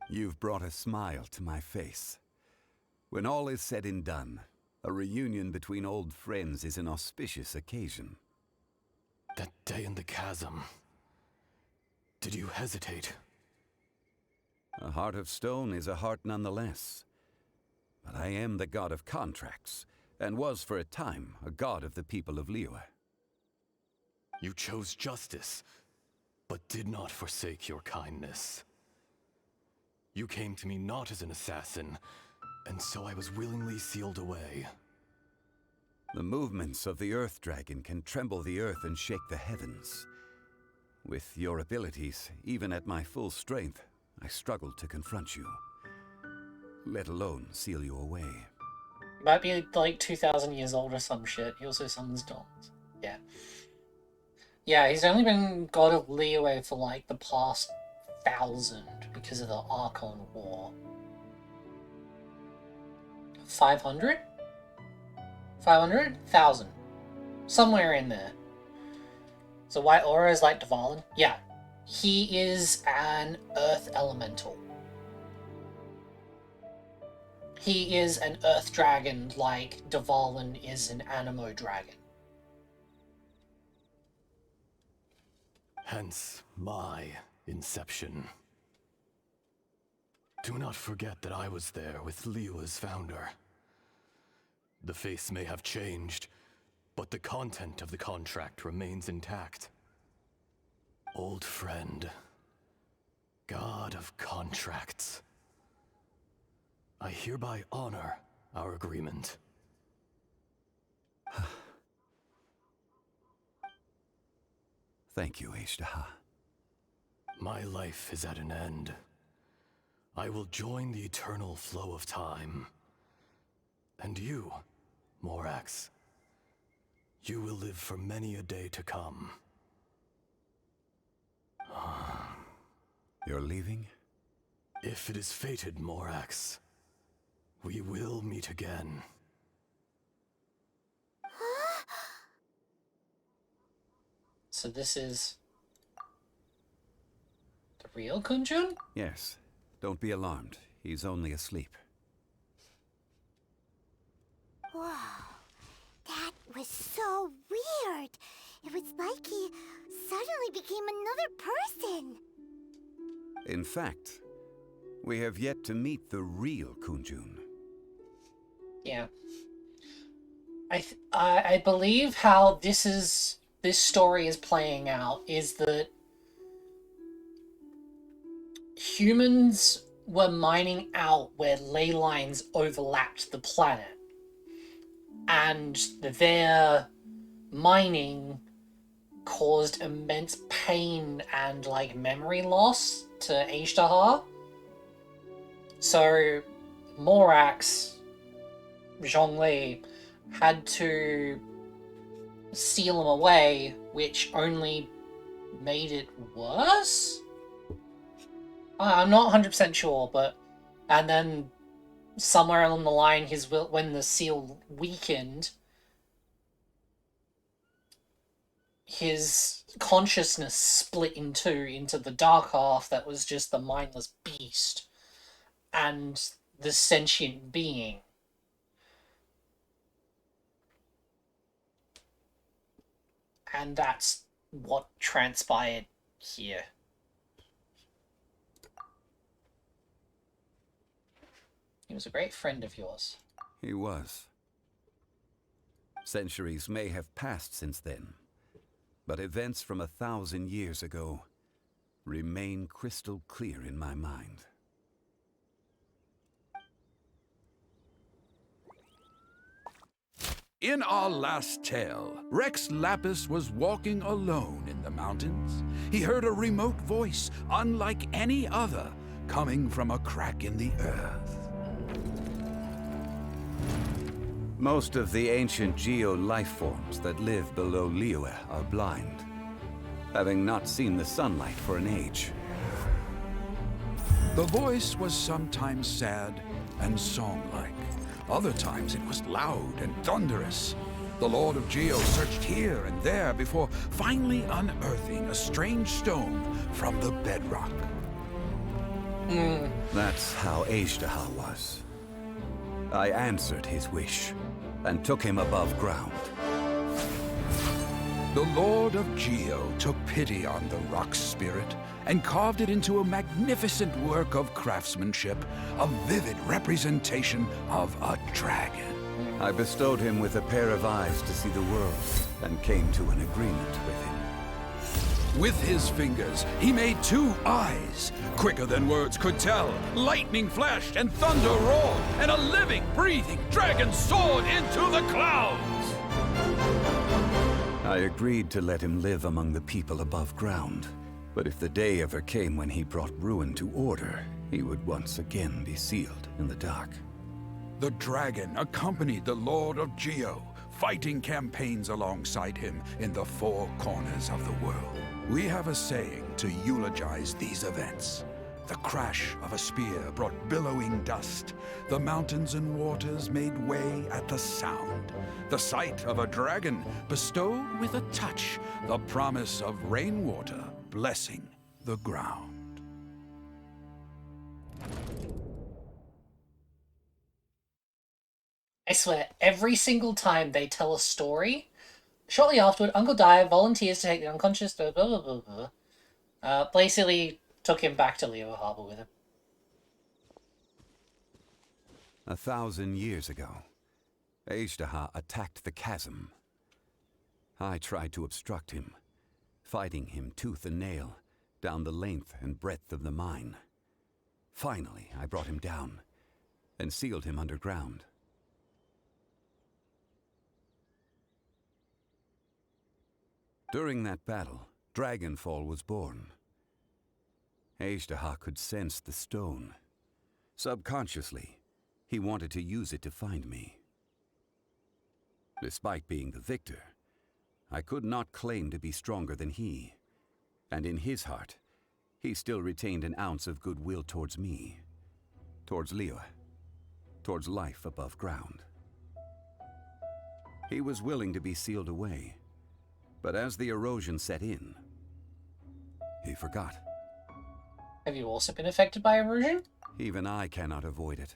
You've brought a smile to my face. When all is said and done, a reunion between old friends is an auspicious occasion. That day in the chasm, did you hesitate? A heart of stone is a heart nonetheless. But I am the god of contracts, and was for a time a god of the people of Liyue. You chose justice, but did not forsake your kindness. You came to me not as an assassin, and so I was willingly sealed away. The movements of the Earth Dragon can tremble the earth and shake the heavens. With your abilities, even at my full strength, I struggled to confront you, let alone seal you away. Might be like 2,000 years old or some shit. He also summons dons. Yeah. Yeah, he's only been God of Liyue for like the past 1,000 because of the Archon War. 500? 500? 1,000. Somewhere in there. So White Aura is like Dvalin? Yeah. He is an Earth Elemental. He is an Earth Dragon like Dvalin is an Anemo Dragon. Hence my inception. Do not forget that I was there with Liyue's founder. The face may have changed, but the content of the contract remains intact. Old friend, God of contracts, I hereby honor our agreement. Thank you, Ishtaha. My life is at an end. I will join the eternal flow of time. And you, Morax, you will live for many a day to come. You're leaving? If it is fated, Morax, we will meet again. So this is the real Kunjun? Yes. Don't be alarmed. He's only asleep. Whoa. That was so weird. It was like he suddenly became another person. In fact, we have yet to meet the real Kunjun. Yeah. I believe how this story is playing out is that humans were mining out where ley lines overlapped the planet. And their mining caused immense pain and like memory loss to Ishtahar. So Morax, Zhongli, had to seal him away, which only made it worse? I'm not 100% sure, but... And then somewhere along the line, when the seal weakened, his consciousness split in two, into the dark half that was just the mindless beast, and the sentient being. And that's what transpired here. He was a great friend of yours. He was. Centuries may have passed since then, but events from 1,000 years ago remain crystal clear in my mind. In our last tale, Rex Lapis was walking alone in the mountains. He heard a remote voice, unlike any other, coming from a crack in the earth. Most of the ancient geo life forms that live below Liyue are blind, having not seen the sunlight for an age. The voice was sometimes sad and song-like. Other times it was loud and thunderous. The Lord of Geo searched here and there before finally unearthing a strange stone from the bedrock. That's how Azhdaha was. I answered his wish and took him above ground. The Lord of Geo took pity on the rock spirit and carved it into a magnificent work of craftsmanship, a vivid representation of a dragon. I bestowed him with a pair of eyes to see the world and came to an agreement with him. With his fingers, he made 2 eyes, quicker than words could tell. Lightning flashed and thunder roared, and a living, breathing dragon soared into the clouds. I agreed to let him live among the people above ground. But if the day ever came when he brought ruin to order, he would once again be sealed in the dark. The dragon accompanied the Lord of Geo, fighting campaigns alongside him in the 4 corners of the world. We have a saying to eulogize these events. The crash of a spear brought billowing dust. The mountains and waters made way at the sound. The sight of a dragon bestowed with a touch the promise of rainwater blessing the ground. I swear, every single time they tell a story, shortly afterward, Uncle Dai volunteers to take the unconscious blah blah blah blah. Basically took him back to Liyue Harbor with him. 1,000 years ago, Azhdaha attacked the chasm. I tried to obstruct him, fighting him tooth and nail down the length and breadth of the mine. Finally, I brought him down and sealed him underground. During that battle, Dragonfall was born. Azhdaha could sense the stone. Subconsciously, he wanted to use it to find me. Despite being the victor, I could not claim to be stronger than he, and in his heart, he still retained an ounce of goodwill towards me, towards Liyue, towards life above ground. He was willing to be sealed away, but as the erosion set in, he forgot. Have you also been affected by erosion? Even I cannot avoid it.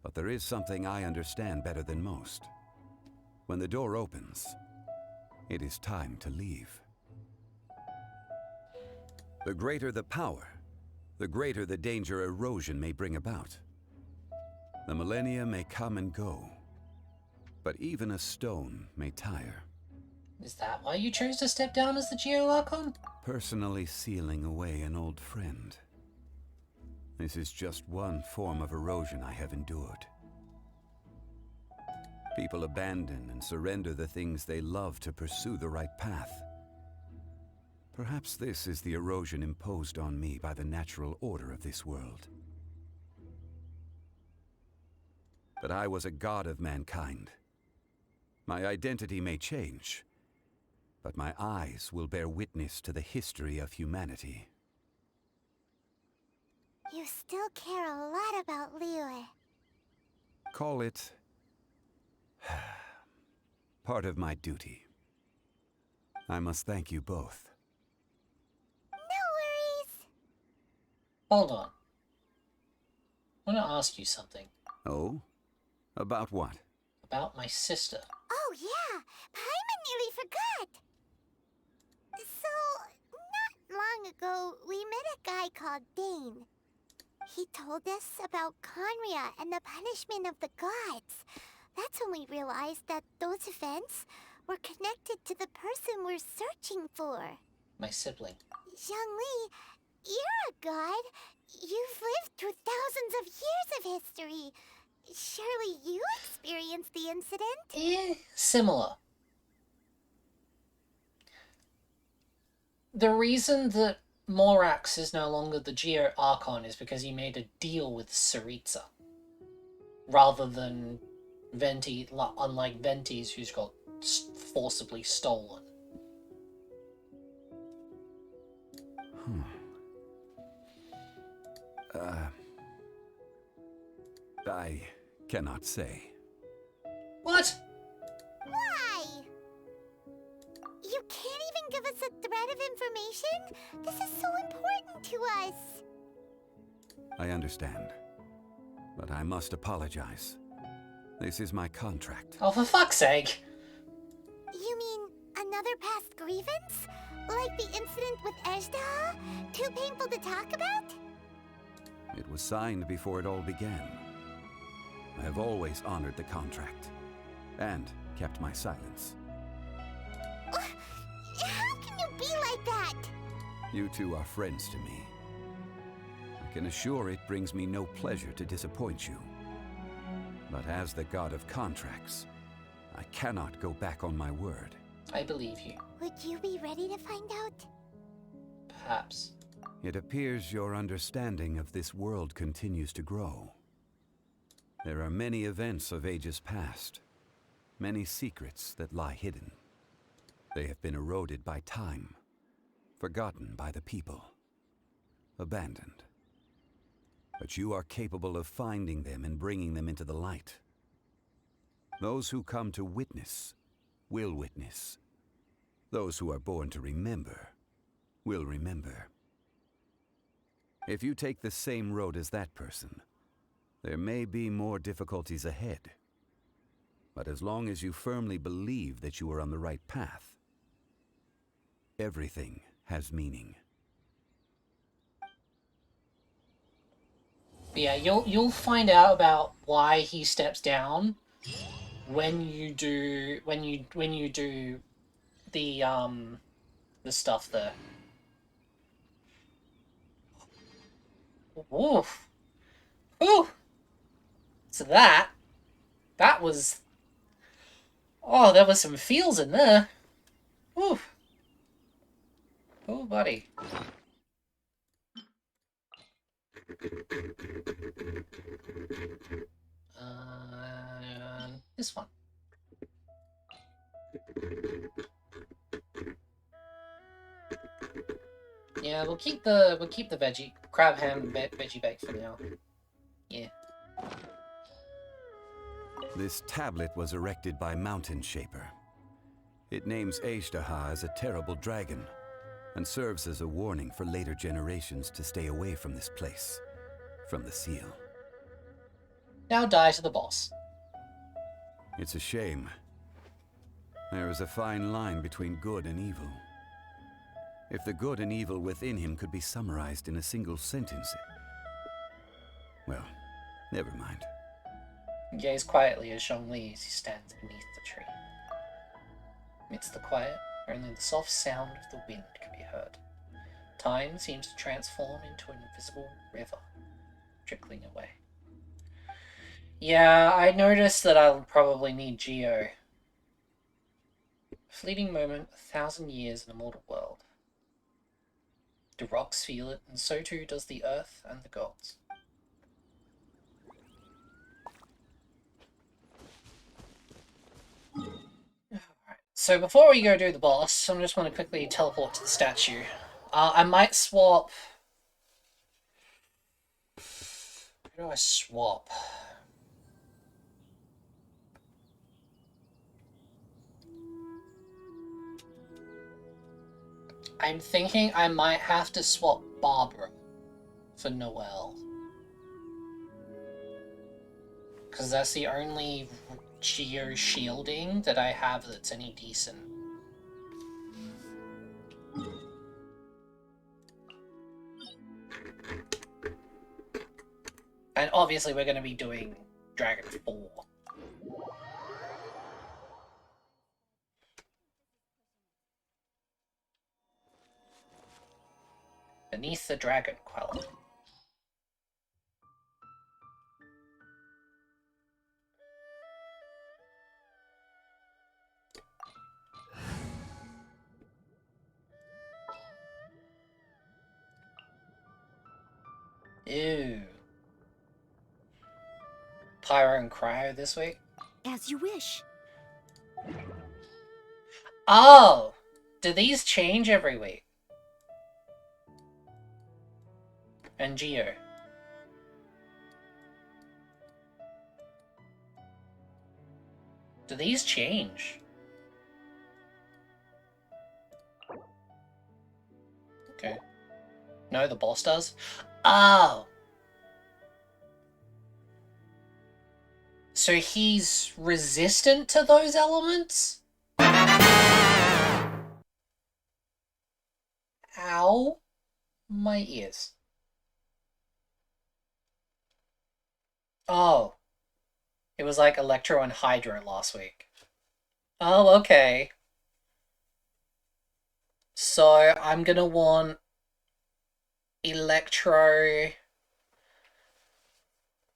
But there is something I understand better than most. When the door opens, it is time to leave. The greater the power, the greater the danger erosion may bring about. The millennia may come and go, but even a stone may tire. Is that why you chose to step down as the Geo Archon? Personally sealing away an old friend. This is just one form of erosion I have endured. People abandon and surrender the things they love to pursue the right path. Perhaps this is the erosion imposed on me by the natural order of this world. But I was a god of mankind. My identity may change, but my eyes will bear witness to the history of humanity. You still care a lot about Liyue. Call it part of my duty. I must thank you both. No worries. Hold on. I want to ask you something. Oh? About what? About my sister. Oh yeah, Paimon nearly forgot. So, not long ago, we met a guy called Dane. He told us about Conria and the punishment of the gods. That's when we realized that those events were connected to the person we're searching for. My sibling. Zhongli, you're a god. You've lived through thousands of years of history. Surely you experienced the incident? Similar. The reason that Morax is no longer the Geo Archon is because he made a deal with Saritsa. Rather than Venti, unlike Venti's, who's got forcibly stolen. I cannot say. What? Why? You can't even give us a thread of information? This is so important to us. I understand. But I must apologize. This is my contract. Oh, for fuck's sake! You mean another past grievance? Like the incident with Ejdah? Too painful to talk about? It was signed before it all began. I have always honored the contract. And kept my silence. How can you be like that? You two are friends to me. I can assure it brings me no pleasure to disappoint you. But as the god of contracts, I cannot go back on my word. I believe you. Would you be ready to find out? Perhaps. It appears your understanding of this world continues to grow. There are many events of ages past, many secrets that lie hidden. They have been eroded by time, forgotten by the people, abandoned. But you are capable of finding them and bringing them into the light. Those who come to witness will witness. Those who are born to remember will remember. If you take the same road as that person, there may be more difficulties ahead. But as long as you firmly believe that you are on the right path, everything has meaning. Yeah, you'll find out about why he steps down when you do the stuff there. Oof. Ooh. So that was, oh, there was some feels in there. Ooh. Oh, buddy. This one. Yeah, we'll keep the veggie crab ham veggie bake for now. Yeah. This tablet was erected by Mountain Shaper. It names Ejdah as a terrible dragon, and serves as a warning for later generations to stay away from this place, from the seal. Now die to the boss. It's a shame. There is a fine line between good and evil. If the good and evil within him could be summarized in a single sentence... Well, never mind. Gaze quietly as Zhongli as he stands beneath the tree. Amidst the quiet, only the soft sound of the wind can be heard. Time seems to transform into an invisible river, trickling away. Yeah, I noticed that I'll probably need Geo. A fleeting moment, 1,000 years in a mortal world. The rocks feel it, and so too does the earth and the gods. So before we go do the boss, I just want to quickly teleport to the statue. I might swap... Where do I swap? I'm thinking I might have to swap Barbara for Noelle. Because that's the only geo shielding that I have that's any decent. And obviously we're going to be doing Dragon 4. Beneath the Dragon Queller. Ew. Pyro and Cryo this week? As you wish. Oh! Do these change every week? And Geo. Do these change? Okay. No, the boss does? Oh! So he's resistant to those elements? Ow. My ears. Oh. It was like Electro and Hydro last week. Oh, okay. So I'm gonna want Electro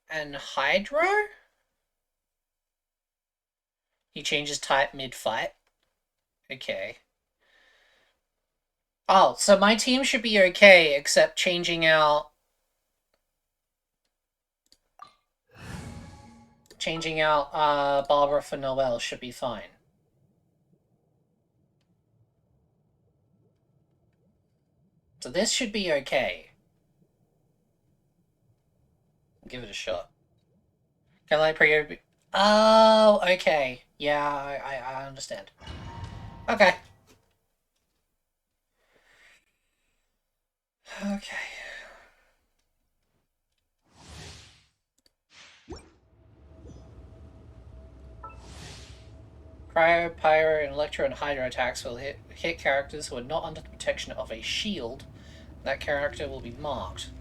and Hydro? He changes type mid-fight. Okay. Oh, so my team should be okay, except changing out Barbara for Noelle should be fine. So this should be okay. Give it a shot. Can I pre- Oh, okay. Yeah, I understand. Okay. Okay. Cryo, Pyro, and Electro and Hydro attacks will hit characters who are not under the protection of a shield. That character will be marked.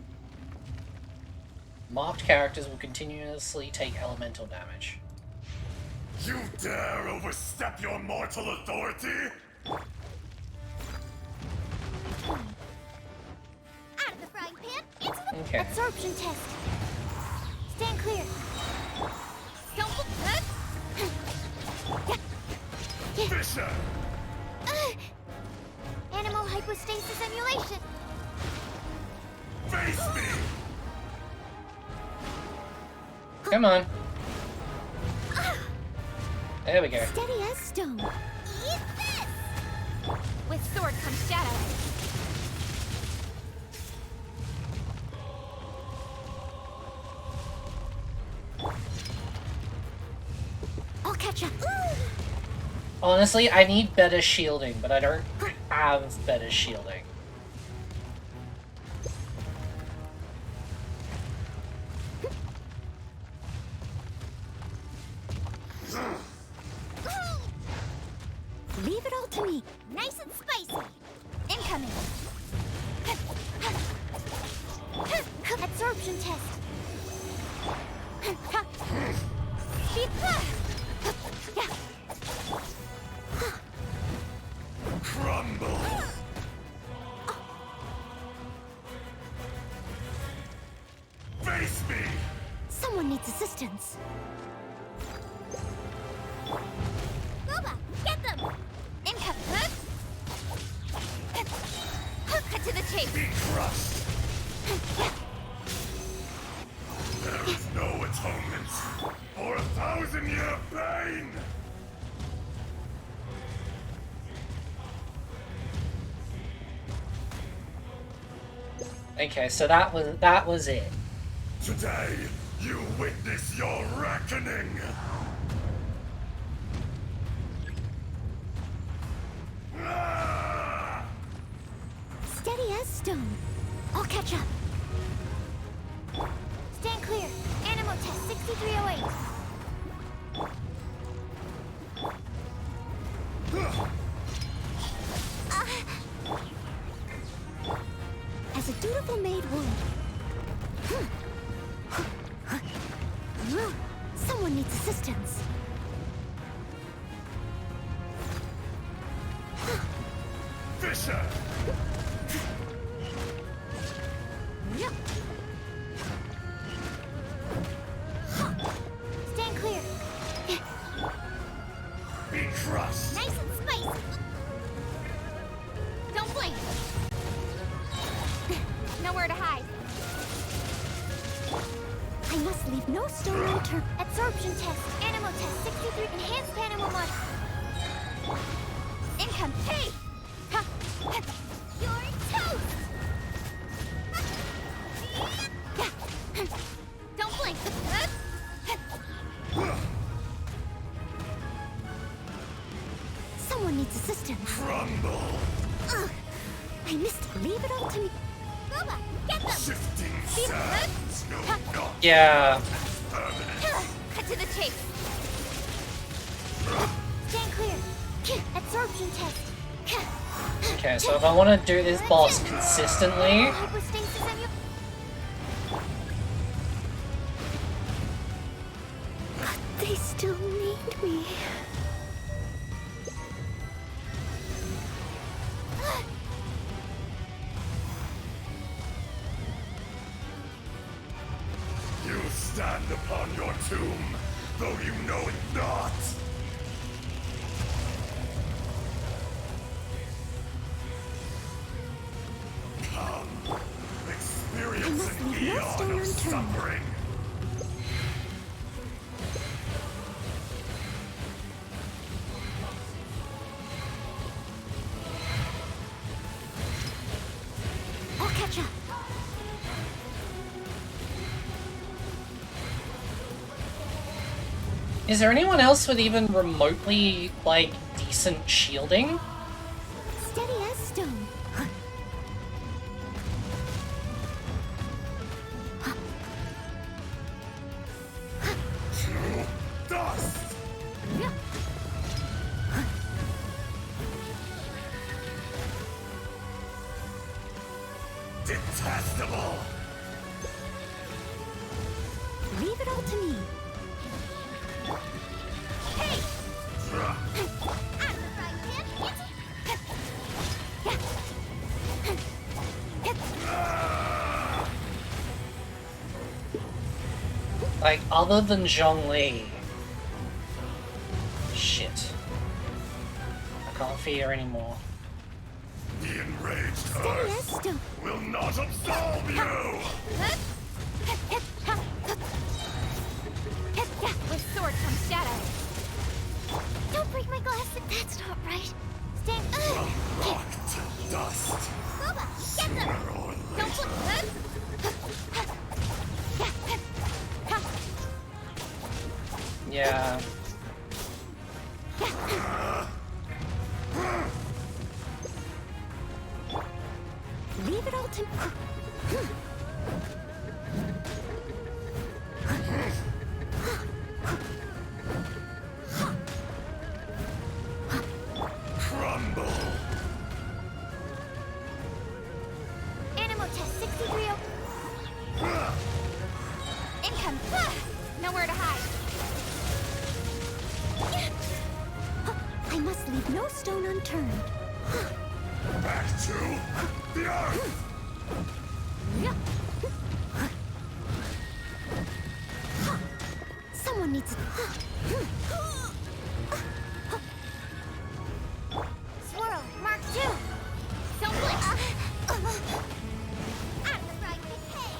Marked characters will continuously take elemental damage. You dare overstep your mortal authority? Out of the frying pan, into the Okay. absorption test. Stand clear. Don't Fisher! Animal hypostasis emulation. Face me! Come on. There we go. Steady as stone. Eat this! With sword comes shadow. I'll catch up. Honestly, I need better shielding, but I don't have better shielding. Leave it all to me. Nice and spicy. Incoming. Absorption test. Crumble! Face me! Someone needs assistance. Boba, get them! Incoming. Cut to the chase. Be crushed! There is no atonement for 1,000-year pain! Okay, so that was it. Today, You witness your reckoning! Steady as stone. I'll catch up. Stand clear. Animal test 6308. As a dutiful maid would. Someone needs assistance. Fisher! Stand clear. Be crushed! Nice and spicy. Don't blink. Nowhere to hide. I must leave no stone unturned. Absorption test, animal test 63, enhanced animal mod. Income, hey! You're toast! Don't blink. Someone needs assistance. Crumble! I missed it. Leave it all to me. Boba, get them! Shifting sands, no not Yeah. Cut to the chase. Stand clear. Absorption test. Okay, so if I want to do this boss consistently, Hypostasis and you. They still need me. You stand upon your tomb, though you know it not. Come, experience an eon of suffering. I'll catch up. is there anyone else with even remotely, like, decent shielding? Steady as stone. Dust! Detestable! Leave it all to me. Hey! Like, other than Zhongli. Shit. I can't fear anymore. The enraged Steady as earth stone. will not absolve you! With sword comes shadow. Don't break my glass. That's not right. Stand. From rock to dust, Boba, get them. sooner or Don't later. Yeah. Leave it all to. Crumble! Animal test 63. Income. Nowhere to hide. I must leave no stone unturned. Back to the earth! Someone needs. Swirl, Mark 2. Don't blink. Out of the right. Hey,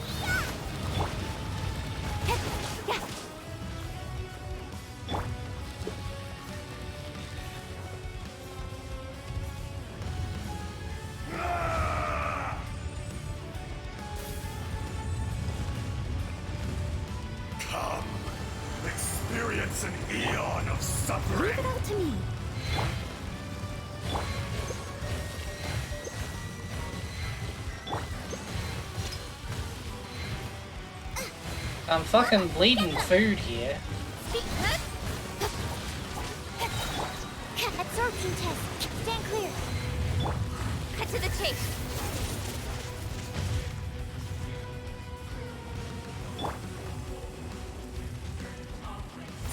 It's an eon of suffering. Leave it all to me. I'm fucking bleeding food here. Absorption test. Stand clear. Cut to the chase.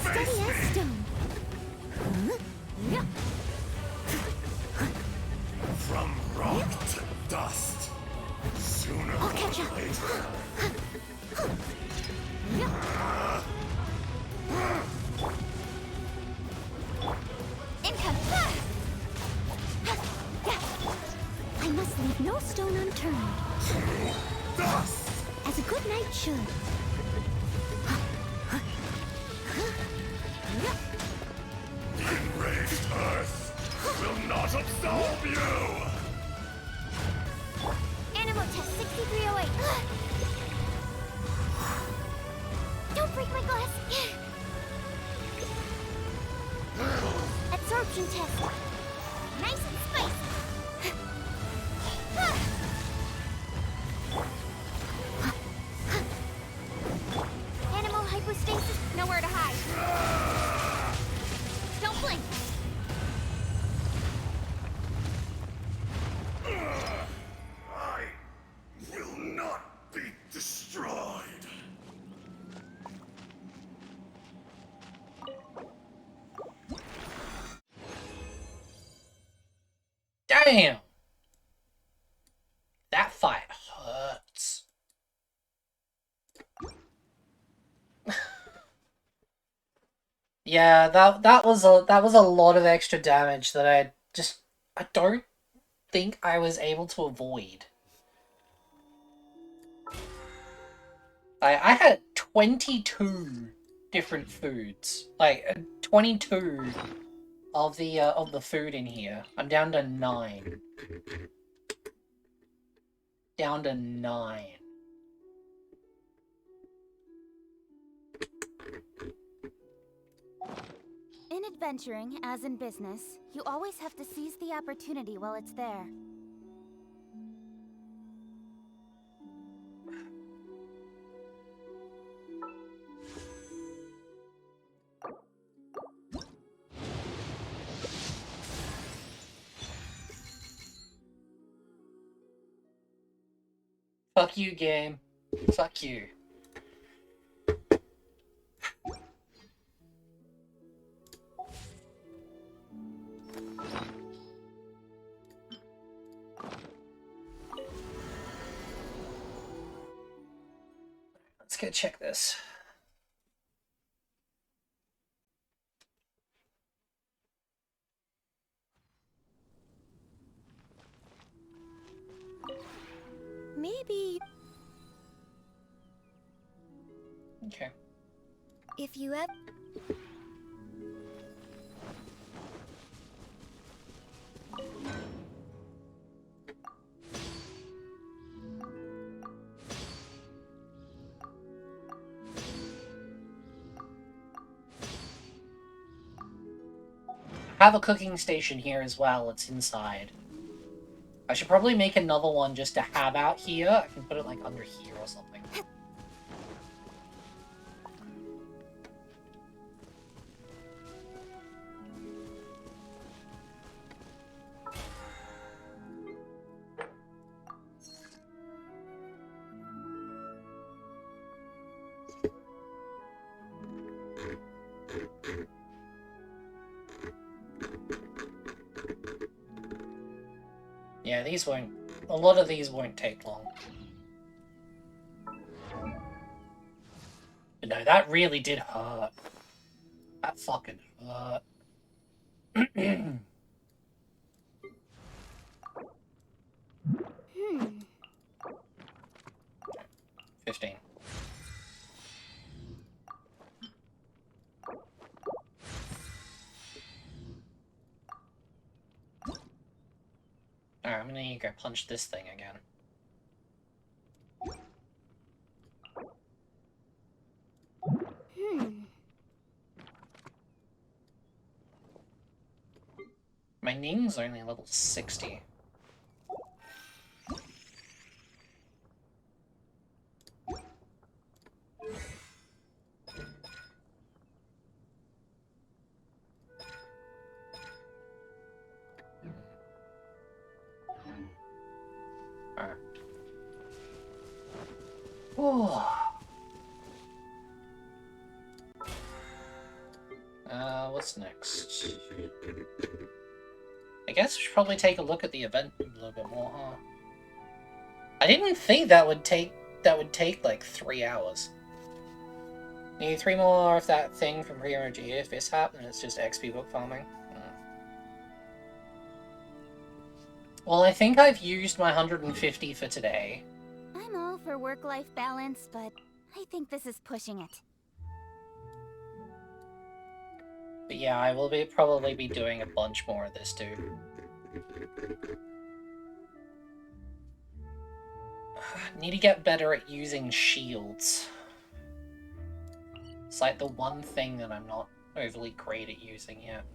Steady as stone. From rock to dust. Sooner I'll catch or up. later. Income. I must leave no stone unturned. Dust! As a good knight should. The enraged earth will not absolve you! Animal test 6308. Don't break my glass. Absorption test. Nice and spicy. Animal hypostasis. Nowhere to hide. Don't blink. I will not be destroyed. Damn! That fight hurts. Yeah, that was a lot of extra damage that I don't think I was able to avoid. I had 22 different foods, like 22 of the food in here. I'm down to 9. Down to 9. In adventuring, as in business, you always have to seize the opportunity while it's there. Fuck you, game. Fuck you. Let's go check this. Maybe Okay. if you have... I have a cooking station here as well. It's inside. I should probably make another one just to have out here. I can put it like under here or something. Yeah, these won't... A lot of these won't take long. But no, that really did hurt. That fucking hurt. 15. Alright, I'm gonna need to go punch this thing again. My Ning's only level 60. Alright. What's next? I guess we should probably take a look at the event a little bit more, huh? I didn't think that would take like 3 hours. Need 3 more of that thing from Rio G. If this happens, it's just XP book farming. Well, I think I've used my 150 for today. I'm all for work-life balance, but I think this is pushing it. But yeah, I will probably be doing a bunch more of this too. Need to get better at using shields. It's like the one thing that I'm not overly great at using yet.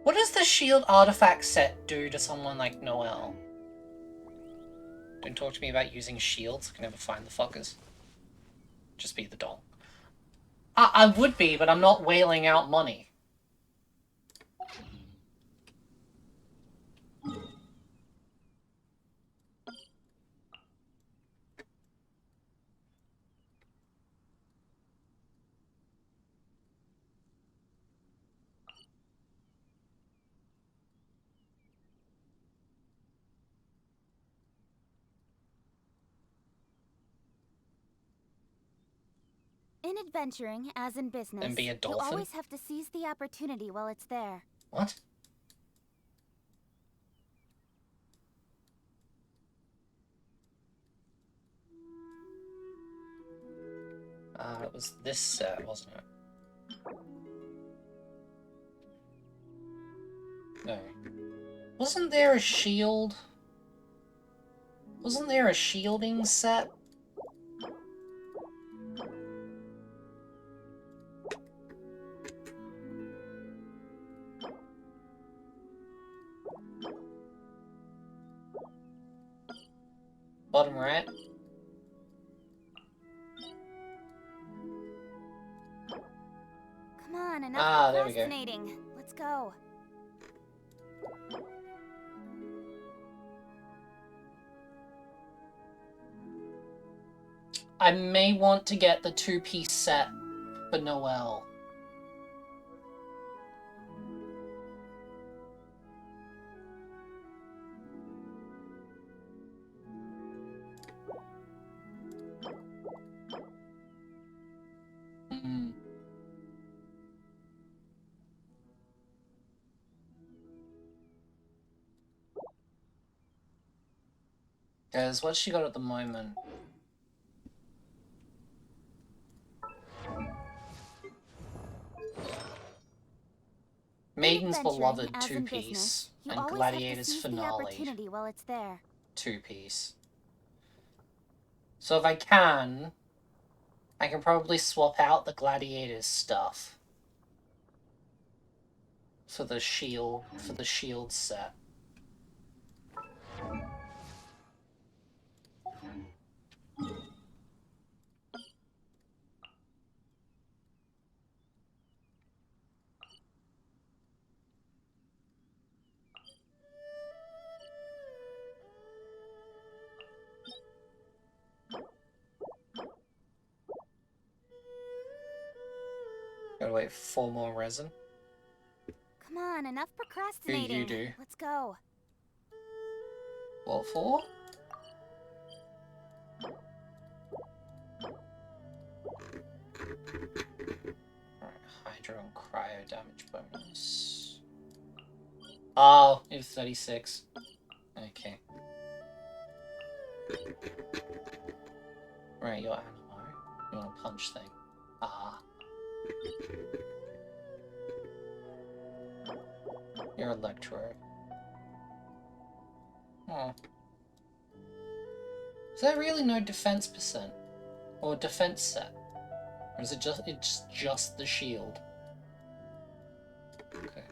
What does the shield artifact set do to someone like Noelle? Don't talk to me about using shields. I can never find the fuckers. Just be the doll. I would be, but I'm not whaling out money. In adventuring, as in business, And be a you dolphin? always have to seize the opportunity while it's there. What? It was this set, wasn't it? No. Wasn't there a shield? Wasn't there a shielding set? Bottom right? Come on, enough there we go. procrastinating. Let's go. I may want to get the 2-piece set for Noelle. Because what's she got at the moment? Maiden's Beloved 2-piece and Gladiator's Finale While it's there. 2-piece. So if I can probably swap out the Gladiator's stuff for the shield set. Gotta wait for 4 more resin. Come on, enough procrastinating. You do. Let's go. What for? Alright, Hydro and Cryo damage bonus. Oh, it was 36. Okay. Right, you're Animo. You want a punch thing. Ah. You're Electro. Oh. Is there really no defense percent? Or defense set? Or is it just the shield? Okay.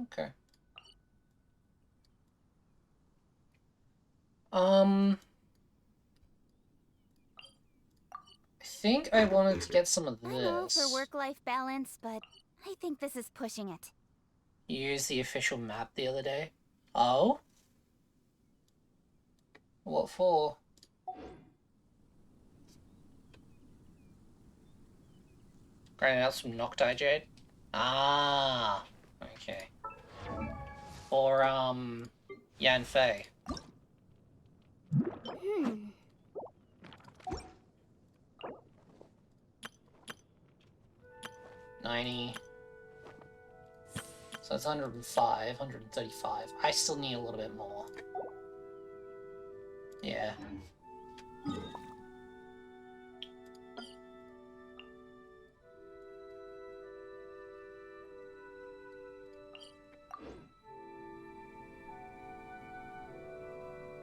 Okay. I think I wanted to get some of I'm all for this. work-life balance, but I think this is pushing it. You used the official map the other day. Oh? What for? Grinding out some Nocti Jade? Ah, okay. Or, Yan Fei. 90. So that's 105, 135. I still need a little bit more. Yeah.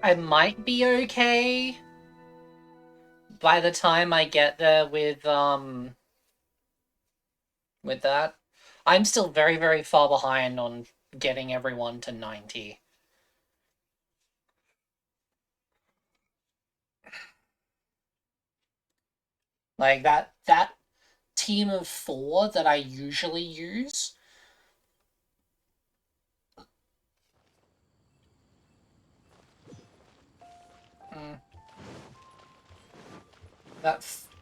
I might be okay by the time I get there with that. I'm still very, very far behind on getting everyone to 90. Like, that team of 4 that I usually use...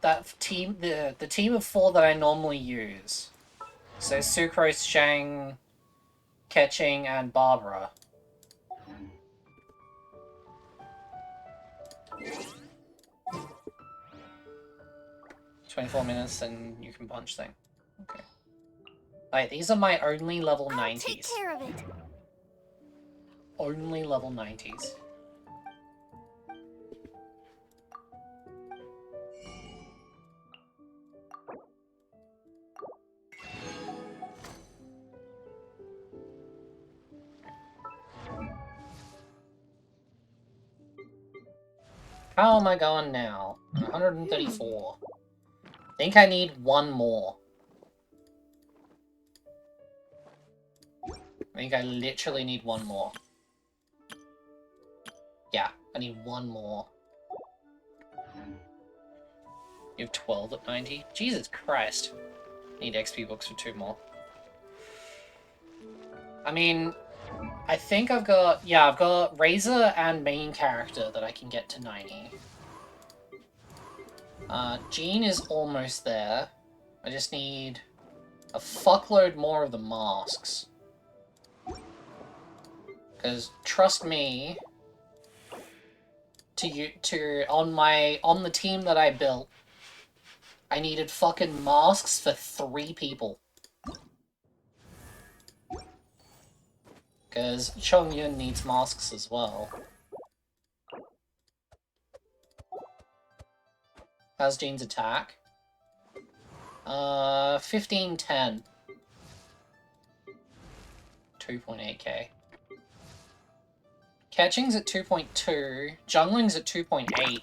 That team, the team of 4 that I normally use. So Sucrose, Shang, Ketching, and Barbara. $24 and you can punch thing. Okay. Like, these are my only level 90s. I'll take care of it. Only level 90s. How am I going now? 134. I think I need one more. I think I literally need one more. Yeah, I need one more. You have 12 at 90? Jesus Christ. Need XP books for 2 more. I mean, I think I've got... Yeah, I've got Razor and main character that I can get to 90. Jean is almost there. I just need a fuckload more of the masks. Because, trust me, on the team that I built, I needed fucking masks for 3 people. Because Chong Yun needs masks as well. How's Jean's attack? 1510. 2.8k. Catching's at 2.2. Jungling's at 2.8.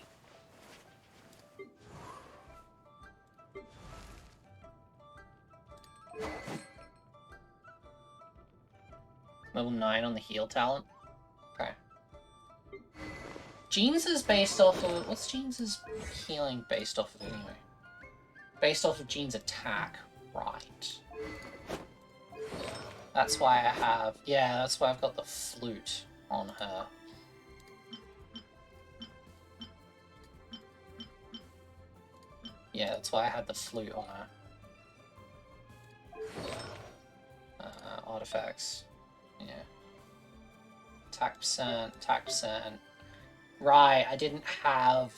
Level 9 on the heal talent. Okay. Jean's is based off of... What's Jean's healing based off of anyway? Based off of Jean's attack. Right. That's why I have... Yeah, that's why I've got the flute on her. Yeah, that's why I had the flute on her. Artifacts. Yeah. Attack percent, attack percent. Right, I didn't have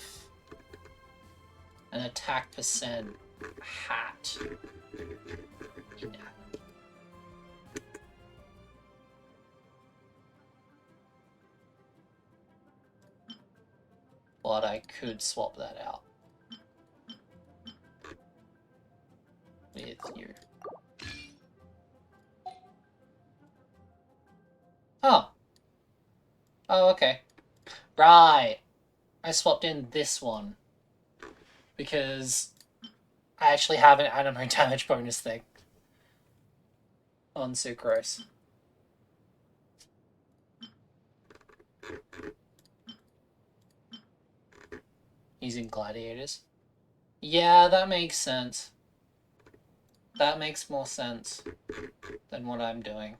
an attack percent hat. But I could swap that out. Oh, okay. Right. I swapped in this one. Because I actually have an animo damage bonus thing. On Sucrose. Using gladiators. Yeah, that makes sense. That makes more sense than what I'm doing.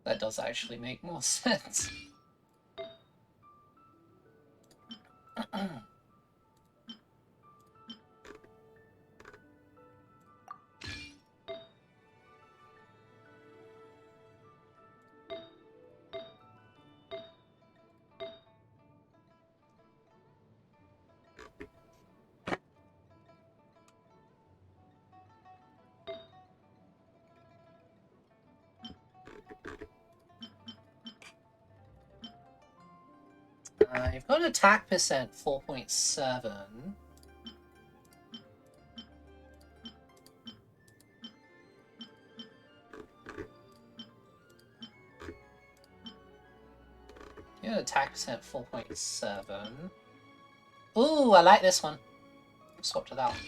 That does actually make more sense. You've got attack percent 4.7. Yeah, attack percent 4.7. Ooh, I like this one. Swap to that one.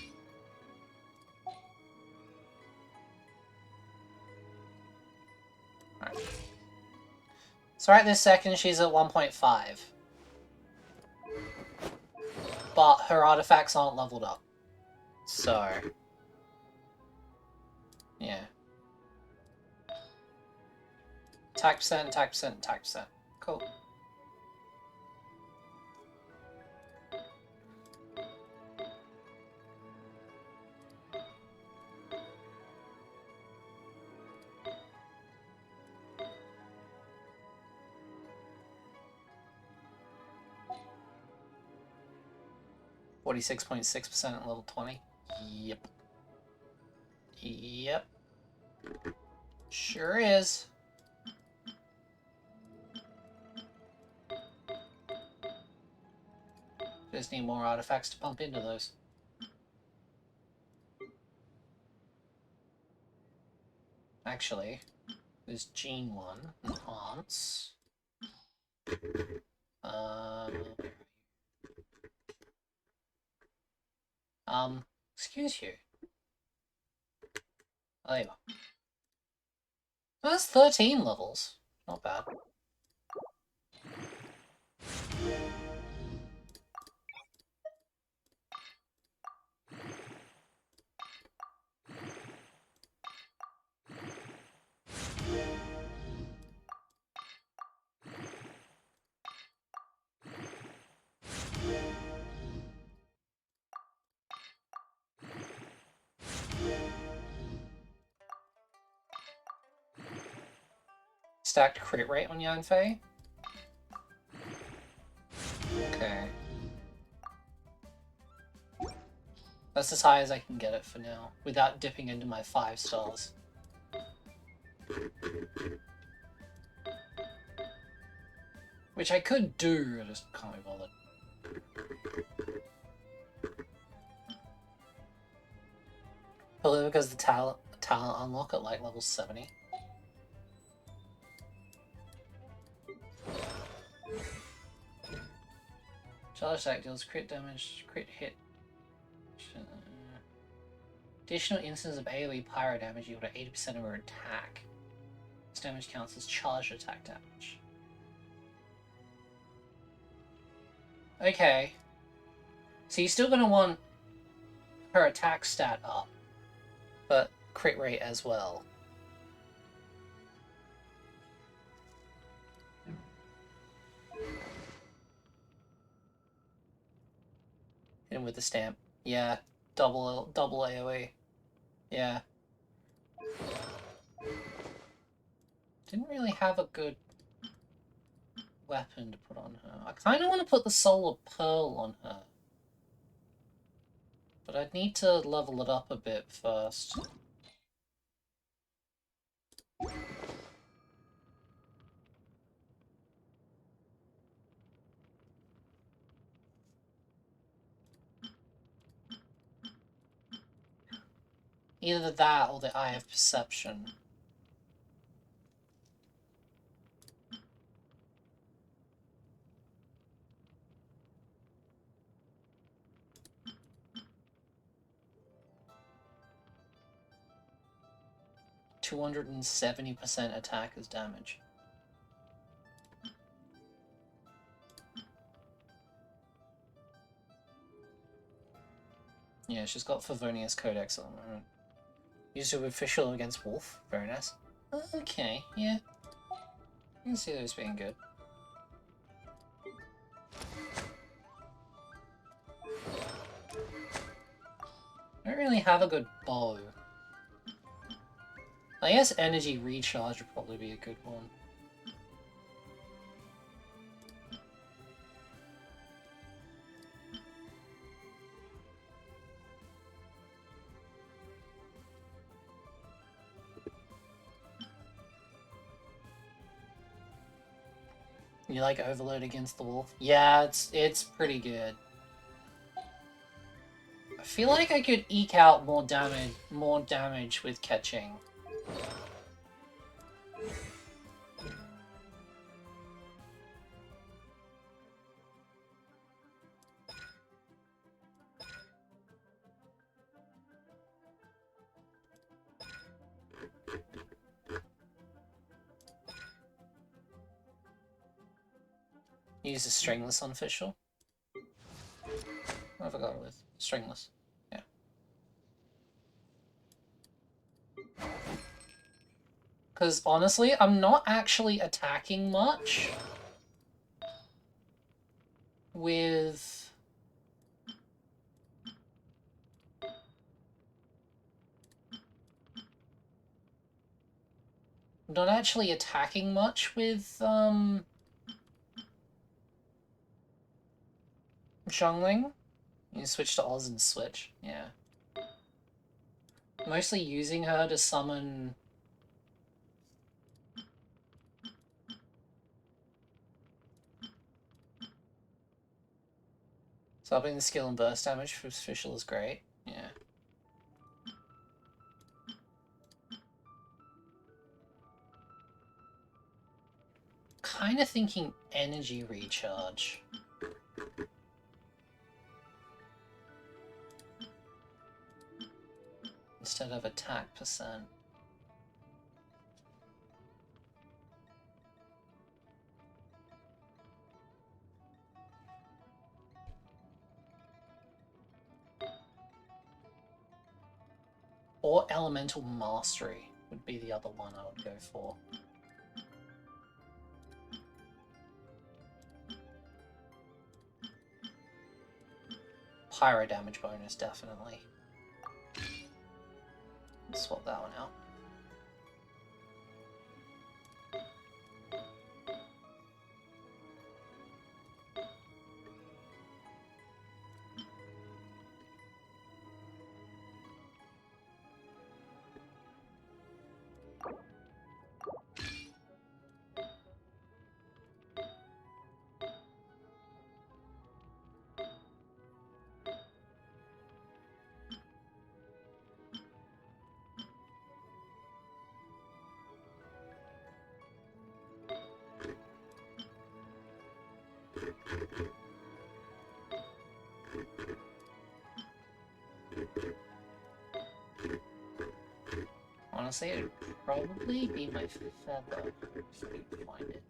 Right. So right this second she's at 1.5. But her artifacts aren't leveled up. So yeah. Attack percent, attack percent, attack percent. Cool. (46.6% at level 20. Yep. Yep. Sure is. Just need more artifacts to pump into those. Actually, there's Gene 1. Enhance. Excuse you. Oh, there you are. Oh, that's 13 levels. Not bad. Stacked crit rate on Yanfei? Okay. That's as high as I can get it for now, without dipping into my 5 stars. Which I could do, I just can't be bothered. Probably because the talent unlock at like level 70. Charge attack deals crit damage, crit hit. Additional instance of AoE pyro damage equal to 80% of her attack. This damage counts as charged attack damage. Okay. So you're still gonna want her attack stat up, but crit rate as well. Hit him with the stamp. Yeah, double AoE. Yeah. Didn't really have a good weapon to put on her. I kind of want to put the Solar Pearl on her. But I'd need to level it up a bit first. Either that or the Eye of Perception. (270% attacker's damage). Yeah, she's got Favonius Codex at the moment. Used to official against Wolf. Very nice. Okay, yeah. I can see those being good. I don't really have a good bow. I guess Energy Recharge would probably be a good one. You like Overload against the Wolf? Yeah, it's pretty good. I feel like I could eke out more damage with catching. Use a stringless on Fischl. I forgot with stringless. Yeah. Because honestly, I'm not actually attacking much with Zhongling. You switch to Oz and switch, yeah. Mostly using her to summon upping the skill and burst damage for Fischl is great, yeah. Kinda thinking Energy Recharge. Instead of attack percent. Or Elemental Mastery would be the other one I would go for. Pyro damage bonus, definitely. Swap that one out. Honestly, it would probably be my feather, if we could find it.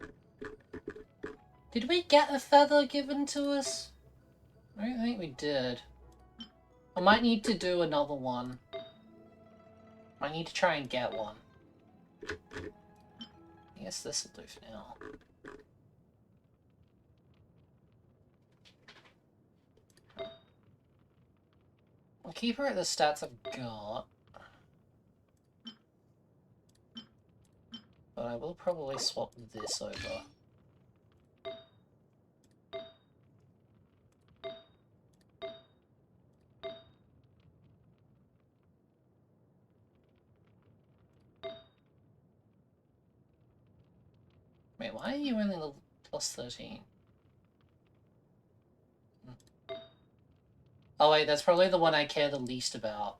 Did we get a feather given to us? I don't think we did. I might need to do another one. I need to try and get one. I guess this will do for now. I'll keep her at the stats I've got. But I will probably swap this over. Wait, why are you only level plus 13? Oh wait, that's probably the one I care the least about.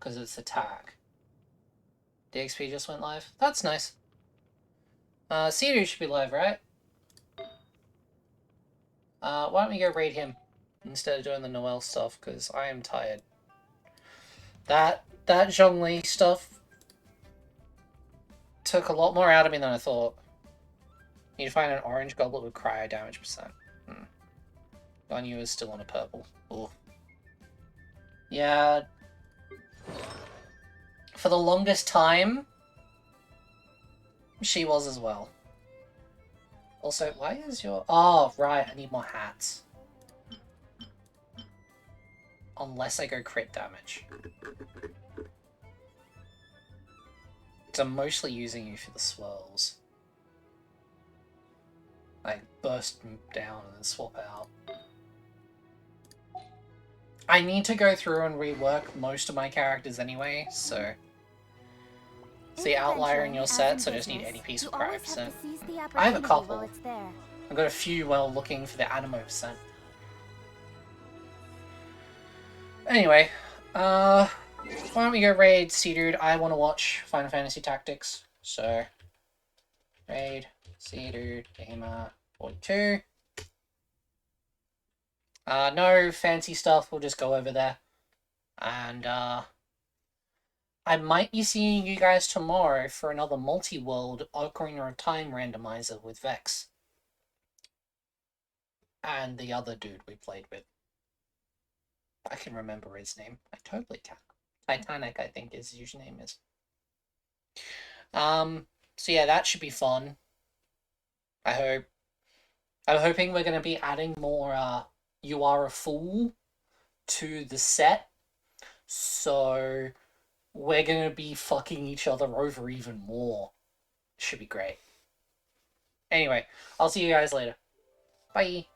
because it's attack. The XP just went live. That's nice. Cedu should be live, right? Why don't we go raid him instead of doing the Noel stuff, because I am tired. That Zhongli stuff took a lot more out of me than I thought. Need to find an orange goblet with cryo damage percent. Ganyu is still on a purple. Ooh. Yeah. For the longest time, she was as well. Also, why is your... Oh, right, I need more hats. Unless I go crit damage. Because I'm mostly using you for the swirls. Like, burst down and then swap out. I need to go through and rework most of my characters anyway, so... It's the outlier in your set, so I just need any piece with cryo percent. I have a couple. I've got a few while looking for the animo percent. Anyway, why don't we go raid Sea-Dude? I want to watch Final Fantasy Tactics, so... Raid Sea-Dude Gamer 42. No fancy stuff, we'll just go over there. And, I might be seeing you guys tomorrow for another multi-world Ocarina of Time randomizer with Vex. And the other dude we played with. I can remember his name. I totally can. Titanic, I think his username is. So yeah, that should be fun. I hope. I'm hoping we're going to be adding more, You Are a Fool to the set. So... we're gonna be fucking each other over even more. Should be great. Anyway, I'll see you guys later. Bye.